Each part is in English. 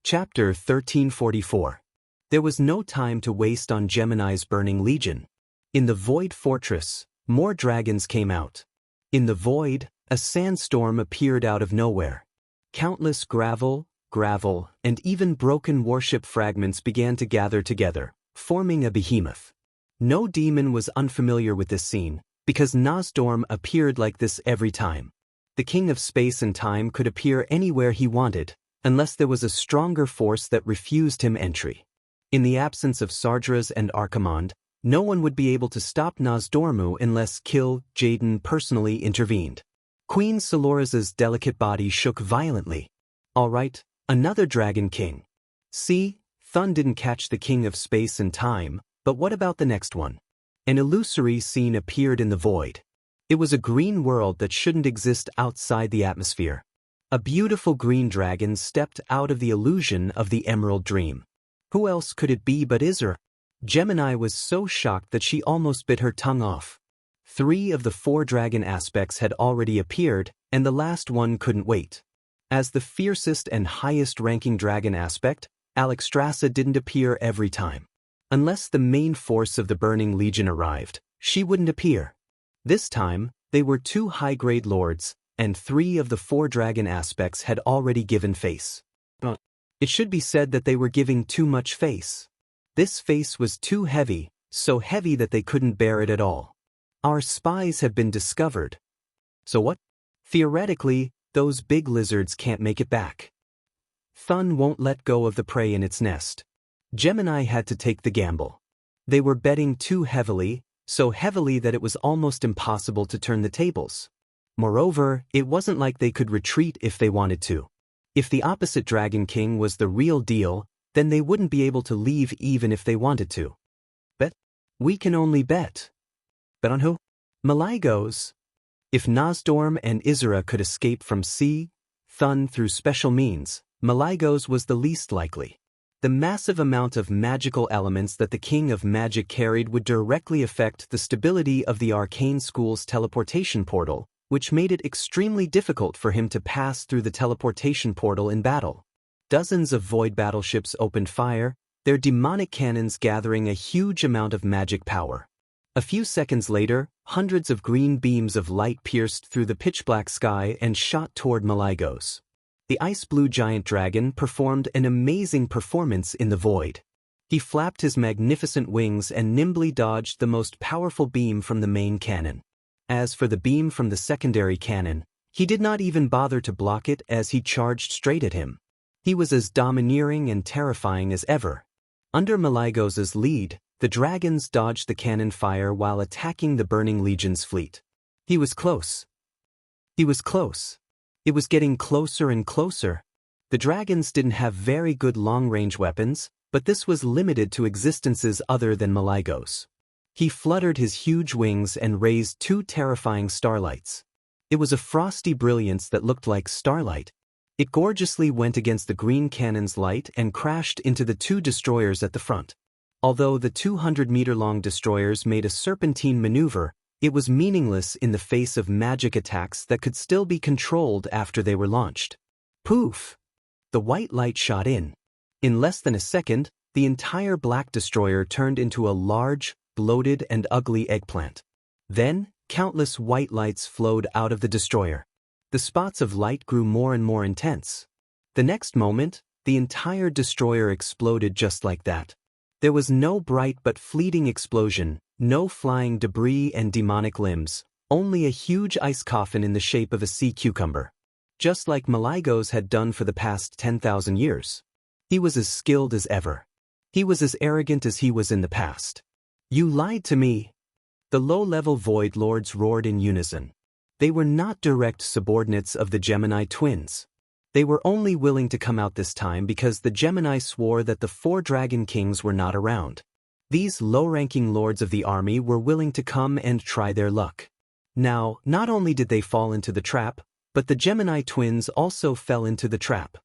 Chapter 1344. There was no time to waste on Gemini's burning legion. In the Void Fortress, more dragons came out. In the void, a sandstorm appeared out of nowhere. Countless gravel, and even broken warship fragments began to gather together, forming a behemoth. No demon was unfamiliar with this scene, because Nozdorm appeared like this every time. The king of space and time could appear anywhere he wanted, unless there was a stronger force that refused him entry. In the absence of Sardras and Archimonde, no one would be able to stop Nozdormu unless Jaden personally intervened. Queen Solora's delicate body shook violently. All right, another dragon king. See, Thun didn't catch the king of space and time, but what about the next one? An illusory scene appeared in the void. It was a green world that shouldn't exist outside the atmosphere. A beautiful green dragon stepped out of the illusion of the Emerald Dream. Who else could it be but Isra? Gemini was so shocked that she almost bit her tongue off. 3 of the 4 dragon aspects had already appeared, and the last one couldn't wait. As the fiercest and highest-ranking dragon aspect, Alexstrasza didn't appear every time. Unless the main force of the Burning Legion arrived, she wouldn't appear. This time, they were 2 high-grade lords, and 3 of the 4 dragon aspects had already given face. But it should be said that they were giving too much face. This face was too heavy, so heavy that they couldn't bear it at all. Our spies have been discovered. So what? Theoretically, those big lizards can't make it back. Thun won't let go of the prey in its nest. Gemini had to take the gamble. They were betting too heavily, so heavily that it was almost impossible to turn the tables. Moreover, it wasn't like they could retreat if they wanted to. If the opposite Dragon King was the real deal, then they wouldn't be able to leave even if they wanted to. Bet? We can only bet. Bet on who? Malygos. If Nozdorm and Isra could escape from Thun through special means, Malygos was the least likely. The massive amount of magical elements that the King of Magic carried would directly affect the stability of the Arcane School's teleportation portal, which made it extremely difficult for him to pass through the teleportation portal in battle. Dozens of void battleships opened fire, their demonic cannons gathering a huge amount of magic power. A few seconds later, hundreds of green beams of light pierced through the pitch-black sky and shot toward Malygos. The ice-blue giant dragon performed an amazing performance in the void. He flapped his magnificent wings and nimbly dodged the most powerful beam from the main cannon. As for the beam from the secondary cannon, he did not even bother to block it as he charged straight at him. He was as domineering and terrifying as ever. Under Malygos's lead, the dragons dodged the cannon fire while attacking the Burning Legion's fleet. He was close. He was close. It was getting closer and closer. The dragons didn't have very good long-range weapons, but this was limited to existences other than Malygos. He fluttered his huge wings and raised 2 terrifying starlights. It was a frosty brilliance that looked like starlight. It gorgeously went against the green cannon's light and crashed into the 2 destroyers at the front. Although the 200-meter-long destroyers made a serpentine maneuver, it was meaningless in the face of magic attacks that could still be controlled after they were launched. Poof! The white light shot in. In less than a second, the entire black destroyer turned into a large, bloated and ugly eggplant. Then, countless white lights flowed out of the destroyer. The spots of light grew more and more intense. The next moment, the entire destroyer exploded just like that. There was no bright but fleeting explosion, no flying debris and demonic limbs, only a huge ice coffin in the shape of a sea cucumber. Just like Malygos had done for the past 10,000 years. He was as skilled as ever. He was as arrogant as he was in the past. You lied to me. The low-level Void Lords roared in unison. They were not direct subordinates of the Gemini twins. They were only willing to come out this time because the Gemini swore that the 4 Dragon Kings were not around. These low-ranking lords of the army were willing to come and try their luck. Now, not only did they fall into the trap, but the Gemini twins also fell into the trap.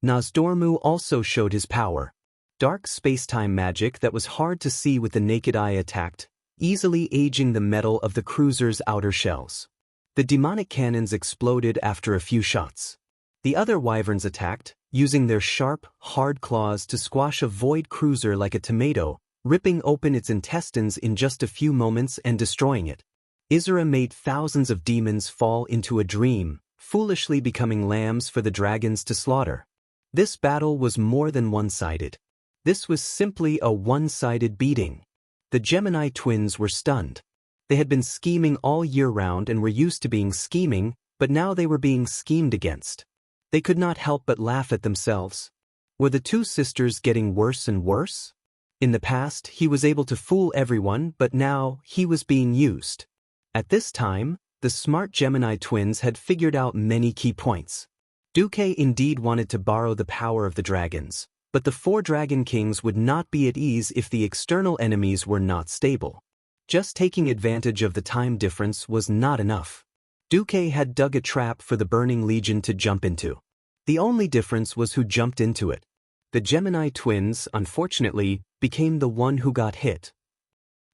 Nozdormu also showed his power. Dark space-time magic that was hard to see with the naked eye attacked, easily aging the metal of the cruiser's outer shells. The demonic cannons exploded after a few shots. The other wyverns attacked, using their sharp, hard claws to squash a void cruiser like a tomato, ripping open its intestines in just a few moments and destroying it. Isra made thousands of demons fall into a dream, foolishly becoming lambs for the dragons to slaughter. This battle was more than one-sided. This was simply a one-sided beating. The Gemini twins were stunned. They had been scheming all year round and were used to being scheming, but now they were being schemed against. They could not help but laugh at themselves. Were the two sisters getting worse and worse? In the past, he was able to fool everyone, but now he was being used. At this time, the smart Gemini twins had figured out many key points. Duque indeed wanted to borrow the power of the dragons, but the four dragon kings would not be at ease if the external enemies were not stable. Just taking advantage of the time difference was not enough. Duque had dug a trap for the Burning Legion to jump into. The only difference was who jumped into it. The Gemini twins, unfortunately, became the one who got hit.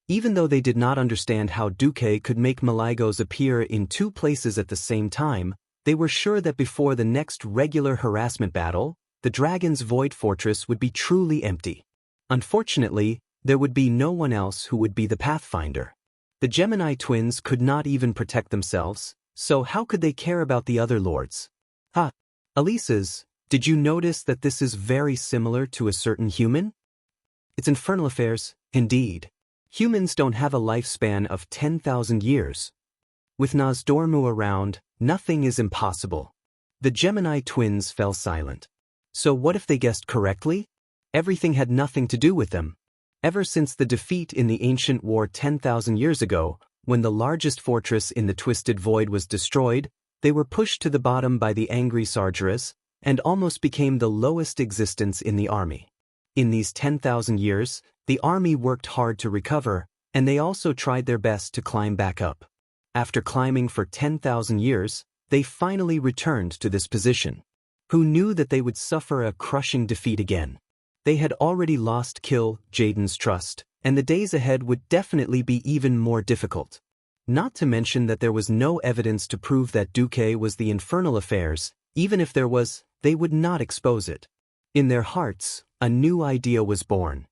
Even though they did not understand how Duque could make Malygos appear in two places at the same time, they were sure that before the next regular harassment battle, the dragon's void fortress would be truly empty. Unfortunately, there would be no one else who would be the Pathfinder. The Gemini twins could not even protect themselves, so how could they care about the other lords? Elises, did you notice that this is very similar to a certain human? It's infernal affairs, indeed. Humans don't have a lifespan of 10,000 years. With Nozdormu around, nothing is impossible. The Gemini twins fell silent. So what if they guessed correctly? Everything had nothing to do with them. Ever since the defeat in the ancient war 10,000 years ago, when the largest fortress in the Twisted Void was destroyed, they were pushed to the bottom by the angry Sargeras, and almost became the lowest existence in the army. In these 10,000 years, the army worked hard to recover, and they also tried their best to climb back up. After climbing for 10,000 years, they finally returned to this position. Who knew that they would suffer a crushing defeat again? They had already lost Jaden's trust, and the days ahead would definitely be even more difficult. Not to mention that there was no evidence to prove that Duque was the infernal affairs. Even if there was, they would not expose it. In their hearts, a new idea was born.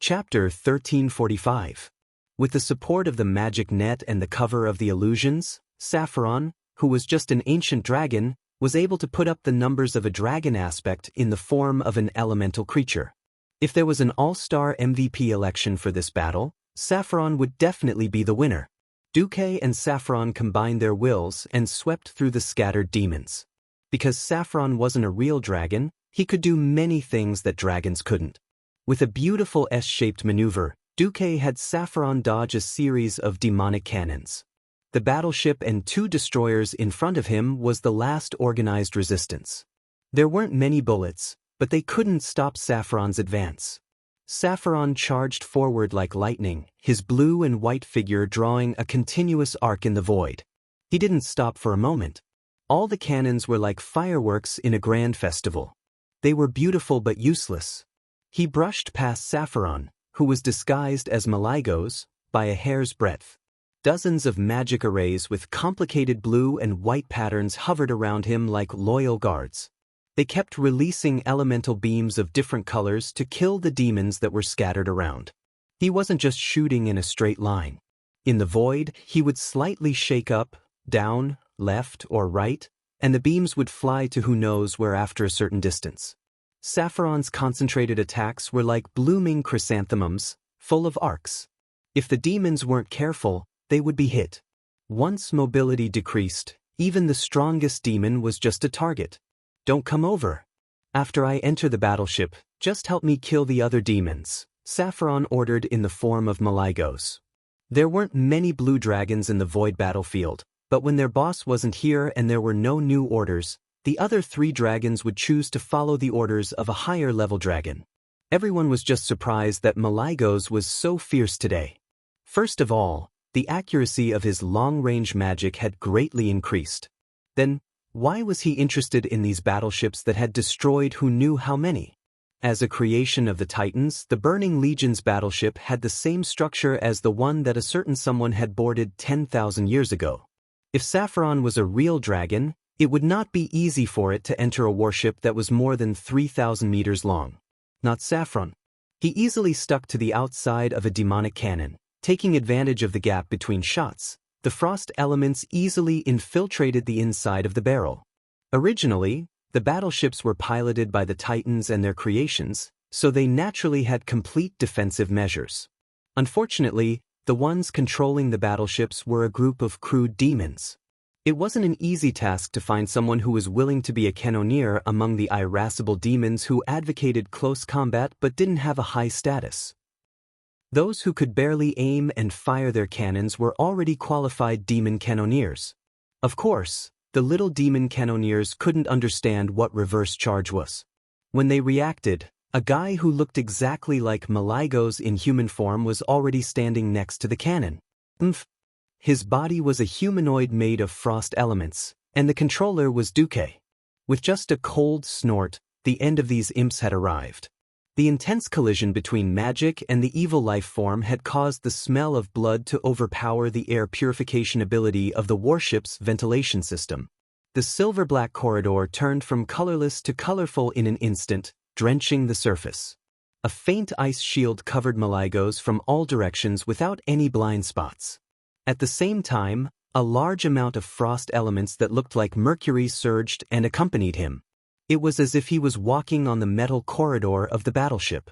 Chapter 1345. With the support of the magic net and the cover of the illusions, Sapphiron, who was just an ancient dragon, was able to put up the numbers of a dragon aspect in the form of an elemental creature. If there was an all-star MVP election for this battle, Sapphiron would definitely be the winner. Duque and Sapphiron combined their wills and swept through the scattered demons. Because Sapphiron wasn't a real dragon, he could do many things that dragons couldn't. With a beautiful S-shaped maneuver, Duque had Sapphiron dodge a series of demonic cannons. The battleship and two destroyers in front of him was the last organized resistance. There weren't many bullets, but they couldn't stop Sapphiron's advance. Sapphiron charged forward like lightning, his blue and white figure drawing a continuous arc in the void. He didn't stop for a moment. All the cannons were like fireworks in a grand festival. They were beautiful but useless. He brushed past Sapphiron, who was disguised as Malygos, by a hair's breadth. Dozens of magic arrays with complicated blue and white patterns hovered around him like loyal guards. They kept releasing elemental beams of different colors to kill the demons that were scattered around. He wasn't just shooting in a straight line. In the void, he would slightly shake up, down, left, or right, and the beams would fly to who knows where after a certain distance. Sapphiron's concentrated attacks were like blooming chrysanthemums, full of arcs. If the demons weren't careful, they would be hit. Once mobility decreased, even the strongest demon was just a target. Don't come over. After I enter the battleship, just help me kill the other demons, Sapphiron ordered in the form of Malygos. There weren't many blue dragons in the void battlefield, but when their boss wasn't here and there were no new orders, the other three dragons would choose to follow the orders of a higher level dragon. Everyone was just surprised that Malygos was so fierce today. First of all, the accuracy of his long-range magic had greatly increased. Then, why was he interested in these battleships that had destroyed who knew how many? As a creation of the Titans, the Burning Legion's battleship had the same structure as the one that a certain someone had boarded 10,000 years ago. If Sapphiron was a real dragon, It would not be easy for it to enter a warship that was more than 3,000 meters long. Not Saffron. He easily stuck to the outside of a demonic cannon, taking advantage of the gap between shots. The frost elements easily infiltrated the inside of the barrel. Originally, the battleships were piloted by the Titans and their creations, so they naturally had complete defensive measures. Unfortunately, the ones controlling the battleships were a group of crude demons. It wasn't an easy task to find someone who was willing to be a cannoneer among the irascible demons who advocated close combat but didn't have a high status. Those who could barely aim and fire their cannons were already qualified demon cannoneers. Of course, the little demon cannoneers couldn't understand what reverse charge was. When they reacted, a guy who looked exactly like Maligos in human form was already standing next to the cannon. His body was a humanoid made of frost elements, and the controller was Duque. With just a cold snort, the end of these imps had arrived. The intense collision between magic and the evil life form had caused the smell of blood to overpower the air purification ability of the warship's ventilation system. The silver-black corridor turned from colorless to colorful in an instant, drenching the surface. A faint ice shield covered Maligos from all directions without any blind spots. At the same time, a large amount of frost elements that looked like mercury surged and accompanied him. It was as if he was walking on the metal corridor of the battleship.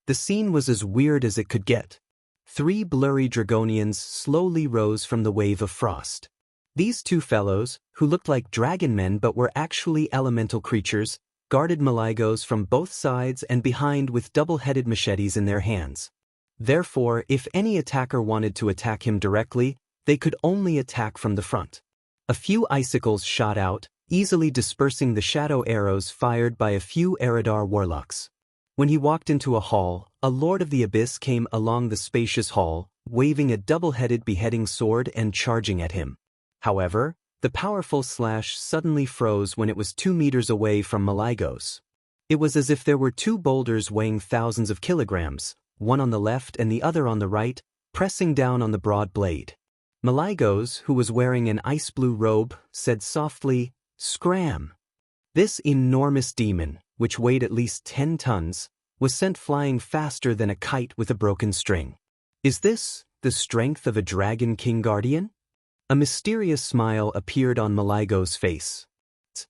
The scene was as weird as it could get. 3 blurry dragonians slowly rose from the wave of frost. These 2 fellows, who looked like dragon men but were actually elemental creatures, guarded Maligos from both sides and behind with double-headed machetes in their hands. Therefore, if any attacker wanted to attack him directly, they could only attack from the front. A few icicles shot out, easily dispersing the shadow arrows fired by a few Eridar warlocks. When he walked into a hall, a Lord of the Abyss came along the spacious hall, waving a double-headed beheading sword and charging at him. However, the powerful slash suddenly froze when it was 2 meters away from Maligos. It was as if there were 2 boulders weighing thousands of kilograms, one on the left and the other on the right, pressing down on the broad blade. Maligos, who was wearing an ice-blue robe, said softly, "Scram!" This enormous demon, which weighed at least 10 tons, was sent flying faster than a kite with a broken string. Is this the strength of a Dragon King Guardian? A mysterious smile appeared on Maligos' face.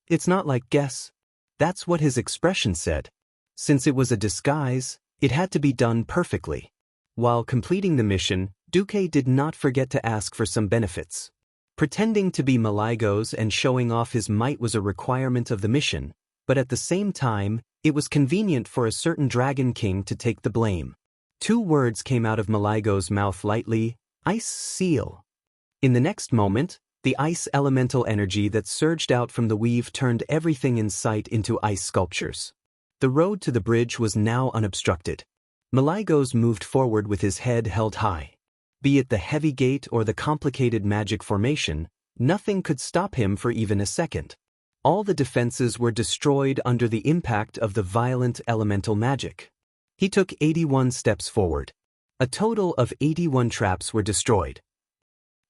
It's not like guess. That's what his expression said. Since it was a disguise, it had to be done perfectly. While completing the mission, Duque did not forget to ask for some benefits. Pretending to be Maligos and showing off his might was a requirement of the mission, but at the same time, it was convenient for a certain Dragon King to take the blame. 2 words came out of Maligos' mouth lightly, "Ice seal." In the next moment, the ice elemental energy that surged out from the weave turned everything in sight into ice sculptures. The road to the bridge was now unobstructed. Maligos moved forward with his head held high. Be it the heavy gate or the complicated magic formation, nothing could stop him for even a second. All the defenses were destroyed under the impact of the violent elemental magic. He took 81 steps forward. A total of 81 traps were destroyed.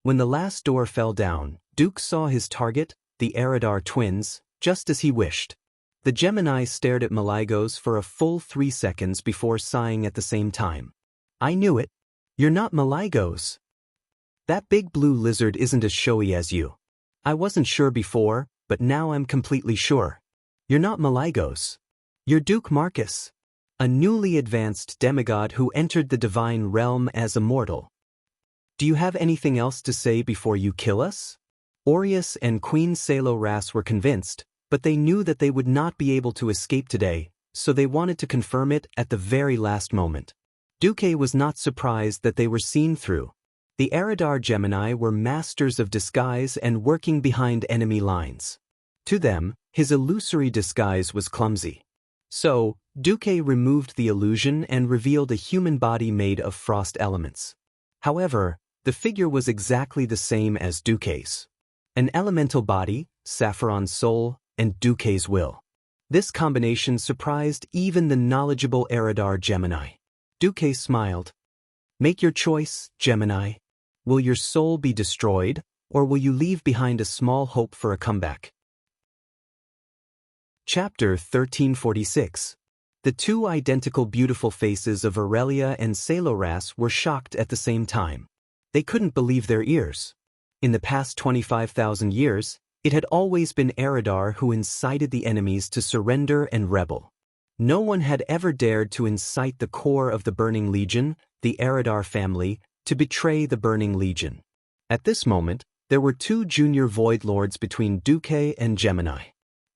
When the last door fell down, Duke saw his target, the Eridar twins, just as he wished. The Gemini stared at Maligos for a full 3 seconds before sighing at the same time. "I knew it. You're not Maligos. That big blue lizard isn't as showy as you. I wasn't sure before, but now I'm completely sure. You're not Maligos. You're Duke Marcus, a newly advanced demigod who entered the divine realm as a mortal. Do you have anything else to say before you kill us?" Aureus and Queen Salo Ras were convinced, but they knew that they would not be able to escape today, so they wanted to confirm it at the very last moment. Duque was not surprised that they were seen through. The Eridar Gemini were masters of disguise and working behind enemy lines. To them, his illusory disguise was clumsy. So, Duque removed the illusion and revealed a human body made of frost elements. However, the figure was exactly the same as Duque's. An elemental body, Saffron's soul, and Duque's will. This combination surprised even the knowledgeable Eridar Gemini. Duque smiled. "Make your choice, Gemini. Will your soul be destroyed, or will you leave behind a small hope for a comeback?" Chapter 1346. The two identical beautiful faces of Aurelia and Saloras were shocked at the same time. They couldn't believe their ears. In the past 25,000 years, it had always been Eridar who incited the enemies to surrender and rebel. No one had ever dared to incite the core of the Burning Legion, the Eridar family, to betray the Burning Legion. At this moment, there were two junior Void Lords between Duque and Gemini.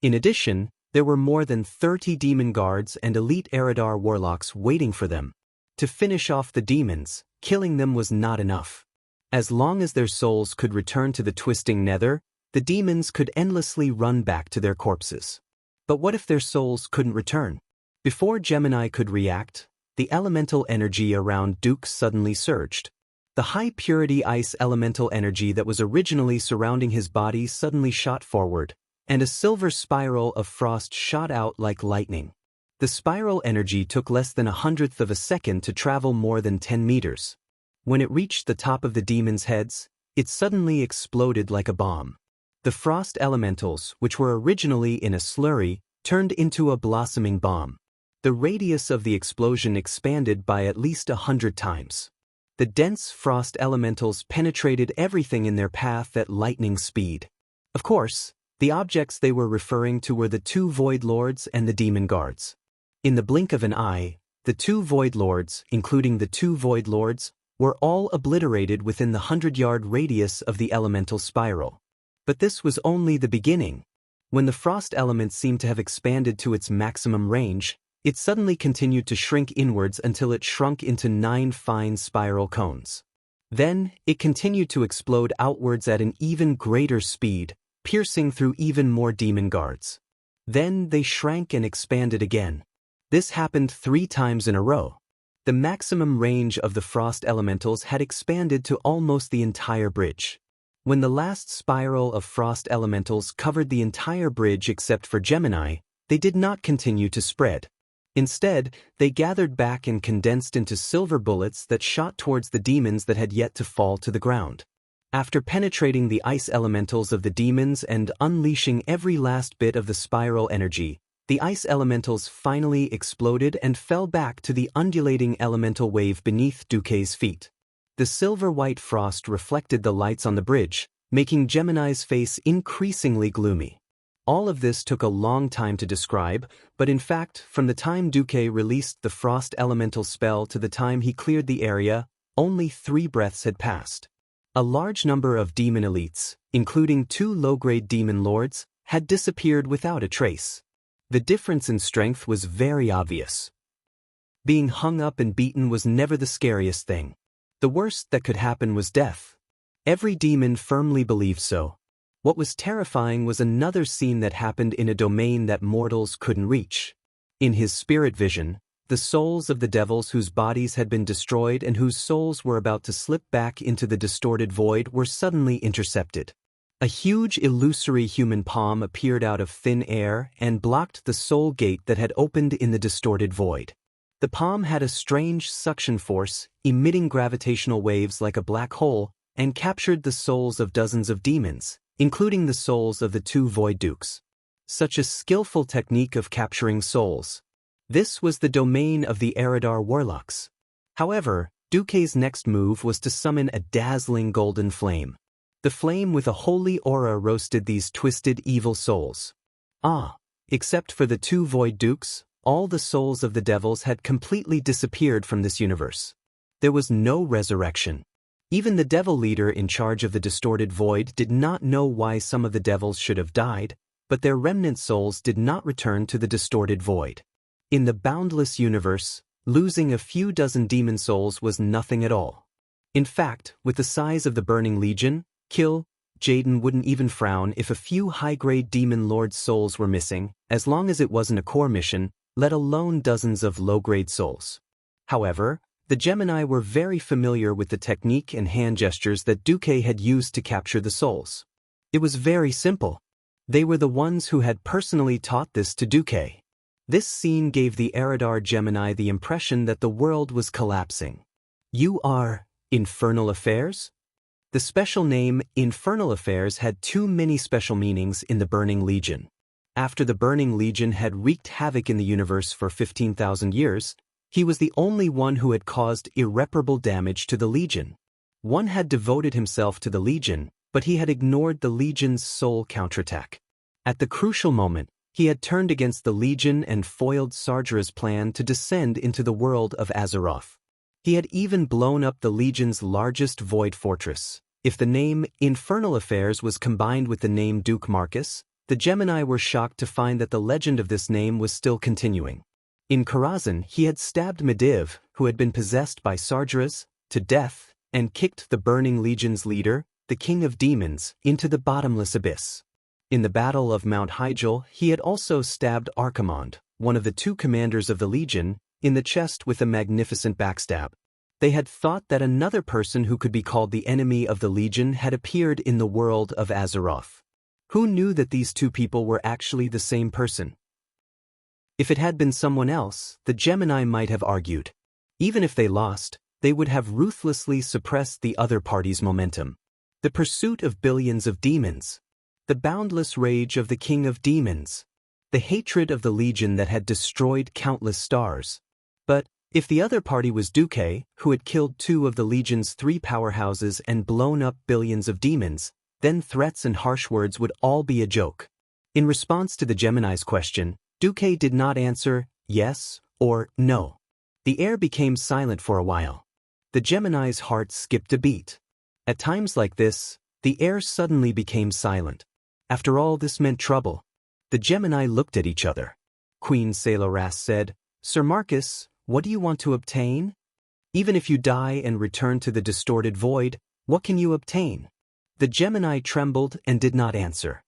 In addition, there were more than 30 demon guards and elite Eridar warlocks waiting for them. To finish off the demons, killing them was not enough. As long as their souls could return to the twisting nether, the demons could endlessly run back to their corpses. But what if their souls couldn't return? Before Gemini could react, the elemental energy around Duke suddenly surged. The high-purity ice elemental energy that was originally surrounding his body suddenly shot forward, and a silver spiral of frost shot out like lightning. The spiral energy took less than 1/100th of a second to travel more than 10 meters. When it reached the top of the demons' heads, it suddenly exploded like a bomb. The frost elementals, which were originally in a slurry, turned into a blossoming bomb. The radius of the explosion expanded by at least 100 times. The dense frost elementals penetrated everything in their path at lightning speed. Of course, the objects they were referring to were the two Void Lords and the demon guards. In the blink of an eye, the two Void Lords, including the two Void Lords, were all obliterated within the 100-yard radius of the elemental spiral. But this was only the beginning. When the frost element seemed to have expanded to its maximum range, it suddenly continued to shrink inwards until it shrunk into 9 fine spiral cones. Then, it continued to explode outwards at an even greater speed, piercing through even more demon guards. Then they shrank and expanded again. This happened 3 times in a row. The maximum range of the frost elementals had expanded to almost the entire bridge. When the last spiral of frost elementals covered the entire bridge except for Gemini, they did not continue to spread. Instead, they gathered back and condensed into silver bullets that shot towards the demons that had yet to fall to the ground. After penetrating the ice elementals of the demons and unleashing every last bit of the spiral energy, the ice elementals finally exploded and fell back to the undulating elemental wave beneath Duque's feet. The silver-white frost reflected the lights on the bridge, making Gemini's face increasingly gloomy. All of this took a long time to describe, but in fact, from the time Duque released the frost elemental spell to the time he cleared the area, only 3 breaths had passed. A large number of demon elites, including 2 low-grade demon lords, had disappeared without a trace. The difference in strength was very obvious. Being hung up and beaten was never the scariest thing. The worst that could happen was death. Every demon firmly believed so. What was terrifying was another scene that happened in a domain that mortals couldn't reach. In his spirit vision, the souls of the devils whose bodies had been destroyed and whose souls were about to slip back into the distorted void were suddenly intercepted. A huge illusory human palm appeared out of thin air and blocked the soul gate that had opened in the distorted void. The palm had a strange suction force, emitting gravitational waves like a black hole, and captured the souls of dozens of demons, including the souls of the 2 Void Dukes. Such a skillful technique of capturing souls. This was the domain of the Eridar warlocks. However, Duque's next move was to summon a dazzling golden flame. The flame with a holy aura roasted these twisted evil souls. Except for the 2 Void Dukes, all the souls of the devils had completely disappeared from this universe. There was no resurrection. Even the devil leader in charge of the distorted void did not know why some of the devils should have died, but their remnant souls did not return to the distorted void. In the boundless universe, losing a few dozen demon souls was nothing at all. In fact, with the size of the Burning Legion, Jaden wouldn't even frown if a few high-grade demon lord souls were missing, as long as it wasn't a core mission, let alone dozens of low-grade souls. However, the Gemini were very familiar with the technique and hand gestures that Duque had used to capture the souls. It was very simple. They were the ones who had personally taught this to Duque. This scene gave the Eridar Gemini the impression that the world was collapsing. You are Infernal Affairs? The special name Infernal Affairs had too many special meanings in the Burning Legion. After the Burning Legion had wreaked havoc in the universe for 15,000 years, he was the only one who had caused irreparable damage to the Legion. One had devoted himself to the Legion, but he had ignored the Legion's sole counterattack. At the crucial moment, he had turned against the Legion and foiled Sargera's plan to descend into the world of Azeroth. He had even blown up the Legion's largest void fortress. If the name Infernal Affairs was combined with the name Duke Marcus, the Gemini were shocked to find that the legend of this name was still continuing. In Karazhan, he had stabbed Medivh, who had been possessed by Sargeras, to death, and kicked the Burning Legion's leader, the King of Demons, into the bottomless abyss. In the Battle of Mount Hyjal, he had also stabbed Archimonde, one of the two commanders of the Legion, in the chest with a magnificent backstab. They had thought that another person who could be called the enemy of the Legion had appeared in the world of Azeroth. Who knew that these two people were actually the same person? If it had been someone else, the Gemini might have argued. Even if they lost, they would have ruthlessly suppressed the other party's momentum. The pursuit of billions of demons. The boundless rage of the King of Demons. The hatred of the Legion that had destroyed countless stars. But if the other party was Duque, who had killed two of the Legion's three powerhouses and blown up billions of demons, then threats and harsh words would all be a joke. In response to the Gemini's question, Duque did not answer yes or no. The air became silent for a while. The Gemini's heart skipped a beat. At times like this, the air suddenly became silent. After all, this meant trouble. The Gemini looked at each other. Queen Saloras said, "Sir Marcus, what do you want to obtain? Even if you die and return to the distorted void, what can you obtain?" The Gemini trembled and did not answer.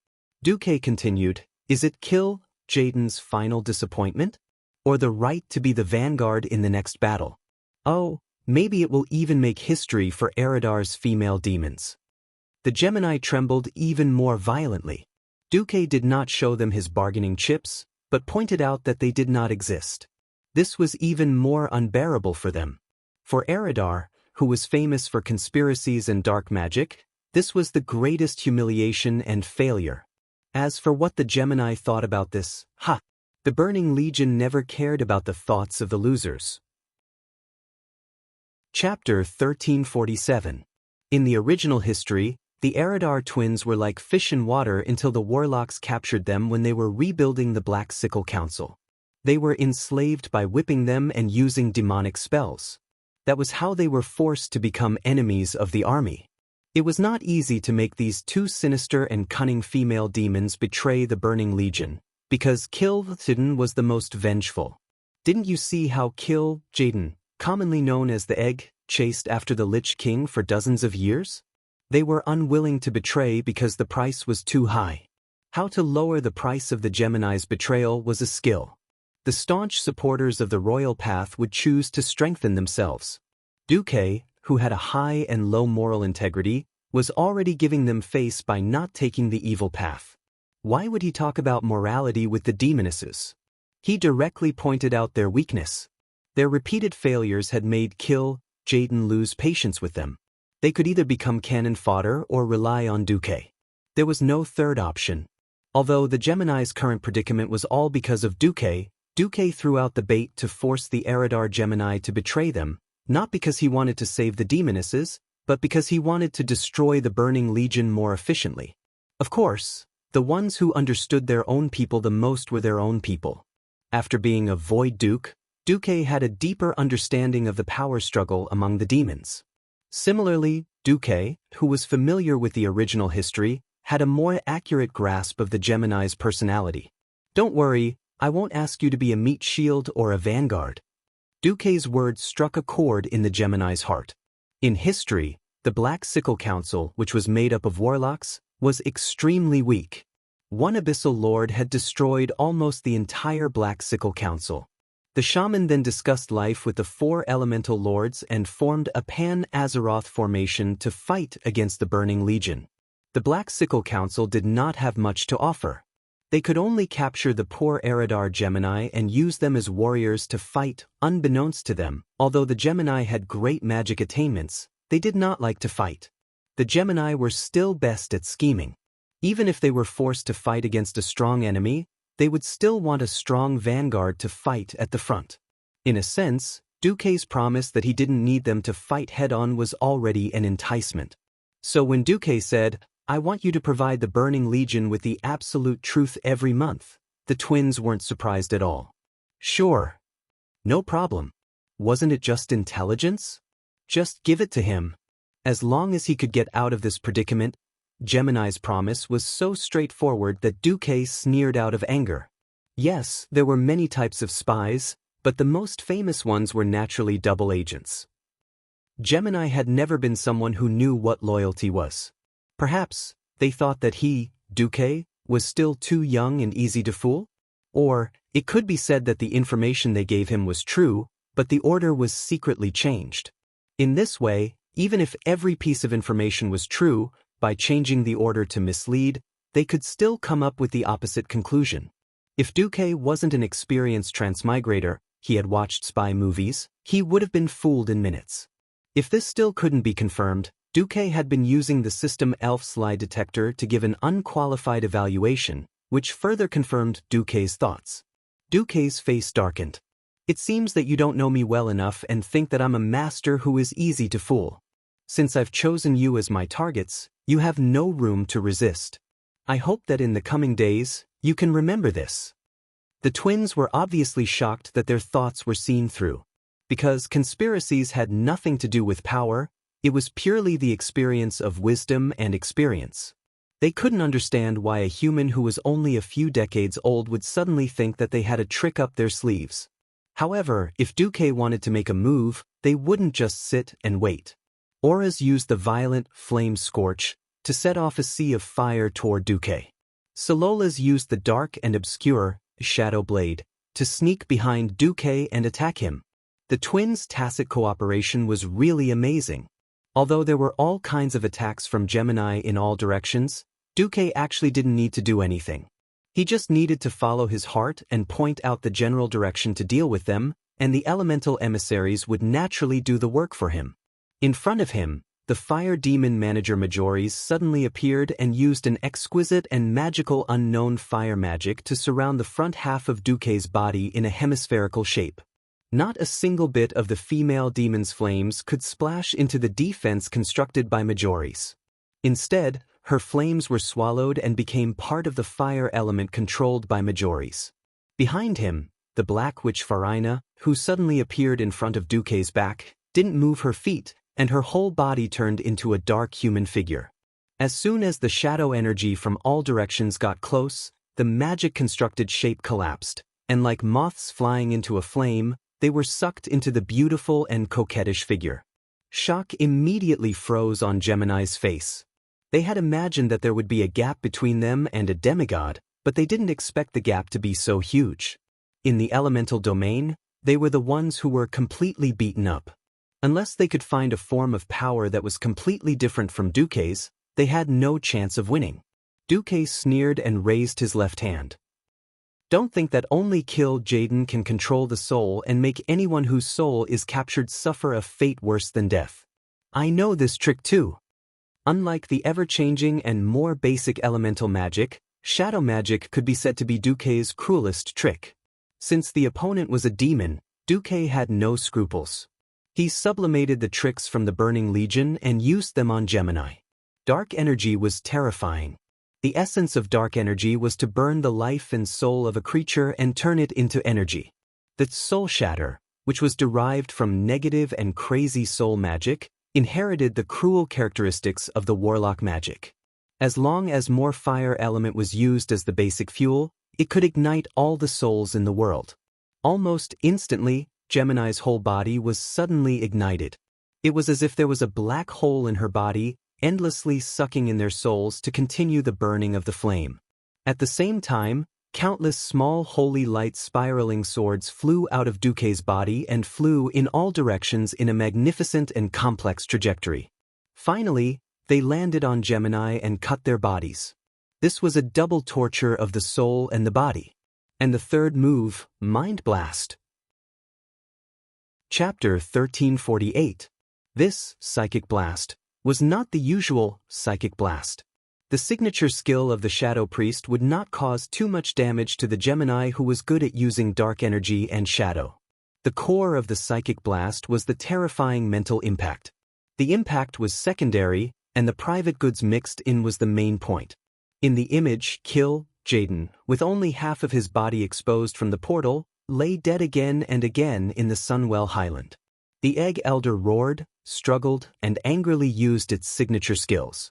Duque continued, "Is it kill Jaden's final disappointment? Or the right to be the vanguard in the next battle? Oh, maybe it will even make history for Eridar's female demons." The Gemini trembled even more violently. Duque did not show them his bargaining chips, but pointed out that they did not exist. This was even more unbearable for them. For Eridar, who was famous for conspiracies and dark magic, this was the greatest humiliation and failure. As for what the Gemini thought about this, the Burning Legion never cared about the thoughts of the losers. Chapter 1347. In the original history, the Eridar twins were like fish in water until the warlocks captured them when they were rebuilding the Black Sickle Council. They were enslaved by whipping them and using demonic spells. That was how they were forced to become enemies of the army. It was not easy to make these two sinister and cunning female demons betray the Burning Legion, because Kil'jaeden was the most vengeful. Didn't you see how Kil'jaeden, commonly known as the Egg, chased after the Lich King for dozens of years? They were unwilling to betray because the price was too high. How to lower the price of the Gemini's betrayal was a skill. The staunch supporters of the royal path would choose to strengthen themselves. Duque, who had a high and low moral integrity, was already giving them face by not taking the evil path. Why would he talk about morality with the demonesses? He directly pointed out their weakness. Their repeated failures had made Kil'jaeden lose patience with them. They could either become cannon fodder or rely on Duque. There was no third option. Although the Gemini's current predicament was all because of Duque, Duque threw out the bait to force the Eridar Gemini to betray them, not because he wanted to save the demonesses, but because he wanted to destroy the Burning Legion more efficiently. Of course, the ones who understood their own people the most were their own people. After being a Void Duke, Duque had a deeper understanding of the power struggle among the demons. Similarly, Duque, who was familiar with the original history, had a more accurate grasp of the Gemini's personality. "Don't worry, I won't ask you to be a meat shield or a vanguard." Duque's words struck a chord in the Gemini's heart. In history, the Black Sickle Council, which was made up of warlocks, was extremely weak. One abyssal lord had destroyed almost the entire Black Sickle Council. The shaman then discussed life with the 4 elemental lords and formed a pan-Azeroth formation to fight against the Burning Legion. The Black Sickle Council did not have much to offer. They could only capture the poor Eridar Gemini and use them as warriors to fight. Unbeknownst to them, although the Gemini had great magic attainments, they did not like to fight. The Gemini were still best at scheming. Even if they were forced to fight against a strong enemy, they would still want a strong vanguard to fight at the front. In a sense, Duque's promise that he didn't need them to fight head-on was already an enticement. So when Duque said, "I want you to provide the Burning Legion with the absolute truth every month," the twins weren't surprised at all. Sure. No problem. Wasn't it just intelligence? Just give it to him. As long as he could get out of this predicament, Gemini's promise was so straightforward that Duque sneered out of anger. Yes, there were many types of spies, but the most famous ones were naturally double agents. Gemini had never been someone who knew what loyalty was. Perhaps they thought that he, Duque, was still too young and easy to fool? Or it could be said that the information they gave him was true, but the order was secretly changed. In this way, even if every piece of information was true, by changing the order to mislead, they could still come up with the opposite conclusion. If Duque wasn't an experienced transmigrator, he had watched spy movies, he would have been fooled in minutes. If this still couldn't be confirmed, Duque had been using the system ELF's lie detector to give an unqualified evaluation, which further confirmed Duque's thoughts. Duque's face darkened. "It seems that you don't know me well enough and think that I'm a master who is easy to fool. Since I've chosen you as my targets, you have no room to resist. I hope that in the coming days, you can remember this." The twins were obviously shocked that their thoughts were seen through. Because conspiracies had nothing to do with power, it was purely the experience of wisdom and experience. They couldn't understand why a human who was only a few decades old would suddenly think that they had a trick up their sleeves. However, if Duque wanted to make a move, they wouldn't just sit and wait. Auras used the violent flame scorch to set off a sea of fire toward Duque. Sololas used the dark and obscure shadow blade to sneak behind Duque and attack him. The twins' tacit cooperation was really amazing. Although there were all kinds of attacks from Gemini in all directions, Duque actually didn't need to do anything. He just needed to follow his heart and point out the general direction to deal with them, and the elemental emissaries would naturally do the work for him. In front of him, the fire demon manager Majoris suddenly appeared and used an exquisite and magical unknown fire magic to surround the front half of Duque's body in a hemispherical shape. Not a single bit of the female demon's flames could splash into the defense constructed by Majoris. Instead, her flames were swallowed and became part of the fire element controlled by Majoris. Behind him, the Black Witch Farina, who suddenly appeared in front of Duque's back, didn't move her feet, and her whole body turned into a dark human figure. As soon as the shadow energy from all directions got close, the magic-constructed shape collapsed, and like moths flying into a flame, they were sucked into the beautiful and coquettish figure. Shock immediately froze on Gemini's face. They had imagined that there would be a gap between them and a demigod, but they didn't expect the gap to be so huge. In the elemental domain, they were the ones who were completely beaten up. Unless they could find a form of power that was completely different from Duque's, they had no chance of winning. Duque sneered and raised his left hand. "Don't think that only Kill Jaden can control the soul and make anyone whose soul is captured suffer a fate worse than death. I know this trick too." Unlike the ever-changing and more basic elemental magic, shadow magic could be said to be Duque's cruelest trick. Since the opponent was a demon, Duque had no scruples. He sublimated the tricks from the Burning Legion and used them on Gemini. Dark energy was terrifying. The essence of dark energy was to burn the life and soul of a creature and turn it into energy. The soul shatter, which was derived from negative and crazy soul magic, inherited the cruel characteristics of the warlock magic. As long as more fire element was used as the basic fuel, it could ignite all the souls in the world. Almost instantly, Gemini's whole body was suddenly ignited. It was as if there was a black hole in her body, endlessly sucking in their souls to continue the burning of the flame. At the same time, countless small holy light spiraling swords flew out of Duque's body and flew in all directions in a magnificent and complex trajectory. Finally, they landed on Gemini and cut their bodies. This was a double torture of the soul and the body. And the third move, Mind Blast. Chapter 1348. This psychic blast was not the usual psychic blast. The signature skill of the Shadow Priest would not cause too much damage to the Gemini who was good at using dark energy and shadow. The core of the psychic blast was the terrifying mental impact. The impact was secondary, and the private goods mixed in was the main point. In the image, Kill, Jaden, with only half of his body exposed from the portal, lay dead again and again in the Sunwell Highland. The Egg Elder roared, struggled, and angrily used its signature skills.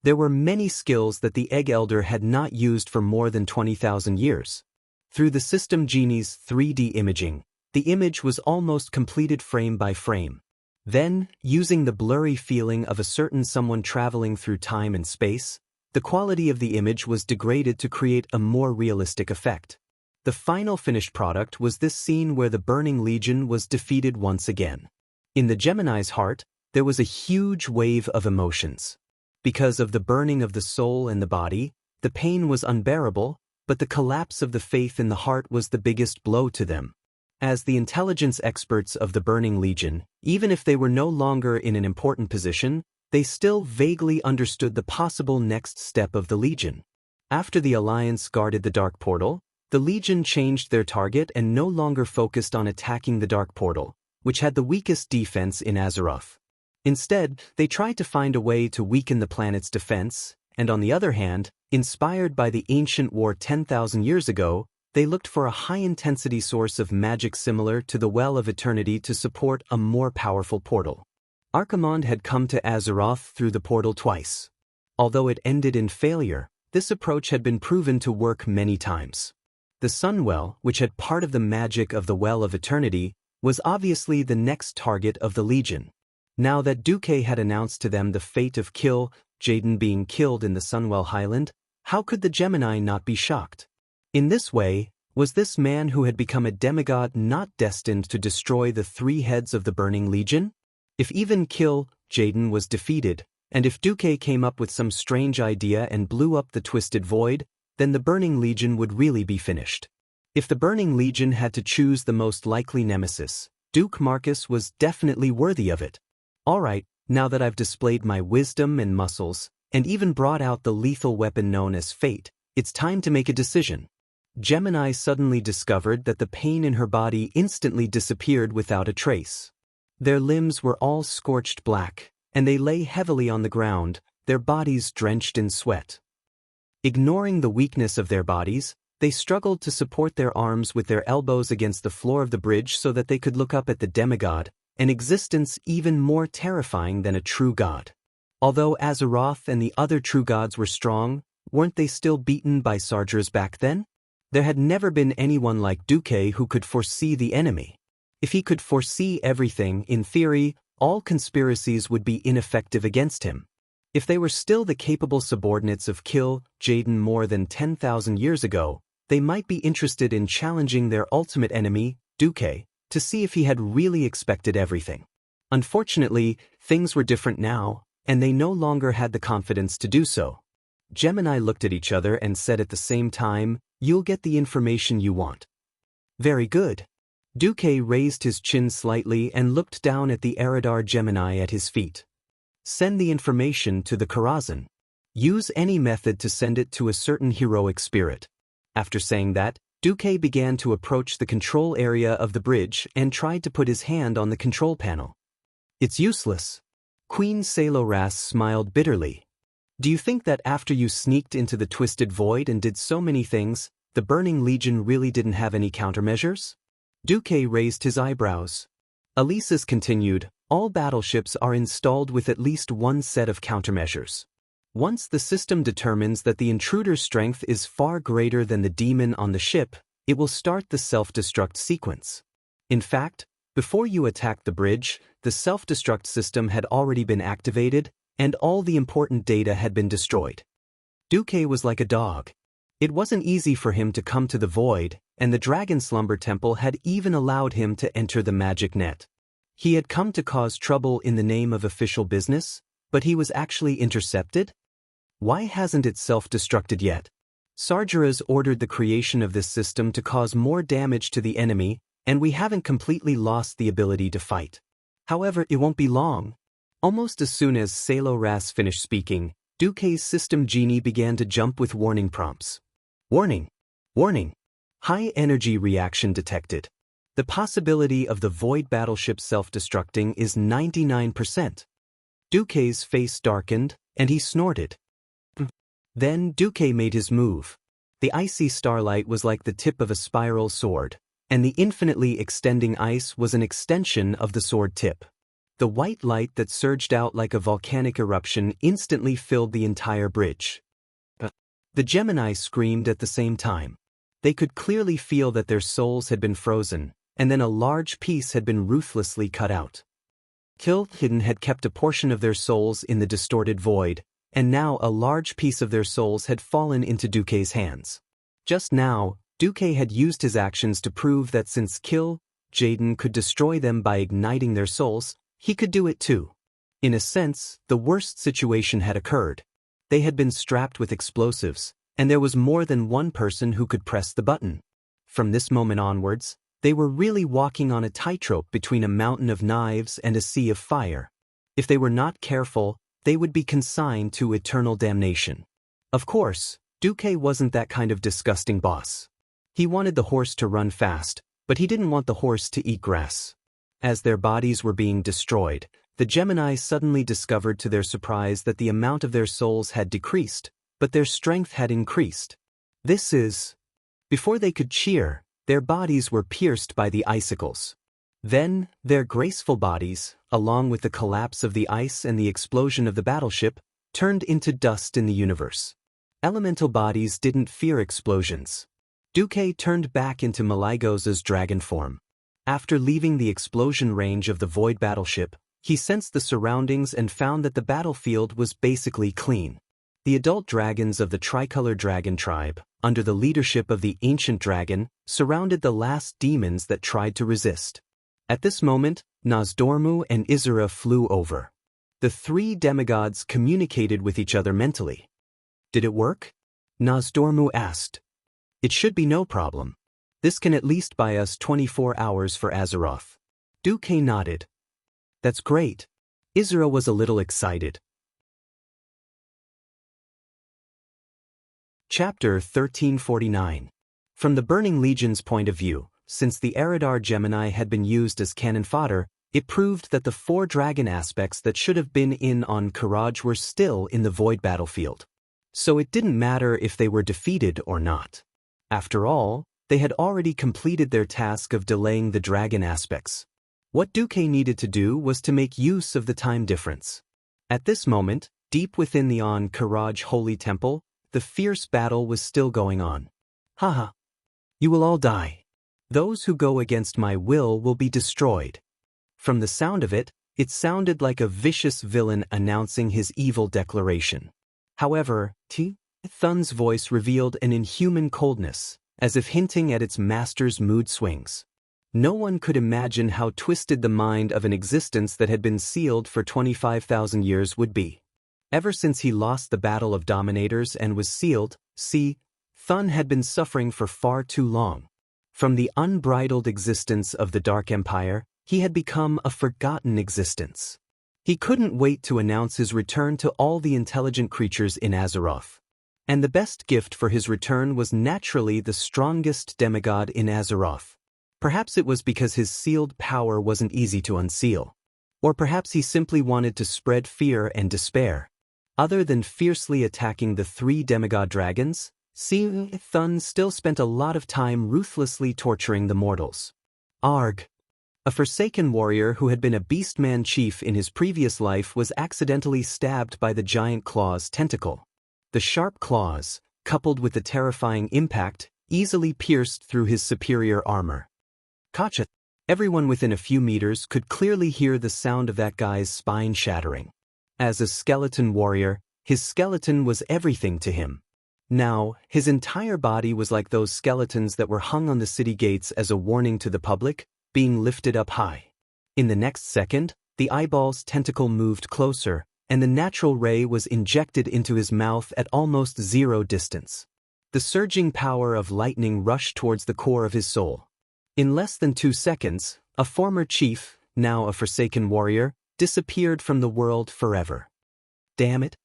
There were many skills that the Egg Elder had not used for more than 20,000 years. Through the System Genie's 3D imaging, the image was almost completed frame by frame. Then, using the blurry feeling of a certain someone traveling through time and space, the quality of the image was degraded to create a more realistic effect. The final finished product was this scene where the Burning Legion was defeated once again. In the Gemini's heart, there was a huge wave of emotions. Because of the burning of the soul and the body, the pain was unbearable, but the collapse of the faith in the heart was the biggest blow to them. As the intelligence experts of the Burning Legion, even if they were no longer in an important position, they still vaguely understood the possible next step of the Legion. After the Alliance guarded the Dark Portal, the Legion changed their target and no longer focused on attacking the Dark Portal, which had the weakest defense in Azeroth. Instead, they tried to find a way to weaken the planet's defense, and on the other hand, inspired by the ancient war 10,000 years ago, they looked for a high-intensity source of magic similar to the Well of Eternity to support a more powerful portal. Archimonde had come to Azeroth through the portal twice. Although it ended in failure, this approach had been proven to work many times. The Sunwell, which had part of the magic of the Well of Eternity, was obviously the next target of the Legion. Now that Duque had announced to them the fate of Kill, Jaden being killed in the Sunwell Highland, how could the Gemini not be shocked? In this way, was this man who had become a demigod not destined to destroy the three heads of the Burning Legion? If even Kill, Jaden was defeated, and if Duque came up with some strange idea and blew up the Twisted Void, then the Burning Legion would really be finished. If the Burning Legion had to choose the most likely nemesis, Duke Marcus was definitely worthy of it. Alright, now that I've displayed my wisdom and muscles, and even brought out the lethal weapon known as Fate, it's time to make a decision. Gemini suddenly discovered that the pain in her body instantly disappeared without a trace. Their limbs were all scorched black, and they lay heavily on the ground, their bodies drenched in sweat. Ignoring the weakness of their bodies, they struggled to support their arms with their elbows against the floor of the bridge so that they could look up at the demigod, an existence even more terrifying than a true god. Although Azeroth and the other true gods were strong, weren't they still beaten by Sargers back then? There had never been anyone like Duque who could foresee the enemy. If he could foresee everything, in theory, all conspiracies would be ineffective against him. If they were still the capable subordinates of Kill, Jaden more than 10,000 years ago, they might be interested in challenging their ultimate enemy, Duque, to see if he had really expected everything. Unfortunately, things were different now, and they no longer had the confidence to do so. Gemini looked at each other and said at the same time, "You'll get the information you want." "Very good." Duque raised his chin slightly and looked down at the Eridar Gemini at his feet. "Send the information to the Karazhan. Use any method to send it to a certain heroic spirit." After saying that, Duque began to approach the control area of the bridge and tried to put his hand on the control panel. "It's useless." Queen Saloras smiled bitterly. "Do you think that after you sneaked into the Twisted Void and did so many things, the Burning Legion really didn't have any countermeasures?" Duque raised his eyebrows. Elises continued, "All battleships are installed with at least one set of countermeasures. Once the system determines that the intruder's strength is far greater than the demon on the ship, it will start the self-destruct sequence. In fact, before you attacked the bridge, the self-destruct system had already been activated, and all the important data had been destroyed." Duque was like a dog. It wasn't easy for him to come to the void, and the Dragon Slumber Temple had even allowed him to enter the magic net. He had come to cause trouble in the name of official business, but he was actually intercepted? Why hasn't it self-destructed yet? Sargeras ordered the creation of this system to cause more damage to the enemy, and we haven't completely lost the ability to fight. However, it won't be long. Almost as soon as Saloras finished speaking, Duque's system genie began to jump with warning prompts. Warning! Warning! High energy reaction detected. The possibility of the Void battleship self-destructing is 99%. Duque's face darkened, and he snorted. Then Duque made his move. The icy starlight was like the tip of a spiral sword, and the infinitely extending ice was an extension of the sword tip. The white light that surged out like a volcanic eruption instantly filled the entire bridge. The Gemini screamed at the same time. They could clearly feel that their souls had been frozen, and then a large piece had been ruthlessly cut out. Cultivation had kept a portion of their souls in the distorted void, and now a large piece of their souls had fallen into Duque's hands. Just now, Duque had used his actions to prove that since Jaden could destroy them by igniting their souls, he could do it too. In a sense, the worst situation had occurred. They had been strapped with explosives, and there was more than one person who could press the button. From this moment onwards, they were really walking on a tightrope between a mountain of knives and a sea of fire. If they were not careful, they would be consigned to eternal damnation. Of course, Duque wasn't that kind of disgusting boss. He wanted the horse to run fast, but he didn't want the horse to eat grass. As their bodies were being destroyed, the Gemini suddenly discovered to their surprise that the amount of their souls had decreased, but their strength had increased. Before they could cheer, their bodies were pierced by the icicles. Then, their graceful bodies, along with the collapse of the ice and the explosion of the battleship, turned into dust in the universe. Elemental bodies didn't fear explosions. Duque turned back into Maligos's dragon form. After leaving the explosion range of the Void battleship, he sensed the surroundings and found that the battlefield was basically clean. The adult dragons of the tricolor dragon tribe, under the leadership of the ancient dragon, surrounded the last demons that tried to resist. At this moment, Nozdormu and Izura flew over. The three demigods communicated with each other mentally. Did it work? Nozdormu asked. It should be no problem. This can at least buy us 24 hours for Azeroth. Duque nodded. That's great. Izura was a little excited. Chapter 1349. From the Burning Legion's point of view, since the Eridar Gemini had been used as cannon fodder, it proved that the 4 dragon aspects that should have been in on Courage were still in the Void battlefield. So it didn't matter if they were defeated or not. After all, they had already completed their task of delaying the dragon aspects. What Duque needed to do was to make use of the time difference. At this moment, deep within the Courage Holy Temple, the fierce battle was still going on. Haha. You will all die. Those who go against my will be destroyed. From the sound of it, it sounded like a vicious villain announcing his evil declaration. However, Thun's voice revealed an inhuman coldness, as if hinting at its master's mood swings. No one could imagine how twisted the mind of an existence that had been sealed for 25,000 years would be. Ever since he lost the Battle of Dominators and was sealed, Thun had been suffering for far too long. From the unbridled existence of the Dark Empire, he had become a forgotten existence. He couldn't wait to announce his return to all the intelligent creatures in Azeroth. And the best gift for his return was naturally the strongest demigod in Azeroth. Perhaps it was because his sealed power wasn't easy to unseal. Or perhaps he simply wanted to spread fear and despair. Other than fiercely attacking the 3 demigod dragons, Thun still spent a lot of time ruthlessly torturing the mortals. Arg. A Forsaken warrior who had been a Beastman chief in his previous life was accidentally stabbed by the giant claw's tentacle. The sharp claws, coupled with the terrifying impact, easily pierced through his superior armor. Gotcha. Everyone within a few meters could clearly hear the sound of that guy's spine shattering. As a skeleton warrior, his skeleton was everything to him. Now, his entire body was like those skeletons that were hung on the city gates as a warning to the public, being lifted up high. In the next second, the eyeball's tentacle moved closer, and the natural ray was injected into his mouth at almost 0 distance. The surging power of lightning rushed towards the core of his soul. In less than 2 seconds, a former chief, now a Forsaken warrior, disappeared from the world forever. Damn it.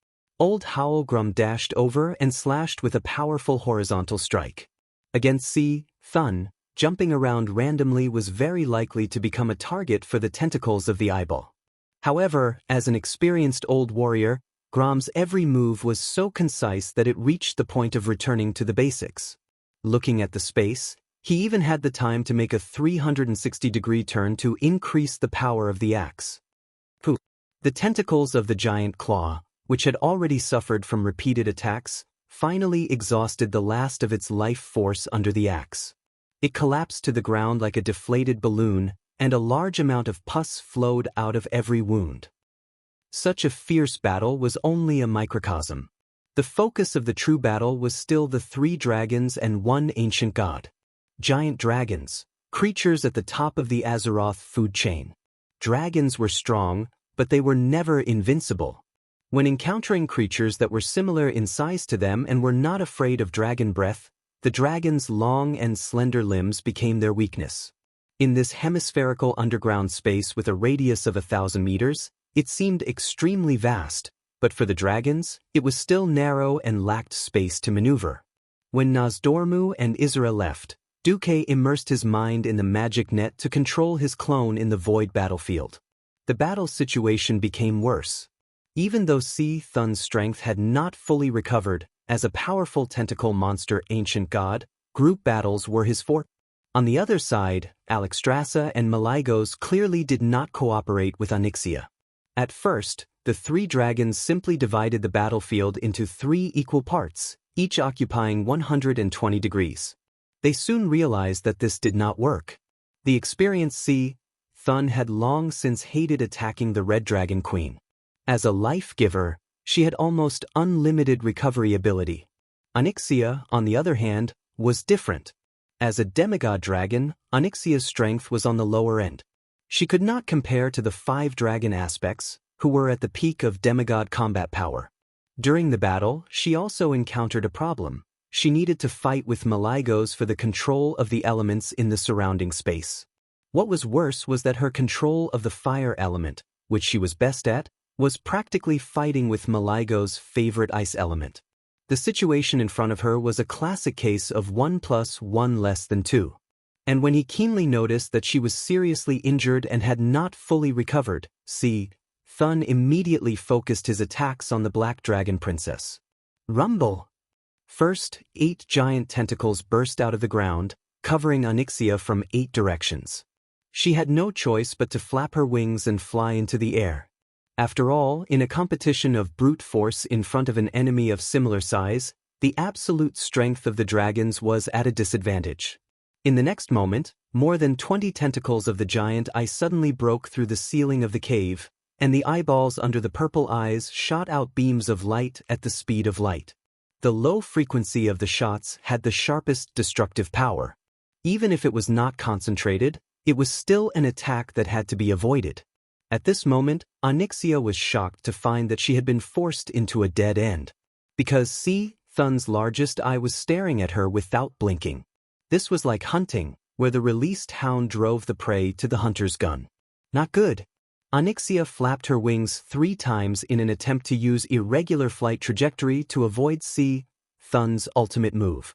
Old Howlgrum dashed over and slashed with a powerful horizontal strike. Against C. Thun, jumping around randomly was very likely to become a target for the tentacles of the eyeball. However, as an experienced old warrior, Grom's every move was so concise that it reached the point of returning to the basics. Looking at the space, he even had the time to make a 360-degree turn to increase the power of the axe. Poof! The tentacles of the giant claw, which had already suffered from repeated attacks, finally exhausted the last of its life force under the axe. It collapsed to the ground like a deflated balloon, and a large amount of pus flowed out of every wound. Such a fierce battle was only a microcosm. The focus of the true battle was still the 3 dragons and 1 ancient god. Giant dragons, creatures at the top of the Azeroth food chain. Dragons were strong, but they were never invincible. When encountering creatures that were similar in size to them and were not afraid of dragon breath, the dragon's long and slender limbs became their weakness. In this hemispherical underground space with a radius of 1,000 meters, it seemed extremely vast, but for the dragons, it was still narrow and lacked space to maneuver. When Nozdormu and Isra left, Duque immersed his mind in the magic net to control his clone in the void battlefield. The battle situation became worse. Even though C. Thun's strength had not fully recovered, as a powerful tentacle monster ancient god, group battles were his forte. On the other side, Alexstrasza and Malygos clearly did not cooperate with Onyxia. At first, the 3 dragons simply divided the battlefield into 3 equal parts, each occupying 120 degrees. They soon realized that this did not work. The experienced C. Thun had long since hated attacking the Red Dragon Queen. As a life-giver, she had almost unlimited recovery ability. Onyxia, on the other hand, was different. As a demigod dragon, Onyxia's strength was on the lower end. She could not compare to the 5 dragon aspects, who were at the peak of demigod combat power. During the battle, she also encountered a problem. She needed to fight with Malygos for the control of the elements in the surrounding space. What was worse was that her control of the fire element, which she was best at, was practically fighting with Malygos' favorite ice element. The situation in front of her was a classic case of 1 + 1 = 2. And when he keenly noticed that she was seriously injured and had not fully recovered, C. Thun immediately focused his attacks on the Black Dragon Princess. Rumble! First, 8 giant tentacles burst out of the ground, covering Onyxia from 8 directions. She had no choice but to flap her wings and fly into the air. After all, in a competition of brute force in front of an enemy of similar size, the absolute strength of the dragons was at a disadvantage. In the next moment, more than 20 tentacles of the giant eye suddenly broke through the ceiling of the cave, and the eyeballs under the purple eyes shot out beams of light at the speed of light. The low frequency of the shots had the sharpest destructive power. Even if it was not concentrated, it was still an attack that had to be avoided. At this moment, Onyxia was shocked to find that she had been forced into a dead end. Because C. Thun's largest eye was staring at her without blinking. This was like hunting, where the released hound drove the prey to the hunter's gun. Not good. Onyxia flapped her wings 3 times in an attempt to use irregular flight trajectory to avoid C. Thun's ultimate move.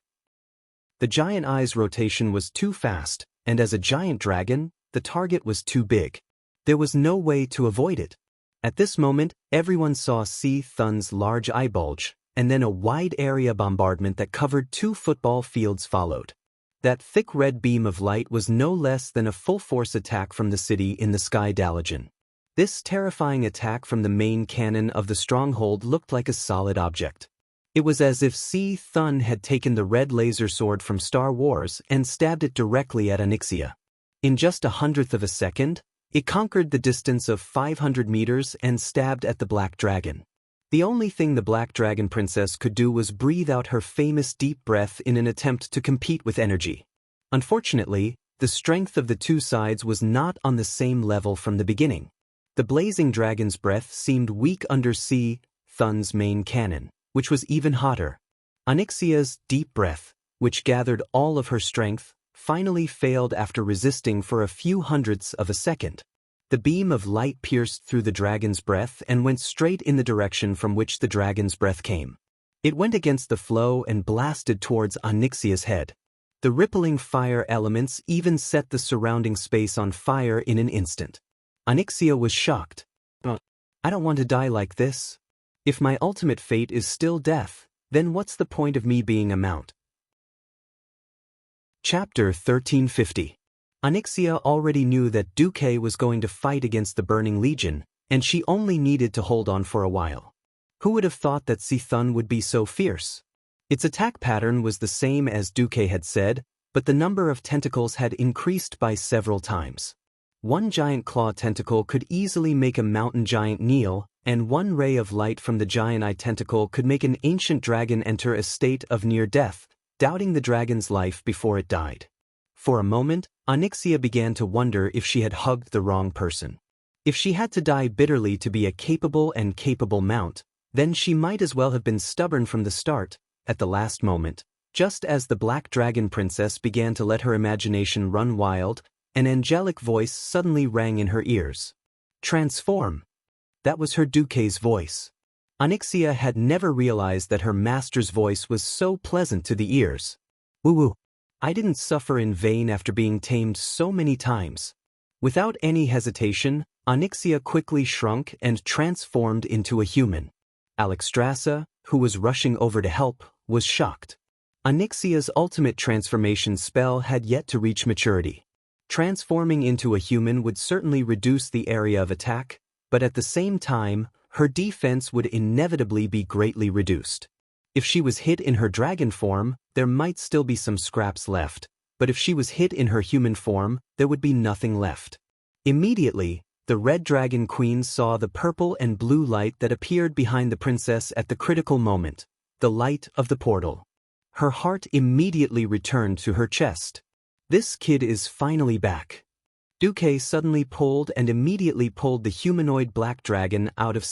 The giant eye's rotation was too fast, and as a giant dragon, the target was too big. There was no way to avoid it. At this moment, everyone saw C. Thun's large eye bulge, and then a wide-area bombardment that covered 2 football fields followed. That thick red beam of light was no less than a full-force attack from the city in the Sky Dalagen. This terrifying attack from the main cannon of the stronghold looked like a solid object. It was as if C. Thun had taken the red laser sword from Star Wars and stabbed it directly at Onyxia. In just 1/100th of a second, it conquered the distance of 500 meters and stabbed at the Black Dragon. The only thing the Black Dragon Princess could do was breathe out her famous deep breath in an attempt to compete with energy. Unfortunately, the strength of the 2 sides was not on the same level from the beginning. The blazing dragon's breath seemed weak under C. Thun's main cannon, which was even hotter. Onyxia's deep breath, which gathered all of her strength, finally failed after resisting for a few hundredths of a second. The beam of light pierced through the dragon's breath and went straight in the direction from which the dragon's breath came. It went against the flow and blasted towards Onyxia's head. The rippling fire elements even set the surrounding space on fire in an instant. Onyxia was shocked. I don't want to die like this. If my ultimate fate is still death, then what's the point of me being a mount? Chapter 1350. Onyxia already knew that Duque was going to fight against the Burning Legion, and she only needed to hold on for a while. Who would have thought that Thun would be so fierce? Its attack pattern was the same as Duque had said, but the number of tentacles had increased by several times. One giant claw tentacle could easily make a mountain giant kneel, and one ray of light from the giant eye tentacle could make an ancient dragon enter a state of near death, doubting the dragon's life before it died. For a moment, Onyxia began to wonder if she had hugged the wrong person. If she had to die bitterly to be a capable mount, then she might as well have been stubborn from the start. At the last moment, just as the Black Dragon Princess began to let her imagination run wild, an angelic voice suddenly rang in her ears. Transform! That was her Duque's voice. Onyxia had never realized that her master's voice was so pleasant to the ears. Woo-woo! I didn't suffer in vain after being tamed so many times. Without any hesitation, Onyxia quickly shrunk and transformed into a human. Alexstrasza, who was rushing over to help, was shocked. Onyxia's ultimate transformation spell had yet to reach maturity. Transforming into a human would certainly reduce the area of attack, but at the same time, her defense would inevitably be greatly reduced. If she was hit in her dragon form, there might still be some scraps left, but if she was hit in her human form, there would be nothing left. Immediately, the Red Dragon Queen saw the purple and blue light that appeared behind the princess at the critical moment, the light of the portal. Her heart immediately returned to her chest. This kid is finally back. Duque suddenly pulled and immediately pulled the humanoid black dragon out of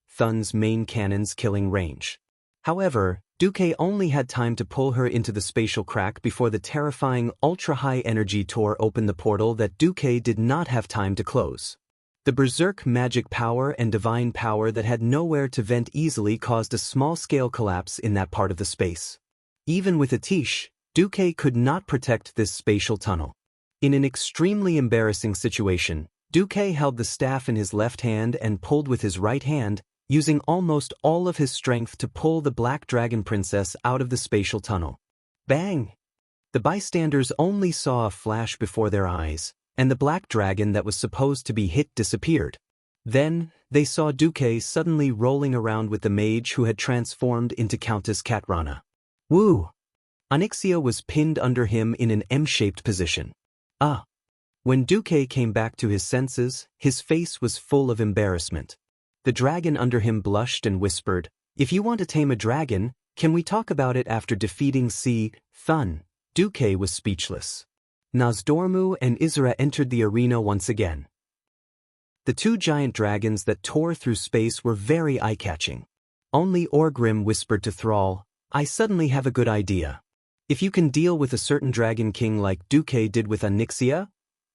Thun's main cannon's killing range. However, Duque only had time to pull her into the spatial crack before the terrifying ultra-high energy tore open the portal that Duque did not have time to close. The berserk magic power and divine power that had nowhere to vent easily caused a small-scale collapse in that part of the space. Even with a tiche, Duque could not protect this spatial tunnel. In an extremely embarrassing situation, Duque held the staff in his left hand and pulled with his right hand, using almost all of his strength to pull the Black Dragon Princess out of the spatial tunnel. Bang! The bystanders only saw a flash before their eyes, and the black dragon that was supposed to be hit disappeared. Then, they saw Duque suddenly rolling around with the mage who had transformed into Countess Katrana. Woo! Onyxia was pinned under him in an M-shaped position. When Duque came back to his senses, his face was full of embarrassment. The dragon under him blushed and whispered, "If you want to tame a dragon, can we talk about it after defeating Thun?" Duque was speechless. Nozdormu and Isra entered the arena once again. The two giant dragons that tore through space were very eye-catching. Only Orgrim whispered to Thrall, "I suddenly have a good idea. If you can deal with a certain dragon king like Duque did with Onyxia."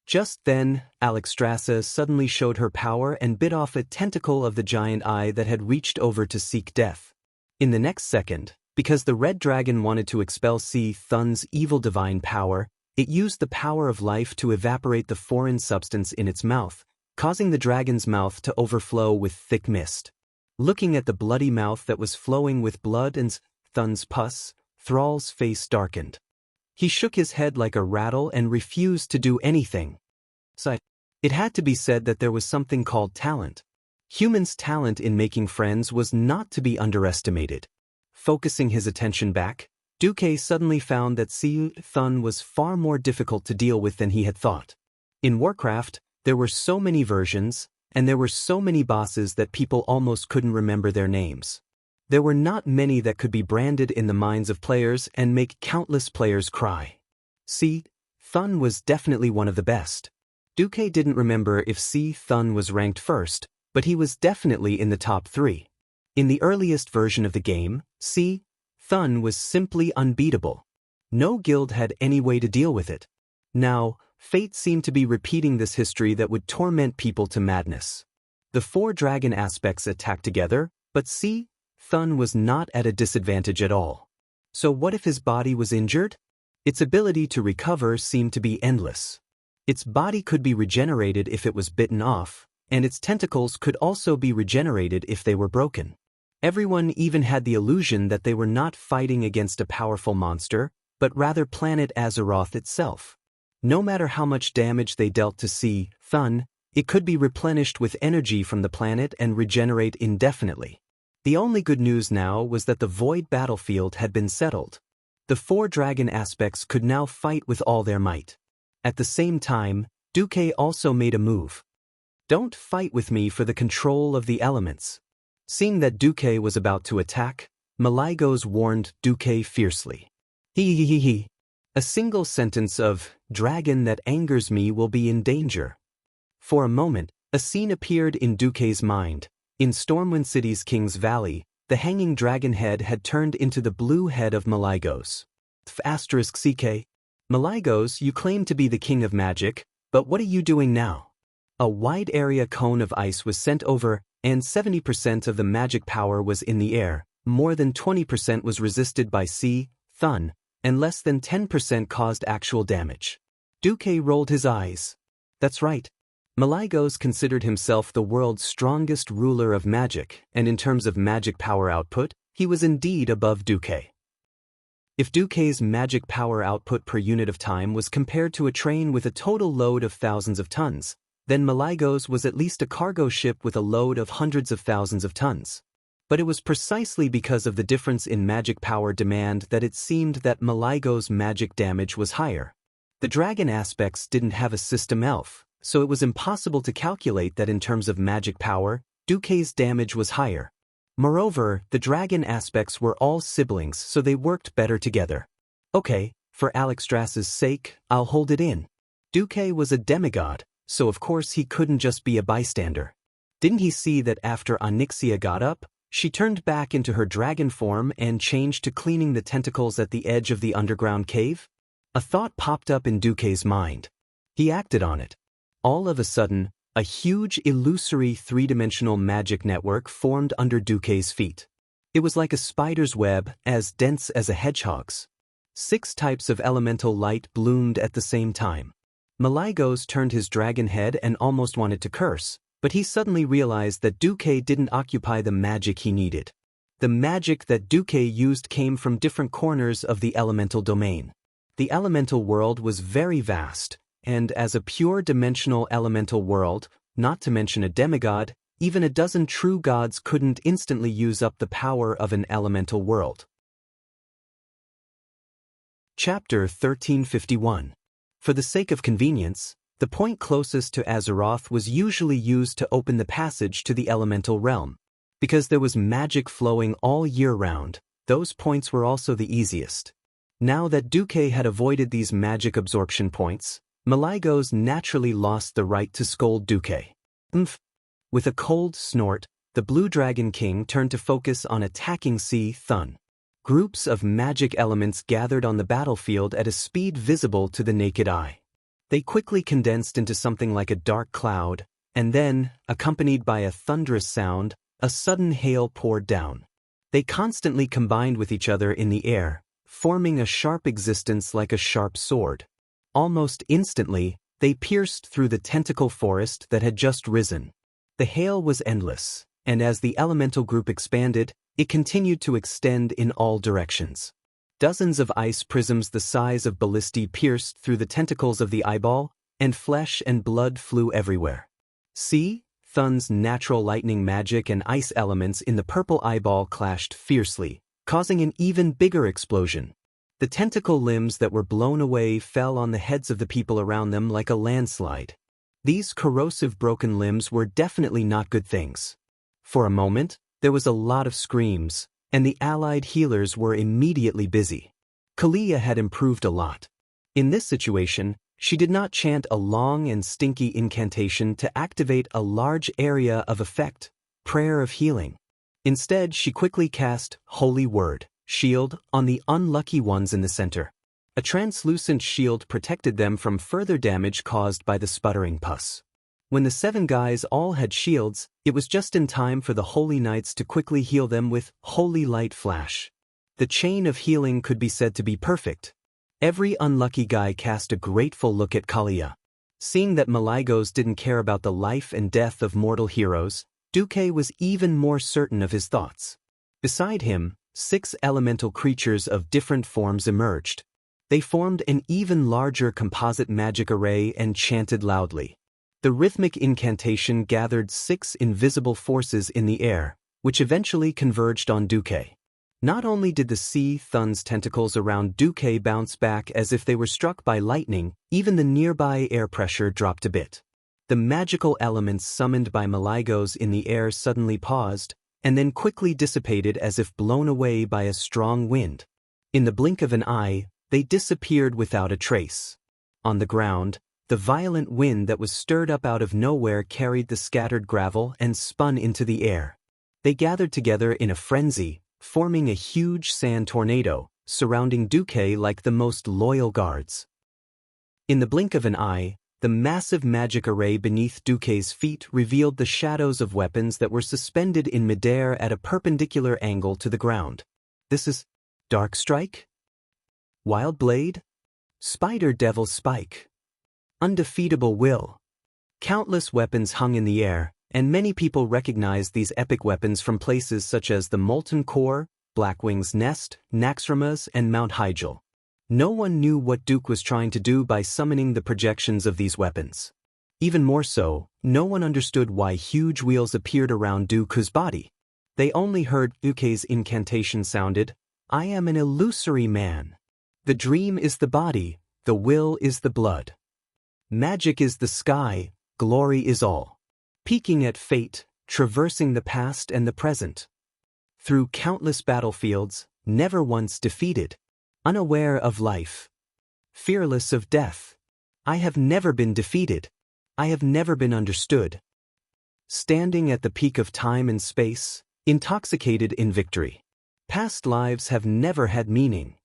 Just then, Alexstrasza suddenly showed her power and bit off a tentacle of the giant eye that had reached over to seek death. In the next second, because the red dragon wanted to expel Thun's evil divine power, it used the power of life to evaporate the foreign substance in its mouth, causing the dragon's mouth to overflow with thick mist. Looking at the bloody mouth that was flowing with blood and Thun's pus, Thrall's face darkened. He shook his head like a rattle and refused to do anything. It had to be said that there was something called talent. Humans' talent in making friends was not to be underestimated. Focusing his attention back, Duque suddenly found that Thun was far more difficult to deal with than he had thought. In Warcraft, there were so many versions, and there were so many bosses that people almost couldn't remember their names. There were not many that could be branded in the minds of players and make countless players cry. Thun was definitely one of the best. Duque didn't remember if Thun was ranked first, but he was definitely in the top 3. In the earliest version of the game, Thun was simply unbeatable. No guild had any way to deal with it. Now, Fate seemed to be repeating this history that would torment people to madness. The 4 dragon aspects attacked together, but see, Thun was not at a disadvantage at all. So what if his body was injured? Its ability to recover seemed to be endless. Its body could be regenerated if it was bitten off, and its tentacles could also be regenerated if they were broken. Everyone even had the illusion that they were not fighting against a powerful monster, but rather planet Azeroth itself. No matter how much damage they dealt to Thun, it could be replenished with energy from the planet and regenerate indefinitely. The only good news now was that the void battlefield had been settled. The 4 dragon aspects could now fight with all their might. At the same time, Duque also made a move. Don't fight with me for the control of the elements. Seeing that Duque was about to attack, Malygos warned Duque fiercely. He. A single sentence of, "Dragon that angers me will be in danger." For a moment, a scene appeared in Duque's mind. In Stormwind City's King's Valley, the hanging dragon head had turned into the blue head of Malygos. *CK. Malygos, you claim to be the king of magic, but what are you doing now? A wide area cone of ice was sent over, and 70% of the magic power was in the air, more than 20% was resisted by Thun, and less than 10% caused actual damage. Duque rolled his eyes. That's right. Malygos considered himself the world's strongest ruler of magic, and in terms of magic power output, he was indeed above Duque. If Duque's magic power output per unit of time was compared to a train with a total load of thousands of tons, then Malygos was at least a cargo ship with a load of hundreds of thousands of tons. But it was precisely because of the difference in magic power demand that it seemed that Malygos' magic damage was higher. The dragon aspects didn't have a system elf, so it was impossible to calculate that in terms of magic power, Duque's damage was higher. Moreover, the dragon aspects were all siblings, so they worked better together. Okay, for Alexstras's sake, I'll hold it in. Duque was a demigod, so of course he couldn't just be a bystander. Didn't he see that after Onyxia got up, she turned back into her dragon form and changed to cleaning the tentacles at the edge of the underground cave? A thought popped up in Duque's mind. He acted on it. All of a sudden, a huge illusory 3-dimensional magic network formed under Duque's feet. It was like a spider's web, as dense as a hedgehog's. 6 types of elemental light bloomed at the same time. Malygos turned his dragon head and almost wanted to curse, but he suddenly realized that Duque didn't occupy the magic he needed. The magic that Duque used came from different corners of the elemental domain. The elemental world was very vast, and as a pure dimensional elemental world, not to mention a demigod, even a dozen true gods couldn't instantly use up the power of an elemental world. Chapter 1351. For the sake of convenience, the point closest to Azeroth was usually used to open the passage to the elemental realm. Because there was magic flowing all year round, those points were also the easiest. Now that Duque had avoided these magic absorption points, Malygos naturally lost the right to scold Duque. With a cold snort, the Blue Dragon King turned to focus on attacking Thun. Groups of magic elements gathered on the battlefield at a speed visible to the naked eye. They quickly condensed into something like a dark cloud, and then, accompanied by a thunderous sound, a sudden hail poured down. They constantly combined with each other in the air, forming a sharp existence like a sharp sword. Almost instantly, they pierced through the tentacle forest that had just risen. The hail was endless, and as the elemental group expanded, it continued to extend in all directions. Dozens of ice prisms the size of ballistae pierced through the tentacles of the eyeball, and flesh and blood flew everywhere. Thun's natural lightning magic and ice elements in the purple eyeball clashed fiercely, causing an even bigger explosion. The tentacle limbs that were blown away fell on the heads of the people around them like a landslide. These corrosive broken limbs were definitely not good things. For a moment, there was a lot of screams, and the allied healers were immediately busy. Kalia had improved a lot. In this situation, she did not chant a long and stinky incantation to activate a large area of effect, prayer of healing. Instead, she quickly cast Holy Word, Shield, on the unlucky ones in the center. A translucent shield protected them from further damage caused by the sputtering pus. When the 7 guys all had shields, it was just in time for the Holy Knights to quickly heal them with Holy Light Flash. The chain of healing could be said to be perfect. Every unlucky guy cast a grateful look at Kalia. Seeing that Maligos didn't care about the life and death of mortal heroes, Duque was even more certain of his thoughts. Beside him, 6 elemental creatures of different forms emerged. They formed an even larger composite magic array and chanted loudly. The rhythmic incantation gathered 6 invisible forces in the air, which eventually converged on Duque. Not only did the sea Thun's tentacles around Duque bounce back as if they were struck by lightning, even the nearby air pressure dropped a bit. The magical elements summoned by Maligos in the air suddenly paused, and then quickly dissipated as if blown away by a strong wind. In the blink of an eye, they disappeared without a trace. On the ground, the violent wind that was stirred up out of nowhere carried the scattered gravel and spun into the air. They gathered together in a frenzy, forming a huge sand tornado, surrounding Duque like the most loyal guards. In the blink of an eye, the massive magic array beneath Duque's feet revealed the shadows of weapons that were suspended in midair at a perpendicular angle to the ground. This is Dark Strike? Wild Blade? Spider Devil Spike? Undefeatable Will? Countless weapons hung in the air, and many people recognized these epic weapons from places such as the Molten Core, Blackwing's Nest, Naxxramas, and Mount Hyjal. No one knew what Duke was trying to do by summoning the projections of these weapons. Even more so, no one understood why huge wheels appeared around Duke's body. They only heard Duke's incantation sounded, "I am an illusory man. The dream is the body, the will is the blood. Magic is the sky, glory is all. Peaking at fate, traversing the past and the present. Through countless battlefields, never once defeated. Unaware of life. Fearless of death. I have never been defeated. I have never been understood. Standing at the peak of time and space, intoxicated in victory. Past lives have never had meaning.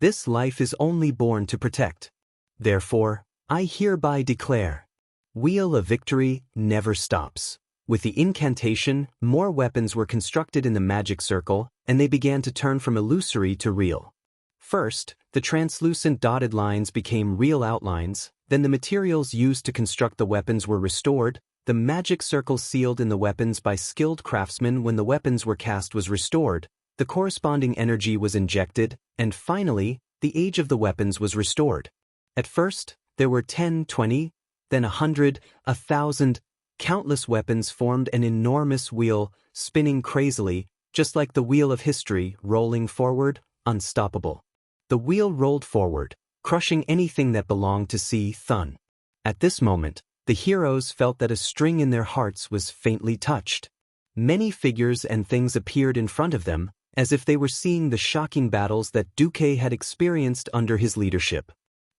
This life is only born to protect. Therefore, I hereby declare, Wheel of Victory never stops." With the incantation, more weapons were constructed in the magic circle, and they began to turn from illusory to real. First, the translucent dotted lines became real outlines, then the materials used to construct the weapons were restored, the magic circle sealed in the weapons by skilled craftsmen when the weapons were cast was restored, the corresponding energy was injected, and finally, the age of the weapons was restored. At first, there were 10, 20, then 100, 1,000, countless weapons formed an enormous wheel, spinning crazily, just like the wheel of history, rolling forward, unstoppable. The wheel rolled forward, crushing anything that belonged to C. Thun. At this moment, the heroes felt that a string in their hearts was faintly touched. Many figures and things appeared in front of them, as if they were seeing the shocking battles that Duque had experienced under his leadership.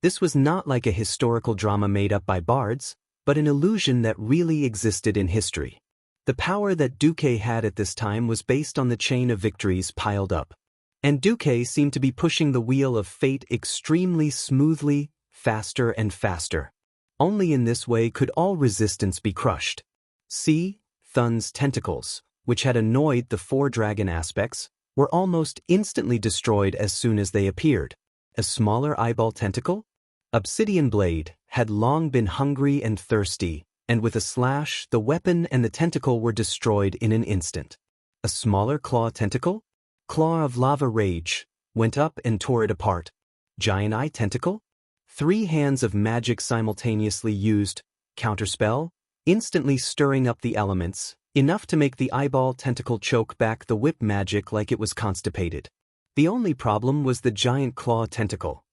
This was not like a historical drama made up by bards, but an illusion that really existed in history. The power that Duque had at this time was based on the chain of victories piled up. And Duque seemed to be pushing the wheel of fate extremely smoothly, faster and faster. Only in this way could all resistance be crushed. C. Thun's tentacles, which had annoyed the 4 dragon aspects, were almost instantly destroyed as soon as they appeared. A smaller eyeball tentacle? Obsidian Blade had long been hungry and thirsty, and with a slash, the weapon and the tentacle were destroyed in an instant. A smaller claw tentacle? Claw of Lava Rage, went up and tore it apart. Giant Eye tentacle? 3 hands of magic simultaneously used, counterspell, instantly stirring up the elements, enough to make the eyeball tentacle choke back the whip magic like it was constipated. The only problem was the giant claw tentacle.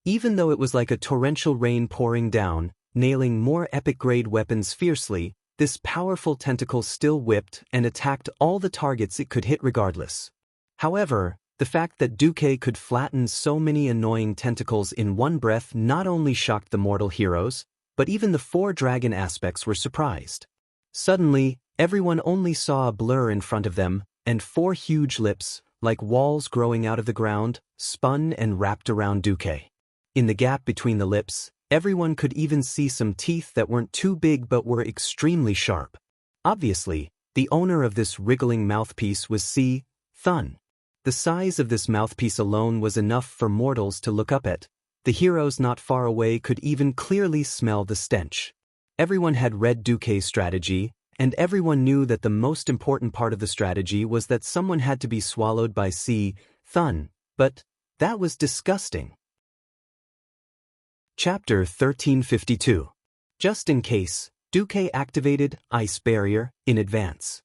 Even though it was like a torrential rain pouring down, nailing more epic-grade weapons fiercely, this powerful tentacle still whipped and attacked all the targets it could hit regardless. However, the fact that Duque could flatten so many annoying tentacles in one breath not only shocked the mortal heroes, but even the 4 dragon aspects were surprised. Suddenly, everyone only saw a blur in front of them, and 4 huge lips, like walls growing out of the ground, spun and wrapped around Duque. In the gap between the lips, everyone could even see some teeth that weren't too big but were extremely sharp. Obviously, the owner of this wriggling mouthpiece was Thun. The size of this mouthpiece alone was enough for mortals to look up at. The heroes not far away could even clearly smell the stench. Everyone had read Duque's strategy, and everyone knew that the most important part of the strategy was that someone had to be swallowed by Thun, but that was disgusting. Chapter 1352. Just in case, Duque activated Ice Barrier in advance.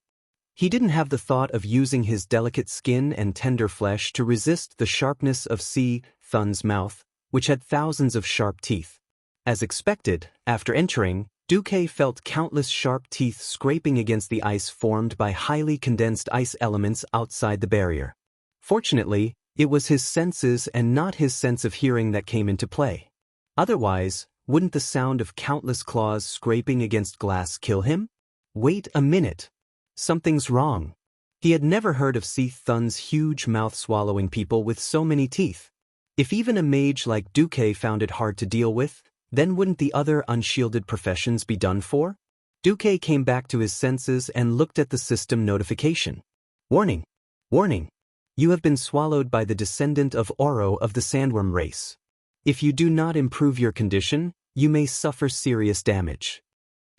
He didn't have the thought of using his delicate skin and tender flesh to resist the sharpness of Thun's mouth, which had thousands of sharp teeth. As expected, after entering, Duque felt countless sharp teeth scraping against the ice formed by highly condensed ice elements outside the barrier. Fortunately, it was his senses and not his sense of hearing that came into play. Otherwise, wouldn't the sound of countless claws scraping against glass kill him? Wait a minute. Something's wrong. He had never heard of Thun's huge mouth swallowing people with so many teeth. If even a mage like Duque found it hard to deal with, then wouldn't the other unshielded professions be done for? Duque came back to his senses and looked at the system notification. Warning! Warning! You have been swallowed by the descendant of Oro of the sandworm race. If you do not improve your condition, you may suffer serious damage.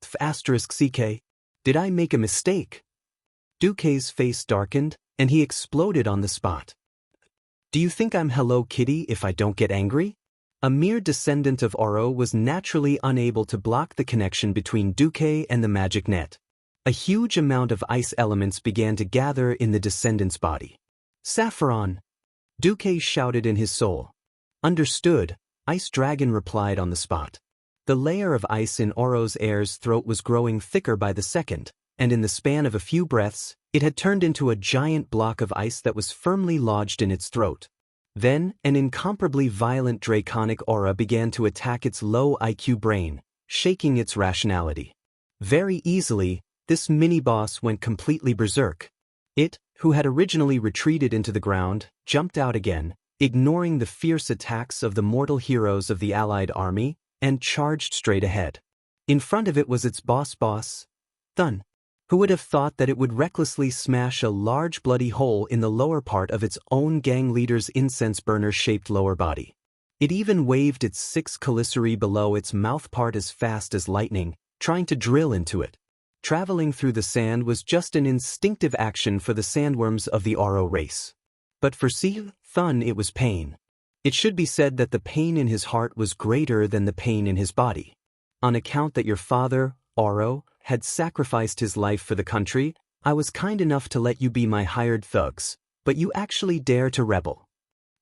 *CK. Did I make a mistake? Duque's face darkened, and he exploded on the spot. Do you think I'm Hello Kitty if I don't get angry? A mere descendant of Oro was naturally unable to block the connection between Duque and the magic net. A huge amount of ice elements began to gather in the descendant's body. Saffron! Duque shouted in his soul. Understood, Ice Dragon replied on the spot. The layer of ice in Oro's heir's throat was growing thicker by the second, and in the span of a few breaths, it had turned into a giant block of ice that was firmly lodged in its throat. Then, an incomparably violent draconic aura began to attack its low IQ brain, shaking its rationality. Very easily, this mini-boss went completely berserk. It, who had originally retreated into the ground, jumped out again, ignoring the fierce attacks of the mortal heroes of the allied army, and charged straight ahead. In front of it was its boss, Thun. Who would have thought that it would recklessly smash a large bloody hole in the lower part of its own gang leader's incense burner-shaped lower body? It even waved its 6 commissary below its mouth part as fast as lightning, trying to drill into it. Traveling through the sand was just an instinctive action for the sandworms of the Oro race. But for Thun it was pain. It should be said that the pain in his heart was greater than the pain in his body. On account that your father, Oro, had sacrificed his life for the country, I was kind enough to let you be my hired thugs, but you actually dare to rebel.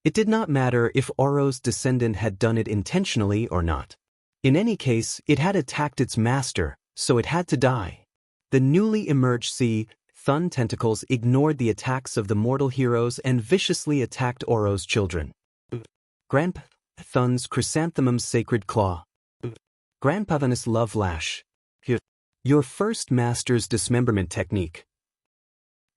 It did not matter if Oro's descendant had done it intentionally or not. In any case, it had attacked its master, so it had to die. The newly emerged Thun tentacles ignored the attacks of the mortal heroes and viciously attacked Oro's children. Grandpa Thun's chrysanthemum's sacred claw. Grandpa Thun's love lash. Your first master's dismemberment technique.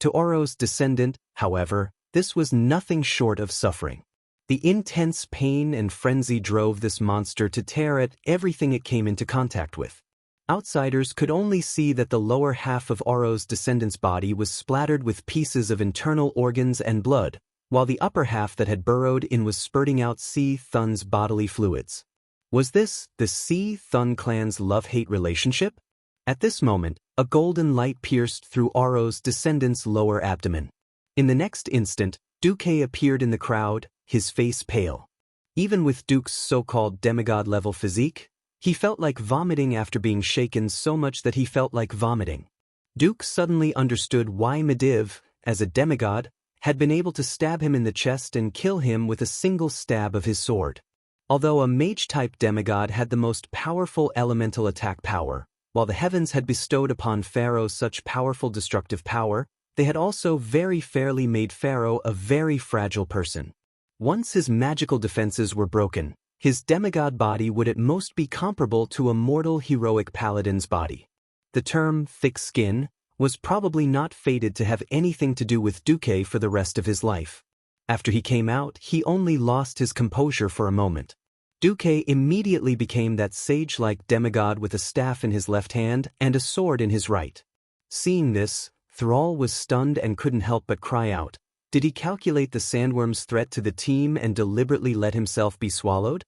To Oro's descendant, however, this was nothing short of suffering. The intense pain and frenzy drove this monster to tear at everything it came into contact with. Outsiders could only see that the lower half of Oro's descendant's body was splattered with pieces of internal organs and blood, while the upper half that had burrowed in was spurting out Thun's bodily fluids. Was this the Thun clan's love-hate relationship? At this moment, a golden light pierced through Oro's descendant's lower abdomen. In the next instant, Duque appeared in the crowd, his face pale. Even with Duke's so-called demigod-level physique, he felt like vomiting after being shaken so much that he felt like vomiting. Duke suddenly understood why Medivh, as a demigod, had been able to stab him in the chest and kill him with a single stab of his sword. Although a mage-type demigod had the most powerful elemental attack power, while the heavens had bestowed upon Pharaoh such powerful destructive power, they had also very fairly made Pharaoh a very fragile person. Once his magical defenses were broken, his demigod body would at most be comparable to a mortal heroic paladin's body. The term thick skin was probably not fated to have anything to do with Duque for the rest of his life. After he came out, he only lost his composure for a moment. Duque immediately became that sage-like demigod with a staff in his left hand and a sword in his right. Seeing this, Thrall was stunned and couldn't help but cry out. Did he calculate the sandworm's threat to the team and deliberately let himself be swallowed?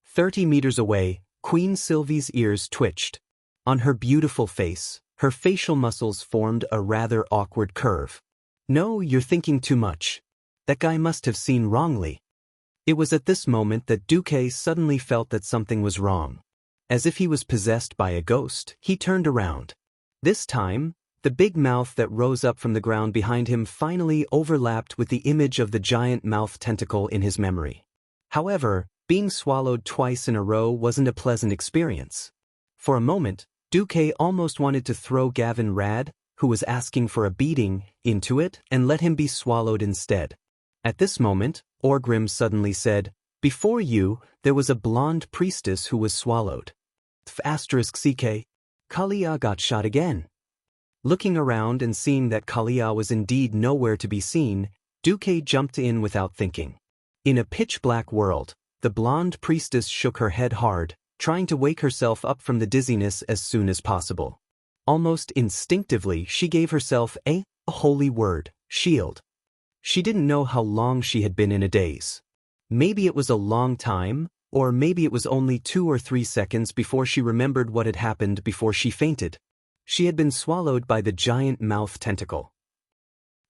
30 meters away, Queen Sylvie's ears twitched. On her beautiful face, her facial muscles formed a rather awkward curve. No, you're thinking too much. That guy must have seen wrongly. It was at this moment that Duque suddenly felt that something was wrong. As if he was possessed by a ghost, he turned around. This time, the big mouth that rose up from the ground behind him finally overlapped with the image of the giant mouth tentacle in his memory. However, being swallowed twice in a row wasn't a pleasant experience. For a moment, Duque almost wanted to throw Gavin Rad, who was asking for a beating, into it and let him be swallowed instead. At this moment, Orgrim suddenly said, "Before you, there was a blonde priestess who was swallowed." *CK. Kalia got shot again. Looking around and seeing that Kalia was indeed nowhere to be seen, Duque jumped in without thinking. In a pitch-black world, the blonde priestess shook her head hard, trying to wake herself up from the dizziness as soon as possible. Almost instinctively, she gave herself a holy word, shield. She didn't know how long she had been in a daze. Maybe it was a long time, or maybe it was only 2 or 3 seconds before she remembered what had happened before she fainted. She had been swallowed by the giant mouth tentacle.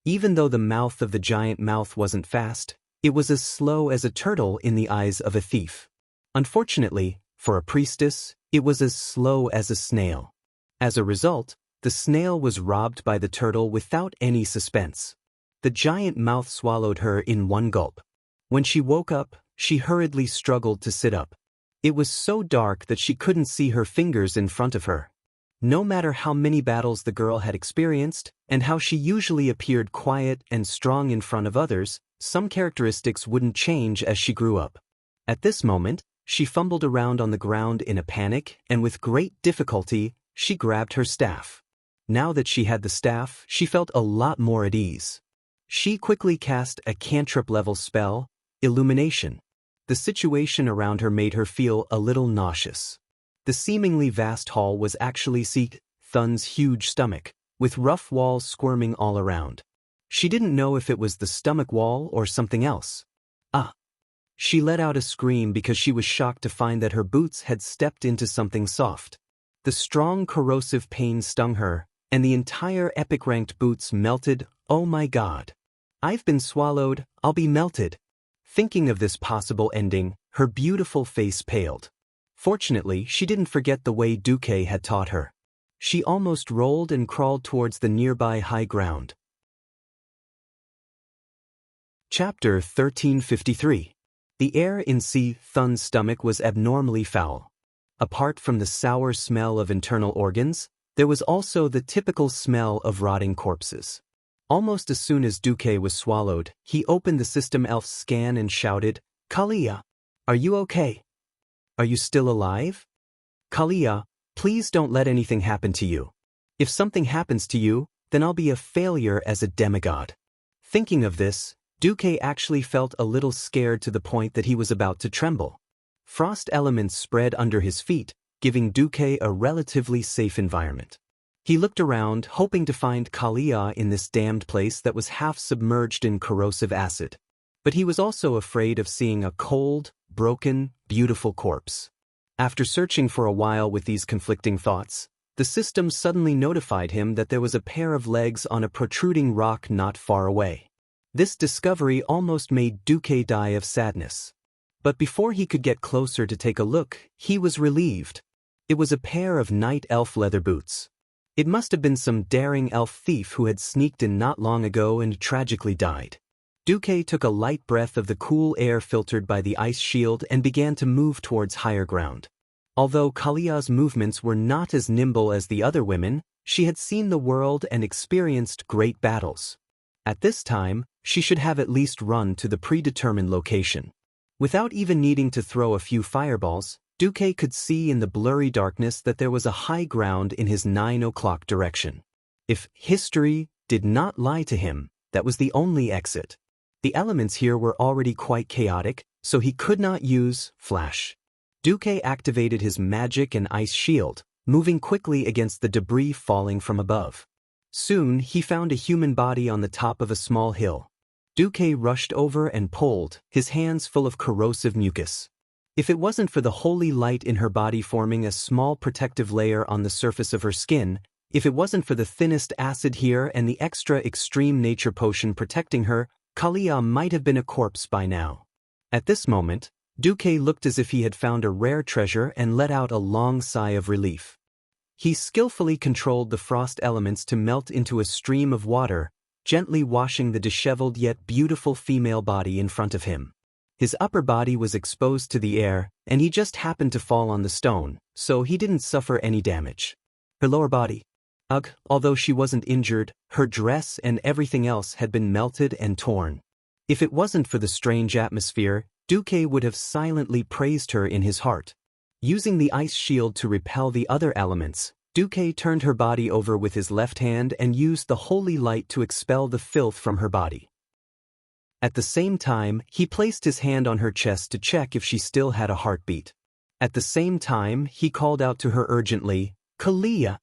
Even though the mouth of the giant mouth wasn't fast, it was as slow as a turtle in the eyes of a thief. Unfortunately, for a priestess, it was as slow as a snail. As a result, the snail was robbed by the turtle without any suspense. The giant mouth swallowed her in one gulp. When she woke up, she hurriedly struggled to sit up. It was so dark that she couldn't see her fingers in front of her. No matter how many battles the girl had experienced, and how she usually appeared quiet and strong in front of others, some characteristics wouldn't change as she grew up. At this moment, she fumbled around on the ground in a panic, and with great difficulty, she grabbed her staff. Now that she had the staff, she felt a lot more at ease. She quickly cast a cantrip-level spell, Illumination. The situation around her made her feel a little nauseous. The seemingly vast hall was actually Thun's huge stomach, with rough walls squirming all around. She didn't know if it was the stomach wall or something else. She let out a scream because she was shocked to find that her boots had stepped into something soft. The strong corrosive pain stung her, and the entire epic-ranked boots melted. Oh my god. I've been swallowed, I'll be melted. Thinking of this possible ending, her beautiful face paled. Fortunately, she didn't forget the way Duque had taught her. She almost rolled and crawled towards the nearby high ground. Chapter 1353. The air in Thun's stomach was abnormally foul. Apart from the sour smell of internal organs, there was also the typical smell of rotting corpses. Almost as soon as Duque was swallowed, he opened the system elf's scan and shouted, "Kalia, are you okay? Are you still alive? Kalia, please don't let anything happen to you. If something happens to you, then I'll be a failure as a demigod." Thinking of this, Duque actually felt a little scared to the point that he was about to tremble. Frost elements spread under his feet, giving Duque a relatively safe environment. He looked around, hoping to find Kalia in this damned place that was half submerged in corrosive acid. But he was also afraid of seeing a cold, broken, beautiful corpse. After searching for a while with these conflicting thoughts, the system suddenly notified him that there was a pair of legs on a protruding rock not far away. This discovery almost made Duque die of sadness. But before he could get closer to take a look, he was relieved. It was a pair of night elf leather boots. It must have been some daring elf thief who had sneaked in not long ago and tragically died. Duque took a light breath of the cool air filtered by the ice shield and began to move towards higher ground. Although Kalia's movements were not as nimble as the other women, she had seen the world and experienced great battles. At this time, she should have at least run to the predetermined location. Without even needing to throw a few fireballs, Duque could see in the blurry darkness that there was a high ground in his 9 o'clock direction. If history did not lie to him, that was the only exit. The elements here were already quite chaotic, so he could not use flash. Duque activated his magic and ice shield, moving quickly against the debris falling from above. Soon, he found a human body on the top of a small hill. Duque rushed over and pulled, his hands full of corrosive mucus. If it wasn't for the holy light in her body forming a small protective layer on the surface of her skin, if it wasn't for the thinnest acid here and the extra extreme nature potion protecting her, Kalia might have been a corpse by now. At this moment, Duque looked as if he had found a rare treasure and let out a long sigh of relief. He skillfully controlled the frost elements to melt into a stream of water, gently washing the disheveled yet beautiful female body in front of him. His upper body was exposed to the air, and he just happened to fall on the stone, so he didn't suffer any damage. Her lower body. Ugh, although she wasn't injured, her dress and everything else had been melted and torn. If it wasn't for the strange atmosphere, Duque would have silently praised her in his heart. Using the ice shield to repel the other elements, Duque turned her body over with his left hand and used the holy light to expel the filth from her body. At the same time, he placed his hand on her chest to check if she still had a heartbeat. At the same time, he called out to her urgently, "Kalia!"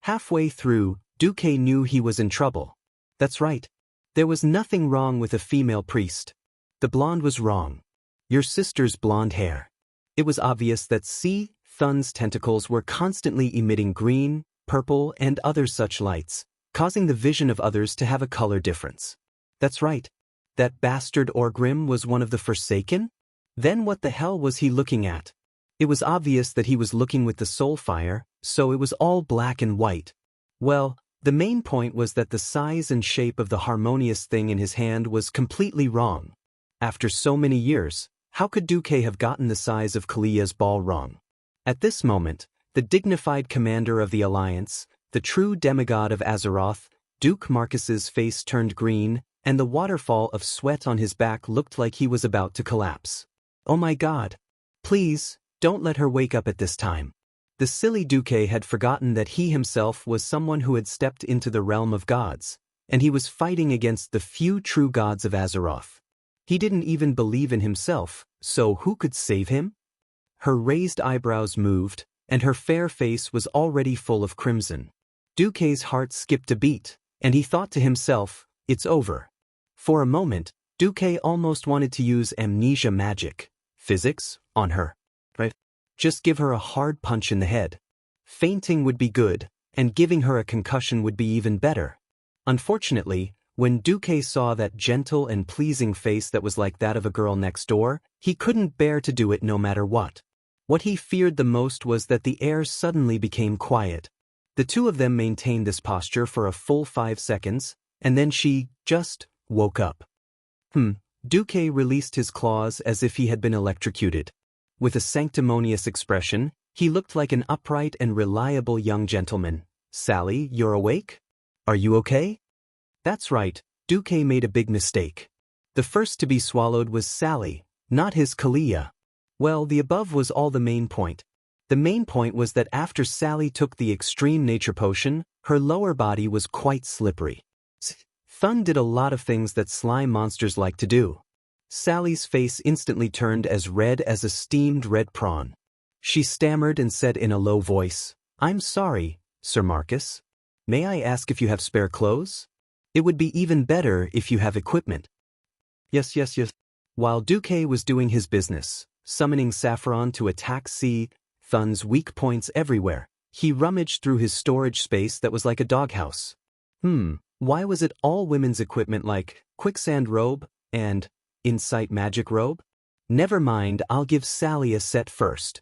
Halfway through, Duque knew he was in trouble. That's right. There was nothing wrong with a female priest. The blonde was wrong. Your sister's blonde hair. It was obvious that Thun's tentacles were constantly emitting green, purple, and other such lights, causing the vision of others to have a color difference. That's right. That bastard Orgrim was one of the Forsaken? Then what the hell was he looking at? It was obvious that he was looking with the soul fire, so it was all black and white. Well, the main point was that the size and shape of the harmonious thing in his hand was completely wrong. After so many years, how could Duque have gotten the size of Kalia's ball wrong? At this moment, the dignified commander of the Alliance, the true demigod of Azeroth, Duke Marcus's face turned green, and the waterfall of sweat on his back looked like he was about to collapse. Oh my God! Please, don't let her wake up at this time. The silly Duque had forgotten that he himself was someone who had stepped into the realm of gods, and he was fighting against the few true gods of Azeroth. He didn't even believe in himself, so who could save him? Her raised eyebrows moved, and her fair face was already full of crimson. Duque's heart skipped a beat, and he thought to himself, it's over. For a moment, Duque almost wanted to use amnesia magic, physics, on her. Right? Just give her a hard punch in the head. Fainting would be good, and giving her a concussion would be even better. Unfortunately, when Duque saw that gentle and pleasing face that was like that of a girl next door, he couldn't bear to do it no matter what. What he feared the most was that the air suddenly became quiet. The two of them maintained this posture for a full 5 seconds, and then she just woke up. Duque released his claws as if he had been electrocuted. With a sanctimonious expression, he looked like an upright and reliable young gentleman. Sally, you're awake? Are you okay? That's right, Duque made a big mistake. The first to be swallowed was Sally, not his Kalia. Well, the above was all the main point. The main point was that after Sally took the extreme nature potion, her lower body was quite slippery. Thun did a lot of things that slime monsters like to do. Sally's face instantly turned as red as a steamed red prawn. She stammered and said in a low voice, "I'm sorry, Sir Marcus. May I ask if you have spare clothes? It would be even better if you have equipment." Yes. While Duque was doing his business, summoning Saffron to attack Thun's weak points everywhere, he rummaged through his storage space that was like a doghouse. Why was it all women's equipment like quicksand robe and insight magic robe? Never mind, I'll give Sally a set first.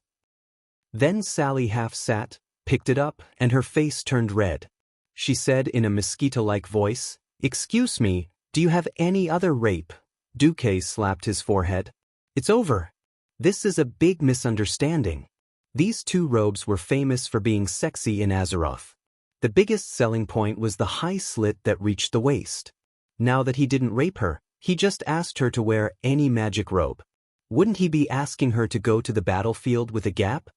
Then Sally half sat, picked it up, and her face turned red. She said in a mosquito-like voice, "Excuse me, do you have any other rape?" Duque slapped his forehead. "It's over. This is a big misunderstanding." These two robes were famous for being sexy in Azeroth. The biggest selling point was the high slit that reached the waist. Now that he didn't rape her, he just asked her to wear any magic robe. Wouldn't he be asking her to go to the battlefield with a gap?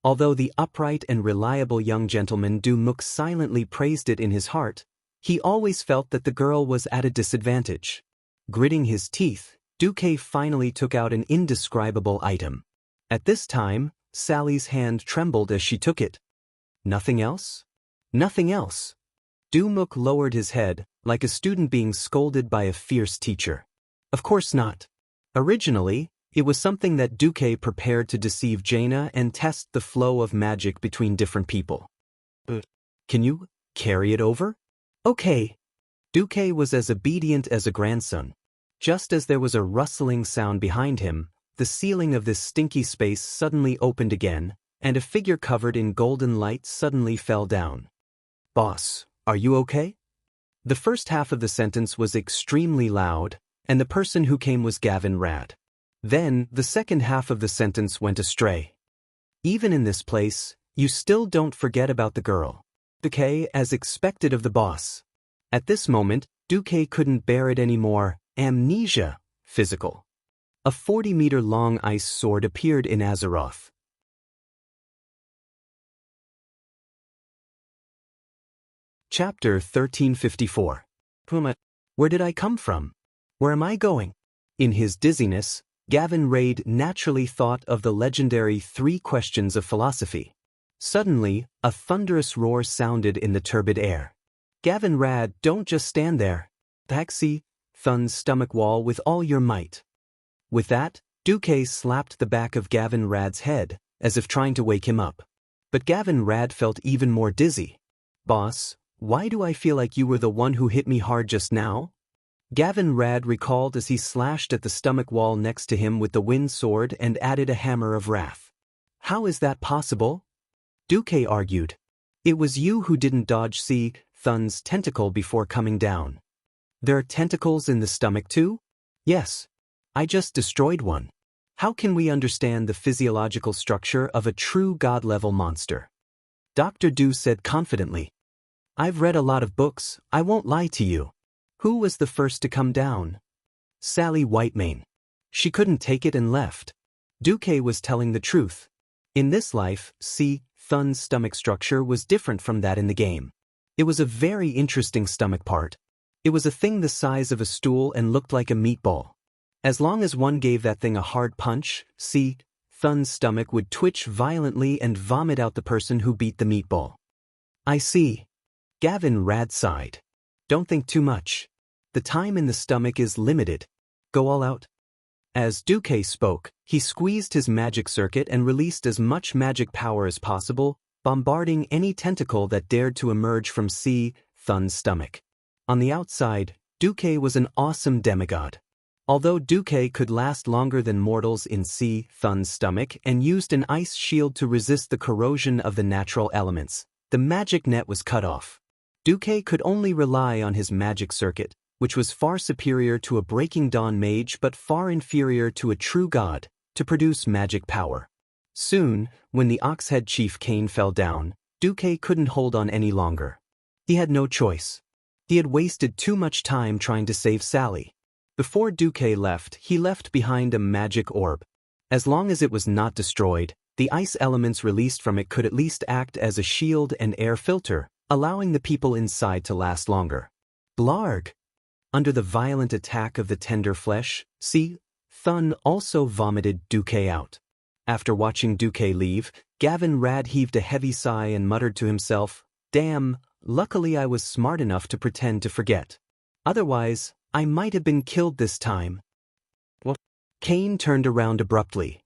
Although the upright and reliable young gentleman Dumuk silently praised it in his heart, he always felt that the girl was at a disadvantage. Gritting his teeth, Duque finally took out an indescribable item. At this time, Sally's hand trembled as she took it. Nothing else? Nothing else. Dumuk lowered his head, like a student being scolded by a fierce teacher. Of course not. Originally, it was something that Duque prepared to deceive Jaina and test the flow of magic between different people. Can you carry it over? Okay. Duque was as obedient as a grandson. Just as there was a rustling sound behind him, the ceiling of this stinky space suddenly opened again, and a figure covered in golden light suddenly fell down. Boss, are you okay? The first half of the sentence was extremely loud, and the person who came was Gavin Rad. Then, the second half of the sentence went astray. Even in this place, you still don't forget about the girl. Duque, as expected of the boss. At this moment, Duque couldn't bear it anymore. Amnesia, physical. A 40-meter-long ice sword appeared in Azeroth. Chapter 1354. Puma. Where did I come from? Where am I going? In his dizziness, Gavin Raid naturally thought of the legendary 3 questions of philosophy. Suddenly, a thunderous roar sounded in the turbid air. Gavin Rad, don't just stand there. Taxi, Thun's stomach wall with all your might. With that, Duque slapped the back of Gavin Rad's head, as if trying to wake him up. But Gavin Rad felt even more dizzy. Boss, why do I feel like you were the one who hit me hard just now? Gavin Rad recalled as he slashed at the stomach wall next to him with the wind sword and added a hammer of wrath. How is that possible? Duque argued. It was you who didn't dodge Thun's tentacle before coming down. There are tentacles in the stomach too? Yes. I just destroyed one. How can we understand the physiological structure of a true god-level monster? Dr. Du said confidently. I've read a lot of books, I won't lie to you. Who was the first to come down? Sally Whitemane. She couldn't take it and left. Duque was telling the truth. In this life, Thun's stomach structure was different from that in the game. It was a very interesting stomach part. It was a thing the size of a stool and looked like a meatball. As long as one gave that thing a hard punch, Thun's stomach would twitch violently and vomit out the person who beat the meatball. I see. Gavin Rad sighed. Don't think too much. The time in the stomach is limited. Go all out. As Duque spoke, he squeezed his magic circuit and released as much magic power as possible, bombarding any tentacle that dared to emerge from Thun's stomach. On the outside, Duque was an awesome demigod. Although Duque could last longer than mortals in Thun's stomach and used an ice shield to resist the corrosion of the natural elements, the magic net was cut off. Duque could only rely on his magic circuit, which was far superior to a Breaking Dawn mage but far inferior to a true god, to produce magic power. Soon, when the Oxhead chief Cain fell down, Duque couldn't hold on any longer. He had no choice. He had wasted too much time trying to save Sally. Before Duque left, he left behind a magic orb. As long as it was not destroyed, the ice elements released from it could at least act as a shield and air filter, allowing the people inside to last longer. Blarg! Under the violent attack of the tender flesh, Thun also vomited Duque out. After watching Duque leave, Gavin Rad heaved a heavy sigh and muttered to himself, Damn, luckily I was smart enough to pretend to forget. Otherwise, I might have been killed this time. What? Cain turned around abruptly.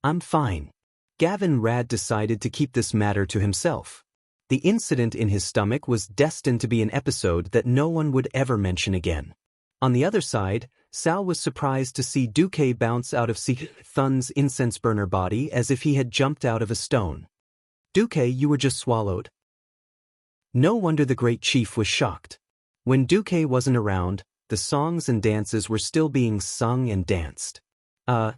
I'm fine. Gavin Rad decided to keep this matter to himself. The incident in his stomach was destined to be an episode that no one would ever mention again. On the other side, Sal was surprised to see Duque bounce out of Thun's incense burner body as if he had jumped out of a stone. Duque, you were just swallowed. No wonder the great chief was shocked. When Duque wasn't around, the songs and dances were still being sung and danced.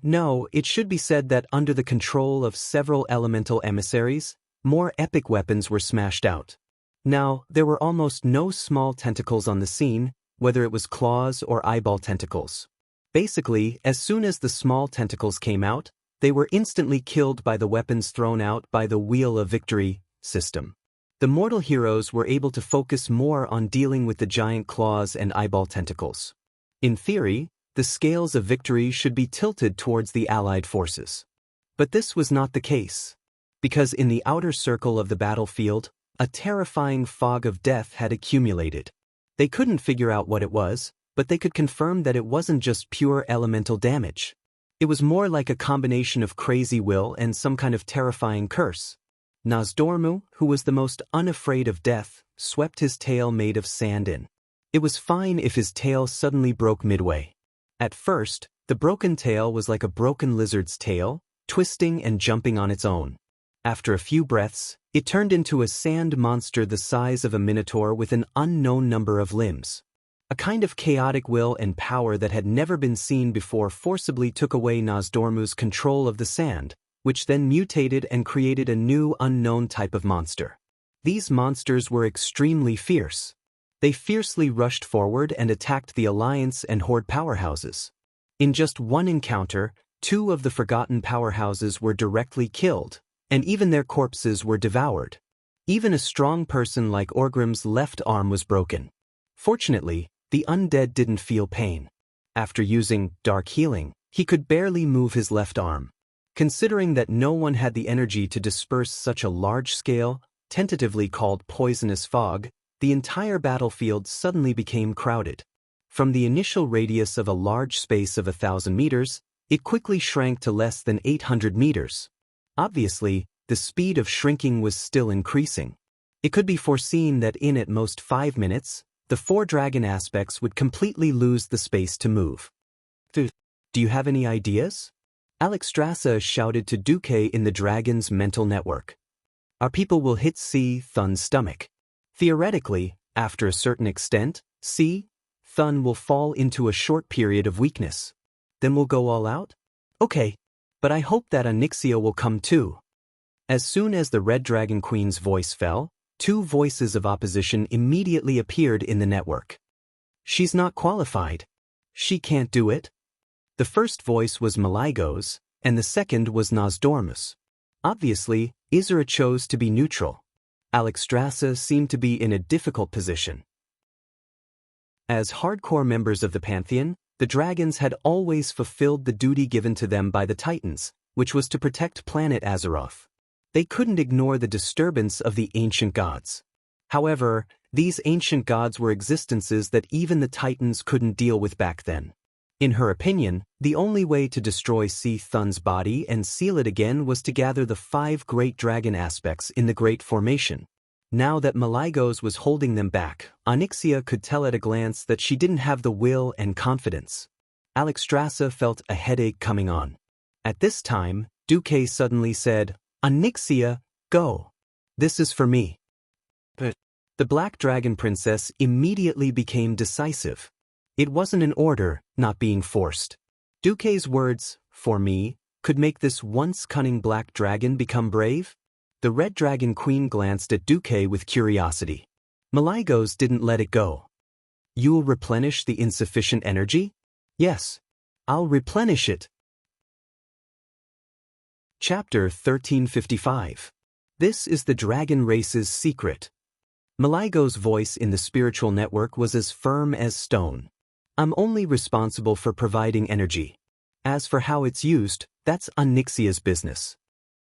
No, it should be said that under the control of several elemental emissaries, more epic weapons were smashed out. Now, there were almost no small tentacles on the scene, whether it was claws or eyeball tentacles. Basically, as soon as the small tentacles came out, they were instantly killed by the weapons thrown out by the Wheel of Victory system. The mortal heroes were able to focus more on dealing with the giant claws and eyeball tentacles. In theory, the scales of victory should be tilted towards the allied forces. But this was not the case. Because in the outer circle of the battlefield, a terrifying fog of death had accumulated. They couldn't figure out what it was, but they could confirm that it wasn't just pure elemental damage. It was more like a combination of crazy will and some kind of terrifying curse. Nozdormu, who was the most unafraid of death, swept his tail made of sand in. It was fine if his tail suddenly broke midway. At first, the broken tail was like a broken lizard's tail, twisting and jumping on its own. After a few breaths, it turned into a sand monster the size of a minotaur with an unknown number of limbs. A kind of chaotic will and power that had never been seen before forcibly took away Nozdormu's control of the sand, which then mutated and created a new unknown type of monster. These monsters were extremely fierce. They fiercely rushed forward and attacked the Alliance and Horde powerhouses. In just one encounter, 2 of the forgotten powerhouses were directly killed, and even their corpses were devoured. Even a strong person like Orgrim's left arm was broken. Fortunately, the undead didn't feel pain. After using dark healing, he could barely move his left arm. Considering that no one had the energy to disperse such a large-scale, tentatively called poisonous fog, the entire battlefield suddenly became crowded. From the initial radius of a large space of 1,000 meters, it quickly shrank to less than 800 meters. Obviously, the speed of shrinking was still increasing. It could be foreseen that in at most 5 minutes, the 4 dragon aspects would completely lose the space to move. Do you have any ideas? Alexstrasza shouted to Duque in the dragon's mental network. Our people will hit Thun's stomach. Theoretically, after a certain extent, Thun will fall into a short period of weakness. Then we'll go all out? Okay, but I hope that Onyxia will come too. As soon as the Red Dragon Queen's voice fell, 2 voices of opposition immediately appeared in the network. She's not qualified. She can't do it. The first voice was Maligo's, and the second was Nozdormu's. Obviously, Isra chose to be neutral. Alexstrasza seemed to be in a difficult position. As hardcore members of the Pantheon, the dragons had always fulfilled the duty given to them by the Titans, which was to protect planet Azeroth. They couldn't ignore the disturbance of the ancient gods. However, these ancient gods were existences that even the Titans couldn't deal with back then. In her opinion, the only way to destroy Thun's body and seal it again was to gather the 5 great dragon aspects in the Great Formation. Now that Maligos was holding them back, Onyxia could tell at a glance that she didn't have the will and confidence. Alexstrasza felt a headache coming on. At this time, Duque suddenly said, "Onyxia, go. This is for me." But the Black Dragon Princess immediately became decisive. It wasn't an order, not being forced. Duque's words, "for me," could make this once cunning black dragon become brave? The Red Dragon Queen glanced at Duque with curiosity. Maligos didn't let it go. "You'll replenish the insufficient energy?" "Yes. I'll replenish it." Chapter 1355. This is the dragon race's secret. Maligos' voice in the spiritual network was as firm as stone. "I'm only responsible for providing energy. As for how it's used, that's Onyxia's business."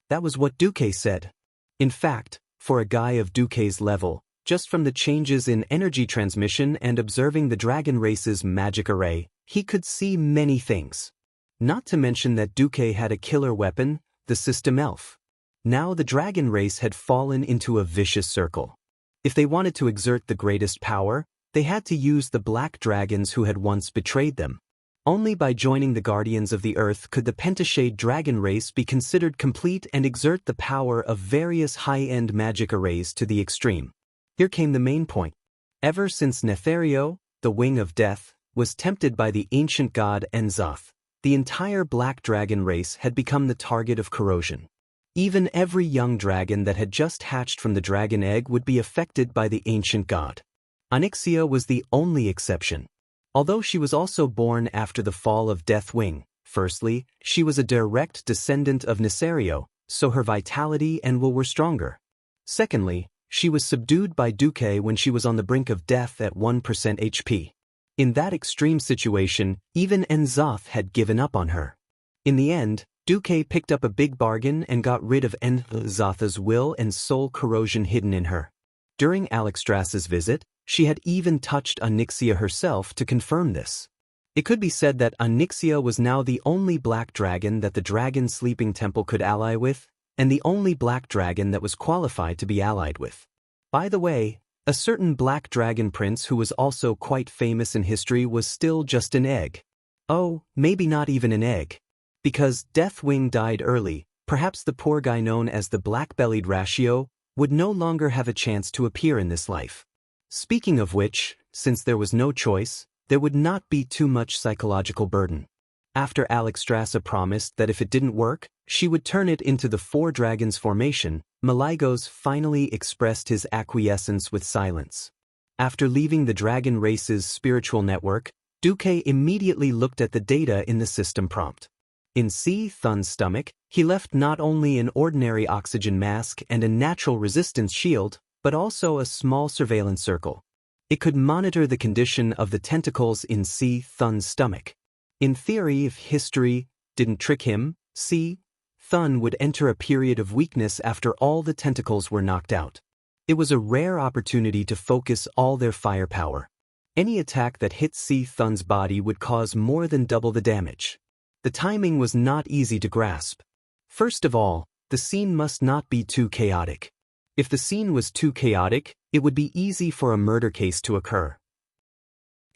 That was what Duque said. In fact, for a guy of Duque's level, just from the changes in energy transmission and observing the dragon race's magic array, he could see many things. Not to mention that Duque had a killer weapon, the System Elf. Now the dragon race had fallen into a vicious circle. If they wanted to exert the greatest power, they had to use the black dragons who had once betrayed them. Only by joining the Guardians of the Earth could the Pentashade dragon race be considered complete and exert the power of various high-end magic arrays to the extreme. Here came the main point. Ever since Nethario, the Wing of Death, was tempted by the ancient god Enzoth, the entire black dragon race had become the target of corrosion. Even every young dragon that had just hatched from the dragon egg would be affected by the ancient god. Onyxia was the only exception. Although she was also born after the fall of Deathwing, Firstly, she was a direct descendant of Nisario, so her vitality and will were stronger. Secondly, she was subdued by Duque when she was on the brink of death at 1% HP. In that extreme situation, even Enzoth had given up on her. In the end, Duque picked up a big bargain and got rid of Enzotha's will and soul corrosion hidden in her. During Alexstras's visit, she had even touched Onyxia herself to confirm this. It could be said that Onyxia was now the only black dragon that the Dragon Sleeping Temple could ally with, and the only black dragon that was qualified to be allied with. By the way, a certain black dragon prince who was also quite famous in history was still just an egg. Oh, maybe not even an egg. Because Deathwing died early, perhaps the poor guy known as the black-bellied Ratio would no longer have a chance to appear in this life. Speaking of which, since there was no choice, there would not be too much psychological burden. After Alexstrasza promised that if it didn't work, she would turn it into the Four Dragons formation, Maligos finally expressed his acquiescence with silence. After leaving the dragon race's spiritual network, Duque immediately looked at the data in the system prompt. In C. Thun's stomach, he left not only an ordinary oxygen mask and a natural resistance shield, but also a small surveillance circle. It could monitor the condition of the tentacles in C. Thun's stomach. In theory, if history didn't trick him, C. Thun would enter a period of weakness after all the tentacles were knocked out. It was a rare opportunity to focus all their firepower. Any attack that hit C. Thun's body would cause more than double the damage. The timing was not easy to grasp. First of all, the scene must not be too chaotic. If the scene was too chaotic, it would be easy for a murder case to occur.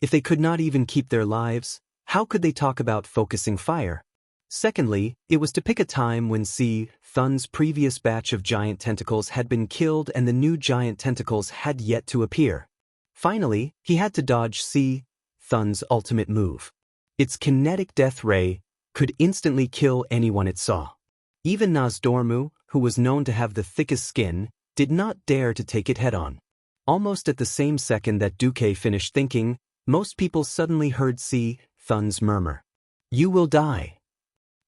If they could not even keep their lives, how could they talk about focusing fire? Secondly, it was to pick a time when C. Thun's previous batch of giant tentacles had been killed and the new giant tentacles had yet to appear. Finally, he had to dodge C. Thun's ultimate move. Its kinetic death ray could instantly kill anyone it saw. Even Nozdormu, who was known to have the thickest skin, did not dare to take it head-on. Almost at the same second that Duque finished thinking, most people suddenly heard C. Thun's murmur. "You will die.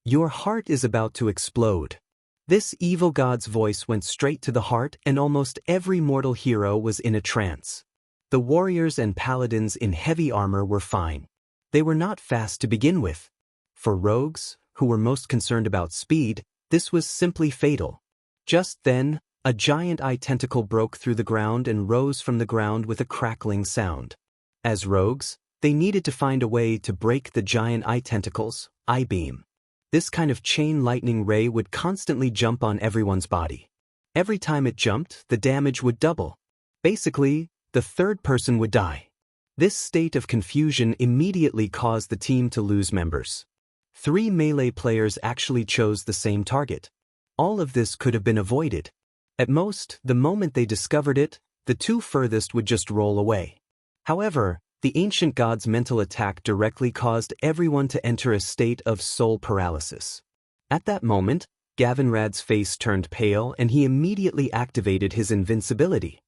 Your heart is about to explode." This evil god's voice went straight to the heart, and almost every mortal hero was in a trance. The warriors and paladins in heavy armor were fine. They were not fast to begin with. For rogues, who were most concerned about speed, this was simply fatal. Just then, a giant eye tentacle broke through the ground and rose from the ground with a crackling sound. As rogues, they needed to find a way to break the giant eye tentacle's eye beam. This kind of chain lightning ray would constantly jump on everyone's body. Every time it jumped, the damage would double. Basically, the third person would die. This state of confusion immediately caused the team to lose members. 3 melee players actually chose the same target. All of this could have been avoided. At most, the moment they discovered it, the 2 furthest would just roll away. However, the ancient god's mental attack directly caused everyone to enter a state of soul paralysis. At that moment, Gavinrad's face turned pale and he immediately activated his invincibility.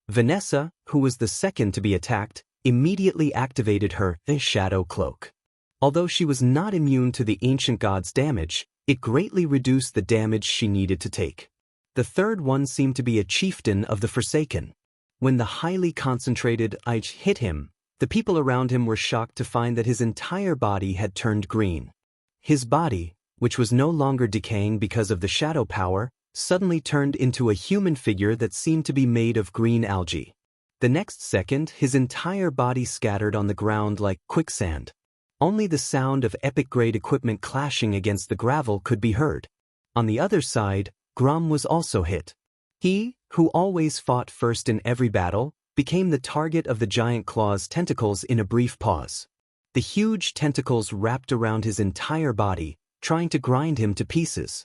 Vanessa, who was the second to be attacked, immediately activated her shadow cloak. Although she was not immune to the ancient god's damage, it greatly reduced the damage she needed to take. The third one seemed to be a chieftain of the Forsaken. When the highly concentrated Lich hit him, the people around him were shocked to find that his entire body had turned green. His body, which was no longer decaying because of the shadow power, suddenly turned into a human figure that seemed to be made of green algae. The next second, his entire body scattered on the ground like quicksand. Only the sound of epic-grade equipment clashing against the gravel could be heard. On the other side, Grom was also hit. He, who always fought first in every battle, became the target of the giant claw's tentacles in a brief pause. The huge tentacles wrapped around his entire body, trying to grind him to pieces.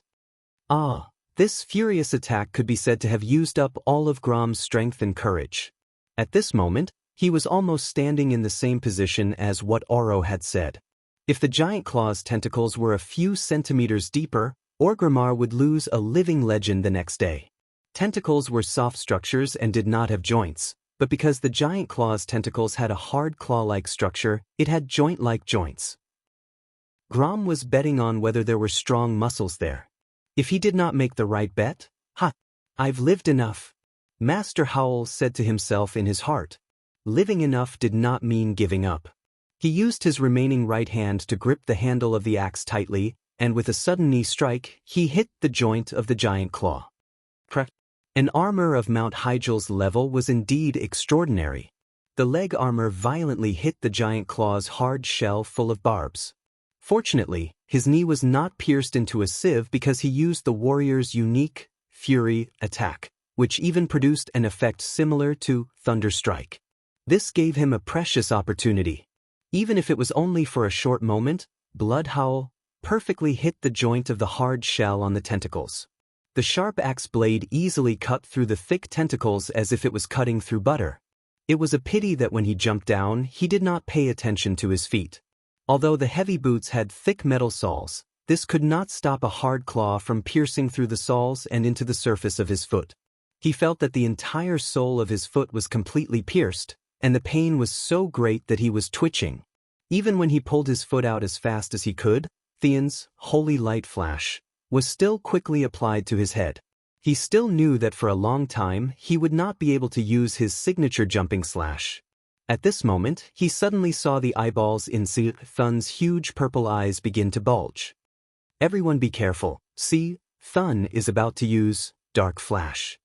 This furious attack could be said to have used up all of Grom's strength and courage. At this moment, he was almost standing in the same position as what Oro had said. If the giant claw's tentacles were a few centimeters deeper, Orgrimmar would lose a living legend the next day. Tentacles were soft structures and did not have joints, but because the giant claw's tentacles had a hard claw-like structure, it had joint-like joints. Grom was betting on whether there were strong muscles there. If he did not make the right bet, I've lived enough. Master Howl said to himself in his heart. Living enough did not mean giving up. He used his remaining right hand to grip the handle of the axe tightly, and with a sudden knee strike, he hit the joint of the giant claw. An armor of Mount Hygel's level was indeed extraordinary. The leg armor violently hit the giant claw's hard shell full of barbs. Fortunately, his knee was not pierced into a sieve because he used the warrior's unique Fury attack, which even produced an effect similar to Thunder Strike. This gave him a precious opportunity. Even if it was only for a short moment, Blood Howl perfectly hit the joint of the hard shell on the tentacles. The sharp axe blade easily cut through the thick tentacles as if it was cutting through butter. It was a pity that when he jumped down, he did not pay attention to his feet. Although the heavy boots had thick metal soles, this could not stop a hard claw from piercing through the soles and into the surface of his foot. He felt that the entire sole of his foot was completely pierced, and the pain was so great that he was twitching. Even when he pulled his foot out as fast as he could, Theon's holy light flash was still quickly applied to his head. He still knew that for a long time he would not be able to use his signature jumping slash. At this moment, he suddenly saw the eyeballs in Si Thun's huge purple eyes begin to bulge. Everyone be careful, Si Thun is about to use Dark Flash.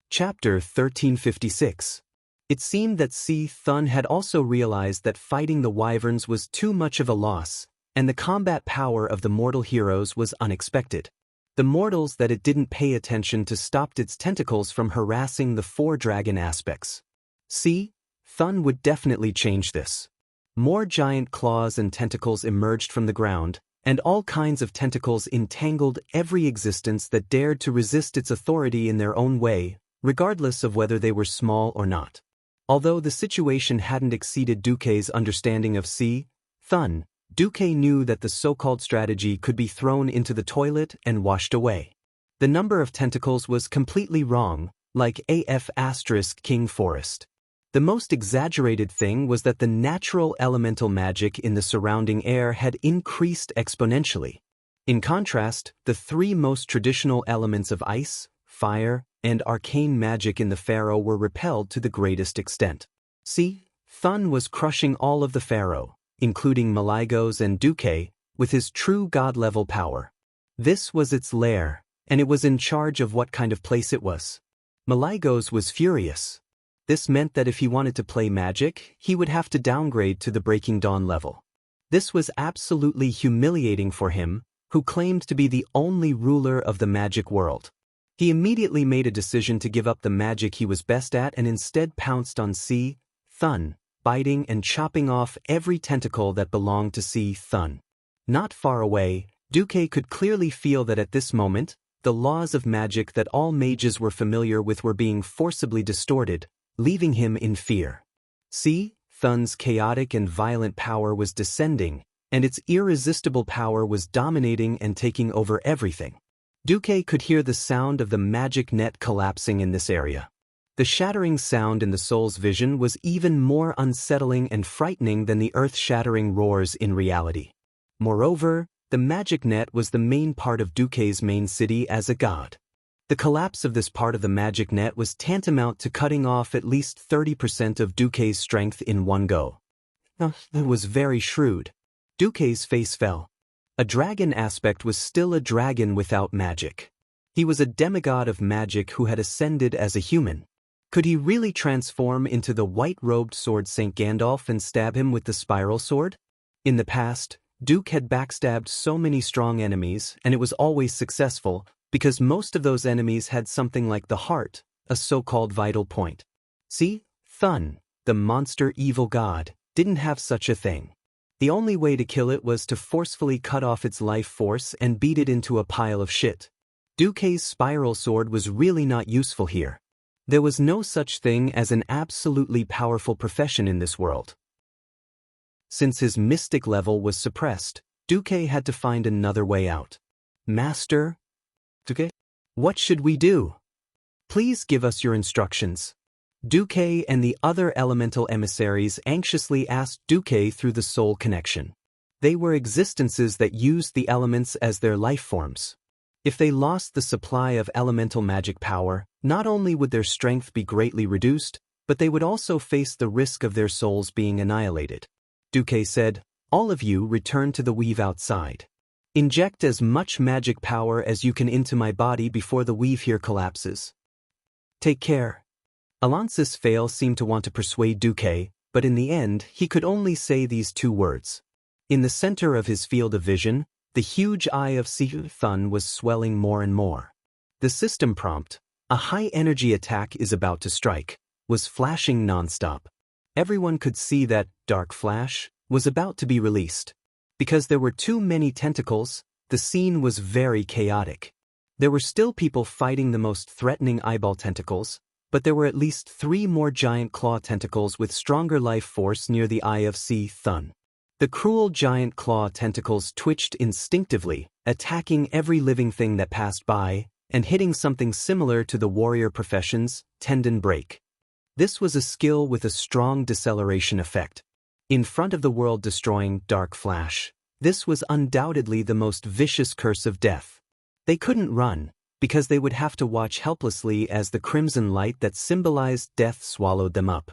Chapter 1356. It seemed that Si Thun had also realized that fighting the wyverns was too much of a loss, and the combat power of the mortal heroes was unexpected. The mortals that it didn't pay attention to stopped its tentacles from harassing the four dragon aspects. Si Thun would definitely change this. More giant claws and tentacles emerged from the ground, and all kinds of tentacles entangled every existence that dared to resist its authority in their own way, regardless of whether they were small or not. Although the situation hadn't exceeded Duque's understanding of Si Thun, Duque knew that the so-called strategy could be thrown into the toilet and washed away. The number of tentacles was completely wrong, like King Forest. The most exaggerated thing was that the natural elemental magic in the surrounding air had increased exponentially. In contrast, the three most traditional elements of ice, fire, and arcane magic in the pharaoh were repelled to the greatest extent. Si Thun was crushing all of the pharaoh, including Maligos and Duque, with his true god-level power. This was its lair, and it was in charge of what kind of place it was. Maligos was furious. This meant that if he wanted to play magic, he would have to downgrade to the Breaking Dawn level. This was absolutely humiliating for him, who claimed to be the only ruler of the magic world. He immediately made a decision to give up the magic he was best at and instead pounced on Si Thun, biting and chopping off every tentacle that belonged to Si Thun. Not far away, Duque could clearly feel that at this moment, the laws of magic that all mages were familiar with were being forcibly distorted, leaving him in fear. Si Thun's chaotic and violent power was descending, and its irresistible power was dominating and taking over everything. Duque could hear the sound of the magic net collapsing in this area. The shattering sound in the soul's vision was even more unsettling and frightening than the earth-shattering roars in reality. Moreover, the magic net was the main part of Duque's main city as a god. The collapse of this part of the magic net was tantamount to cutting off at least 30% of Duque's strength in one go. That was very shrewd. Duque's face fell. A dragon aspect was still a dragon without magic. He was a demigod of magic who had ascended as a human. Could he really transform into the white-robed sword Saint Gandalf and stab him with the spiral sword? In the past, Duque had backstabbed so many strong enemies, and it was always successful, because most of those enemies had something like the heart, a so-called vital point. Si Thun, the monster evil god, didn't have such a thing. The only way to kill it was to forcefully cut off its life force and beat it into a pile of shit. Duque's spiral sword was really not useful here. There was no such thing as an absolutely powerful profession in this world. Since his mystic level was suppressed, Duque had to find another way out. Master Duque, what should we do? Please give us your instructions. Duque and the other elemental emissaries anxiously asked Duque through the soul connection. They were existences that used the elements as their life forms. If they lost the supply of elemental magic power, not only would their strength be greatly reduced, but they would also face the risk of their souls being annihilated. Duque said, "All of you return to the weave outside. Inject as much magic power as you can into my body before the weave here collapses. Take care." Alonsis Fail seemed to want to persuade Duque, but in the end he could only say these two words. In the center of his field of vision, the huge eye of Thun was swelling more and more. The system prompt, "A high-energy attack is about to strike," was flashing nonstop. Everyone could see that Dark Flash was about to be released. Because there were too many tentacles, the scene was very chaotic. There were still people fighting the most threatening eyeball tentacles, but there were at least 3 more giant claw tentacles with stronger life force near the eye of Thun. The cruel giant claw tentacles twitched instinctively, attacking every living thing that passed by, and hitting something similar to the warrior profession's tendon break. This was a skill with a strong deceleration effect. In front of the world-destroying Dark Flash, this was undoubtedly the most vicious curse of death. They couldn't run, because they would have to watch helplessly as the crimson light that symbolized death swallowed them up.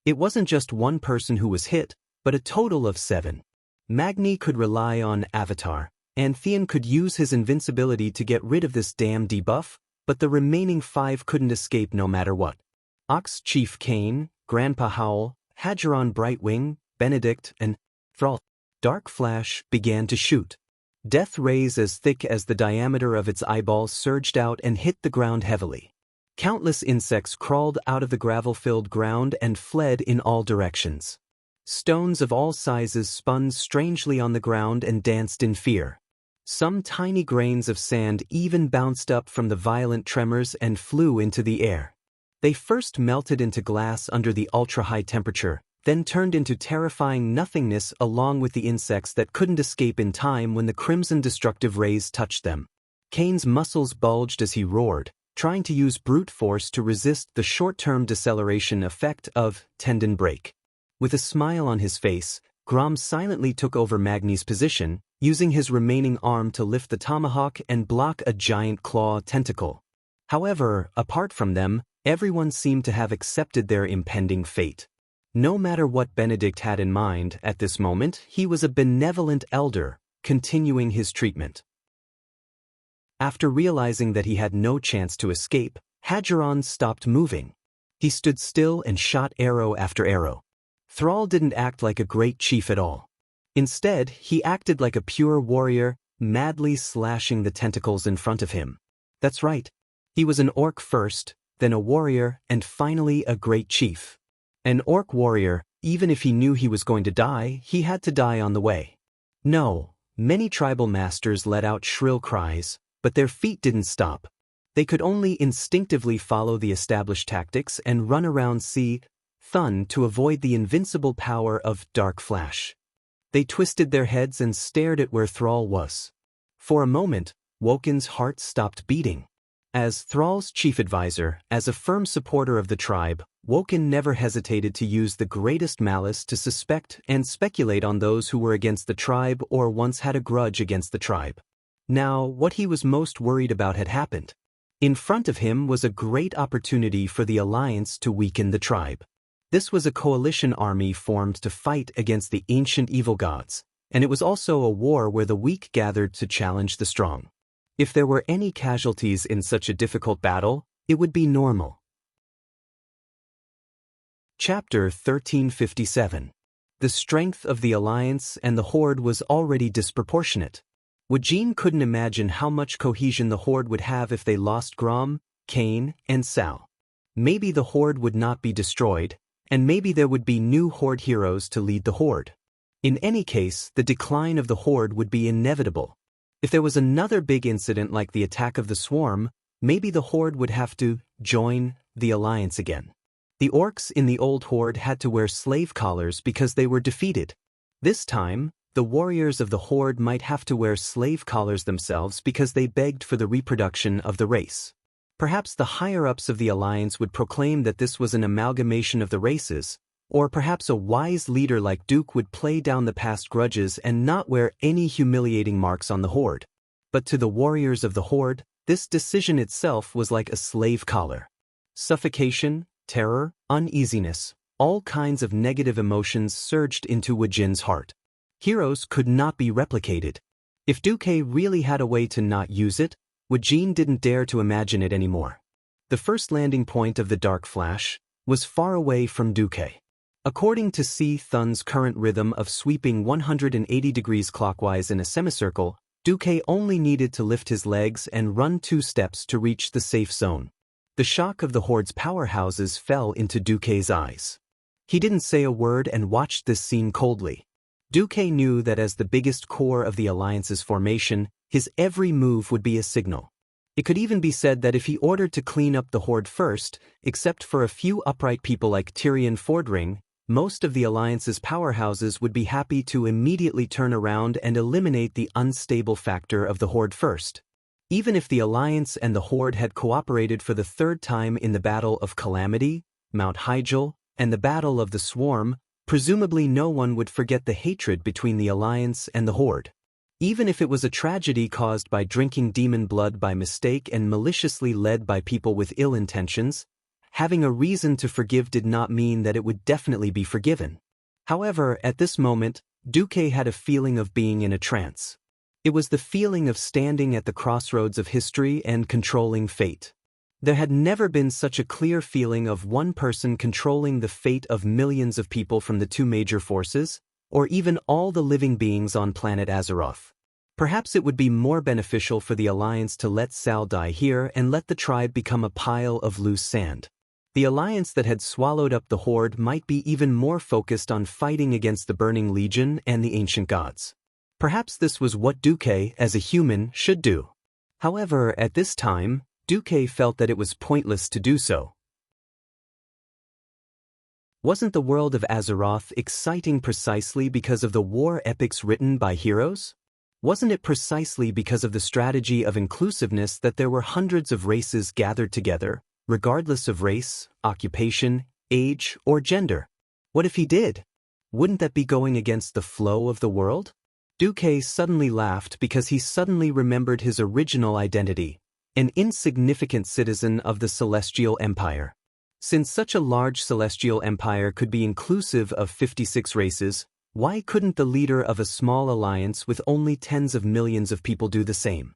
It wasn't just one person who was hit, but a total of 7. Magni could rely on Avatar, and Theon could use his invincibility to get rid of this damn debuff, but the remaining 5 couldn't escape no matter what. Ox Chief Kane, Grandpa Howl, Hadgeron Brightwing, Benedict, and Thrall. Dark Flash began to shoot. Death rays as thick as the diameter of its eyeballs surged out and hit the ground heavily. Countless insects crawled out of the gravel-filled ground and fled in all directions. Stones of all sizes spun strangely on the ground and danced in fear. Some tiny grains of sand even bounced up from the violent tremors and flew into the air. They first melted into glass under the ultra-high temperature, then turned into terrifying nothingness along with the insects that couldn't escape in time when the crimson destructive rays touched them. Kane's muscles bulged as he roared, trying to use brute force to resist the short-term deceleration effect of tendon break. With a smile on his face, Grom silently took over Magni's position, using his remaining arm to lift the tomahawk and block a giant claw tentacle. However, apart from them, everyone seemed to have accepted their impending fate. No matter what Benedict had in mind at this moment, he was a benevolent elder, continuing his treatment. After realizing that he had no chance to escape, Hadgeron stopped moving. He stood still and shot arrow after arrow. Thrall didn't act like a great chief at all. Instead, he acted like a pure warrior, madly slashing the tentacles in front of him. That's right. He was an orc first, then a warrior, and finally a great chief. An orc warrior, even if he knew he was going to die, he had to die on the way. No, many tribal masters let out shrill cries, but their feet didn't stop. They could only instinctively follow the established tactics and run around Thun to avoid the invincible power of Dark Flash. They twisted their heads and stared at where Thrall was. For a moment, Woken's heart stopped beating. As Thrall's chief advisor, as a firm supporter of the tribe, Woken never hesitated to use the greatest malice to suspect and speculate on those who were against the tribe or once had a grudge against the tribe. Now, what he was most worried about had happened. In front of him was a great opportunity for the Alliance to weaken the tribe. This was a coalition army formed to fight against the ancient evil gods, and it was also a war where the weak gathered to challenge the strong. If there were any casualties in such a difficult battle, it would be normal. Chapter 1357. The strength of the Alliance and the Horde was already disproportionate. Wajin couldn't imagine how much cohesion the Horde would have if they lost Grom, Kane, and Sal. Maybe the Horde would not be destroyed, and maybe there would be new Horde heroes to lead the Horde. In any case, the decline of the Horde would be inevitable. If there was another big incident like the attack of the Swarm, maybe the Horde would have to join the Alliance again. The orcs in the old Horde had to wear slave collars because they were defeated. This time, the warriors of the Horde might have to wear slave collars themselves because they begged for the reproduction of the race. Perhaps the higher-ups of the alliance would proclaim that this was an amalgamation of the races, or perhaps a wise leader like Duke would play down the past grudges and not wear any humiliating marks on the Horde. But to the warriors of the Horde, this decision itself was like a slave collar. Suffocation, terror, uneasiness, all kinds of negative emotions surged into Wu Jin's heart. Heroes could not be replicated. If Duke really had a way to not use it, Wu Jin didn't dare to imagine it anymore. The first landing point of the Dark Flash was far away from Duke. According to Si Thun's current rhythm of sweeping 180 degrees clockwise in a semicircle, Duke only needed to lift his legs and run 2 steps to reach the safe zone. The shock of the Horde's powerhouses fell into Duke's eyes. He didn't say a word and watched this scene coldly. Duke knew that as the biggest core of the Alliance's formation, his every move would be a signal. It could even be said that if he ordered to clean up the Horde first, except for a few upright people like Tyrion Fordring, most of the Alliance's powerhouses would be happy to immediately turn around and eliminate the unstable factor of the Horde first. Even if the Alliance and the Horde had cooperated for the 3rd time in the Battle of Calamity, Mount Hyjal, and the Battle of the Swarm, presumably no one would forget the hatred between the Alliance and the Horde. Even if it was a tragedy caused by drinking demon blood by mistake and maliciously led by people with ill intentions, having a reason to forgive did not mean that it would definitely be forgiven. However, at this moment, Duque had a feeling of being in a trance. It was the feeling of standing at the crossroads of history and controlling fate. There had never been such a clear feeling of one person controlling the fate of millions of people from the 2 major forces, or even all the living beings on planet Azeroth. Perhaps it would be more beneficial for the Alliance to let Sal die here and let the tribe become a pile of loose sand. The alliance that had swallowed up the Horde might be even more focused on fighting against the Burning Legion and the ancient gods. Perhaps this was what Duque, as a human, should do. However, at this time, Duque felt that it was pointless to do so. Wasn't the world of Azeroth exciting precisely because of the war epics written by heroes? Wasn't it precisely because of the strategy of inclusiveness that there were hundreds of races gathered together, regardless of race, occupation, age, or gender? What if he did? Wouldn't that be going against the flow of the world? Duque suddenly laughed because he suddenly remembered his original identity, an insignificant citizen of the Celestial Empire. Since such a large Celestial Empire could be inclusive of 56 races, why couldn't the leader of a small alliance with only tens of millions of people do the same?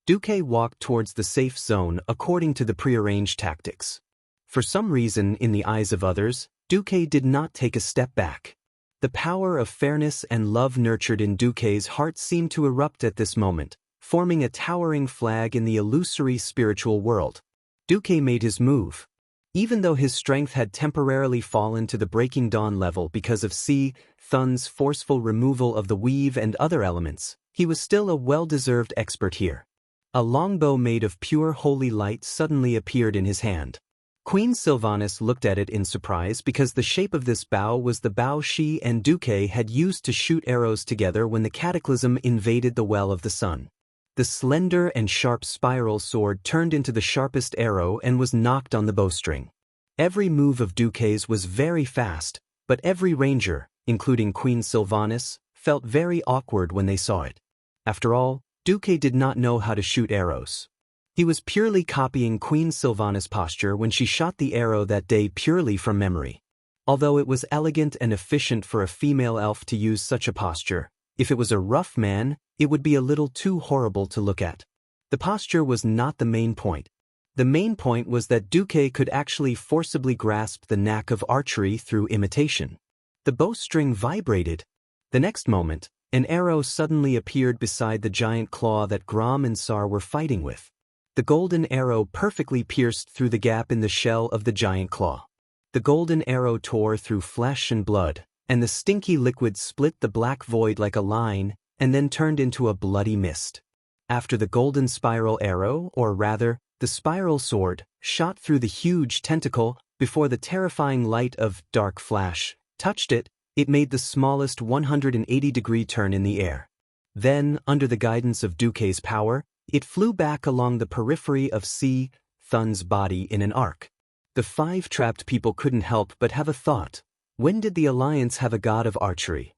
Duque walked towards the safe zone according to the prearranged tactics. For some reason, in the eyes of others, Duque did not take a step back. The power of fairness and love nurtured in Duque's heart seemed to erupt at this moment, forming a towering flag in the illusory spiritual world. Duque made his move. Even though his strength had temporarily fallen to the Breaking Dawn level because of Si Thun's forceful removal of the weave and other elements, he was still a well-deserved expert here. A longbow made of pure holy light suddenly appeared in his hand. Queen Sylvanas looked at it in surprise because the shape of this bow was the bow she and Duque had used to shoot arrows together when the cataclysm invaded the Well of the Sun. The slender and sharp spiral sword turned into the sharpest arrow and was knocked on the bowstring. Every move of Duque's was very fast, but every ranger, including Queen Sylvanas, felt very awkward when they saw it. After all, Duque did not know how to shoot arrows. He was purely copying Queen Sylvanas' posture when she shot the arrow that day purely from memory. Although it was elegant and efficient for a female elf to use such a posture, if it was a rough man, it would be a little too horrible to look at. The posture was not the main point. The main point was that Duque could actually forcibly grasp the knack of archery through imitation. The bowstring vibrated. The next moment, an arrow suddenly appeared beside the giant claw that Grom and Sar were fighting with. The golden arrow perfectly pierced through the gap in the shell of the giant claw. The golden arrow tore through flesh and blood, and the stinky liquid split the black void like a line, and then turned into a bloody mist. After the golden spiral arrow, or rather, the spiral sword, shot through the huge tentacle, before the terrifying light of Dark Flash touched it, it made the smallest 180-degree turn in the air. Then, under the guidance of Duque's power, it flew back along the periphery of Si Thun's body in an arc. The 5 trapped people couldn't help but have a thought. When did the Alliance have a god of archery?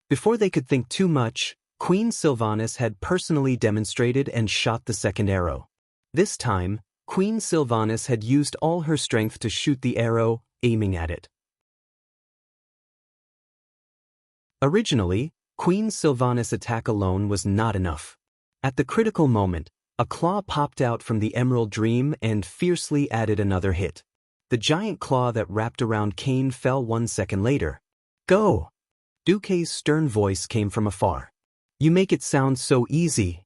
Before they could think too much, Queen Sylvanas had personally demonstrated and shot the second arrow. This time, Queen Sylvanas had used all her strength to shoot the arrow, aiming at it. Originally, Queen Sylvanas' attack alone was not enough. At the critical moment, a claw popped out from the Emerald Dream and fiercely added another hit. The giant claw that wrapped around Cain fell 1 second later. "Go!" Duque's stern voice came from afar. "You make it sound so easy."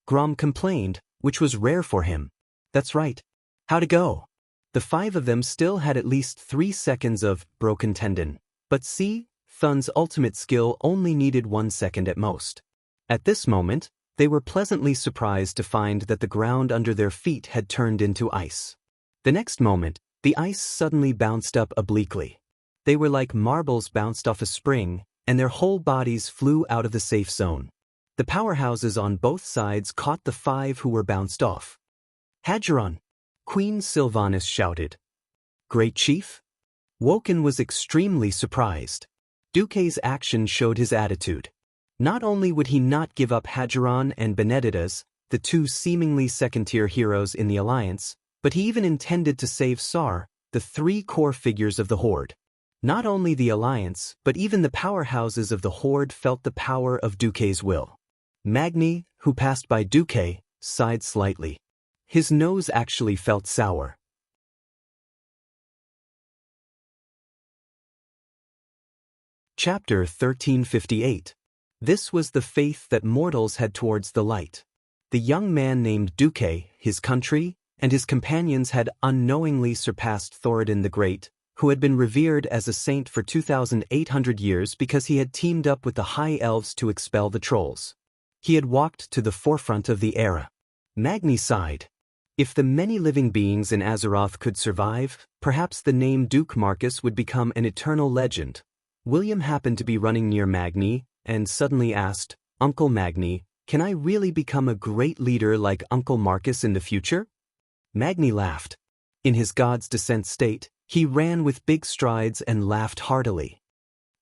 Grom complained, which was rare for him. "That's right. How to go?" The 5 of them still had at least 3 seconds of broken tendon. But see, Thun's ultimate skill only needed 1 second at most. At this moment, they were pleasantly surprised to find that the ground under their feet had turned into ice. The next moment, the ice suddenly bounced up obliquely. They were like marbles bounced off a spring, and their whole bodies flew out of the safe zone. The powerhouses on both sides caught the 5 who were bounced off. "Hadgeron!" Queen Sylvanas shouted. "Great Chief?" Woken was extremely surprised. Duque's action showed his attitude. Not only would he not give up Hadgeron and Benedettas, the 2 seemingly second-tier heroes in the Alliance, but he even intended to save Sar, the 3 core figures of the Horde. Not only the Alliance, but even the powerhouses of the Horde felt the power of Duque's will. Magni, who passed by Duque, sighed slightly. His nose actually felt sour. Chapter 1358. This was the faith that mortals had towards the light. The young man named Duque, his country, and his companions had unknowingly surpassed Thoradin the Great, who had been revered as a saint for 2,800 years because he had teamed up with the High Elves to expel the Trolls. He had walked to the forefront of the era. Magni sighed. If the many living beings in Azeroth could survive, perhaps the name Duke Marcus would become an eternal legend. William happened to be running near Magni, and suddenly asked, "Uncle Magni, can I really become a great leader like Uncle Marcus in the future?" Magni laughed. In his god's descent state, he ran with big strides and laughed heartily.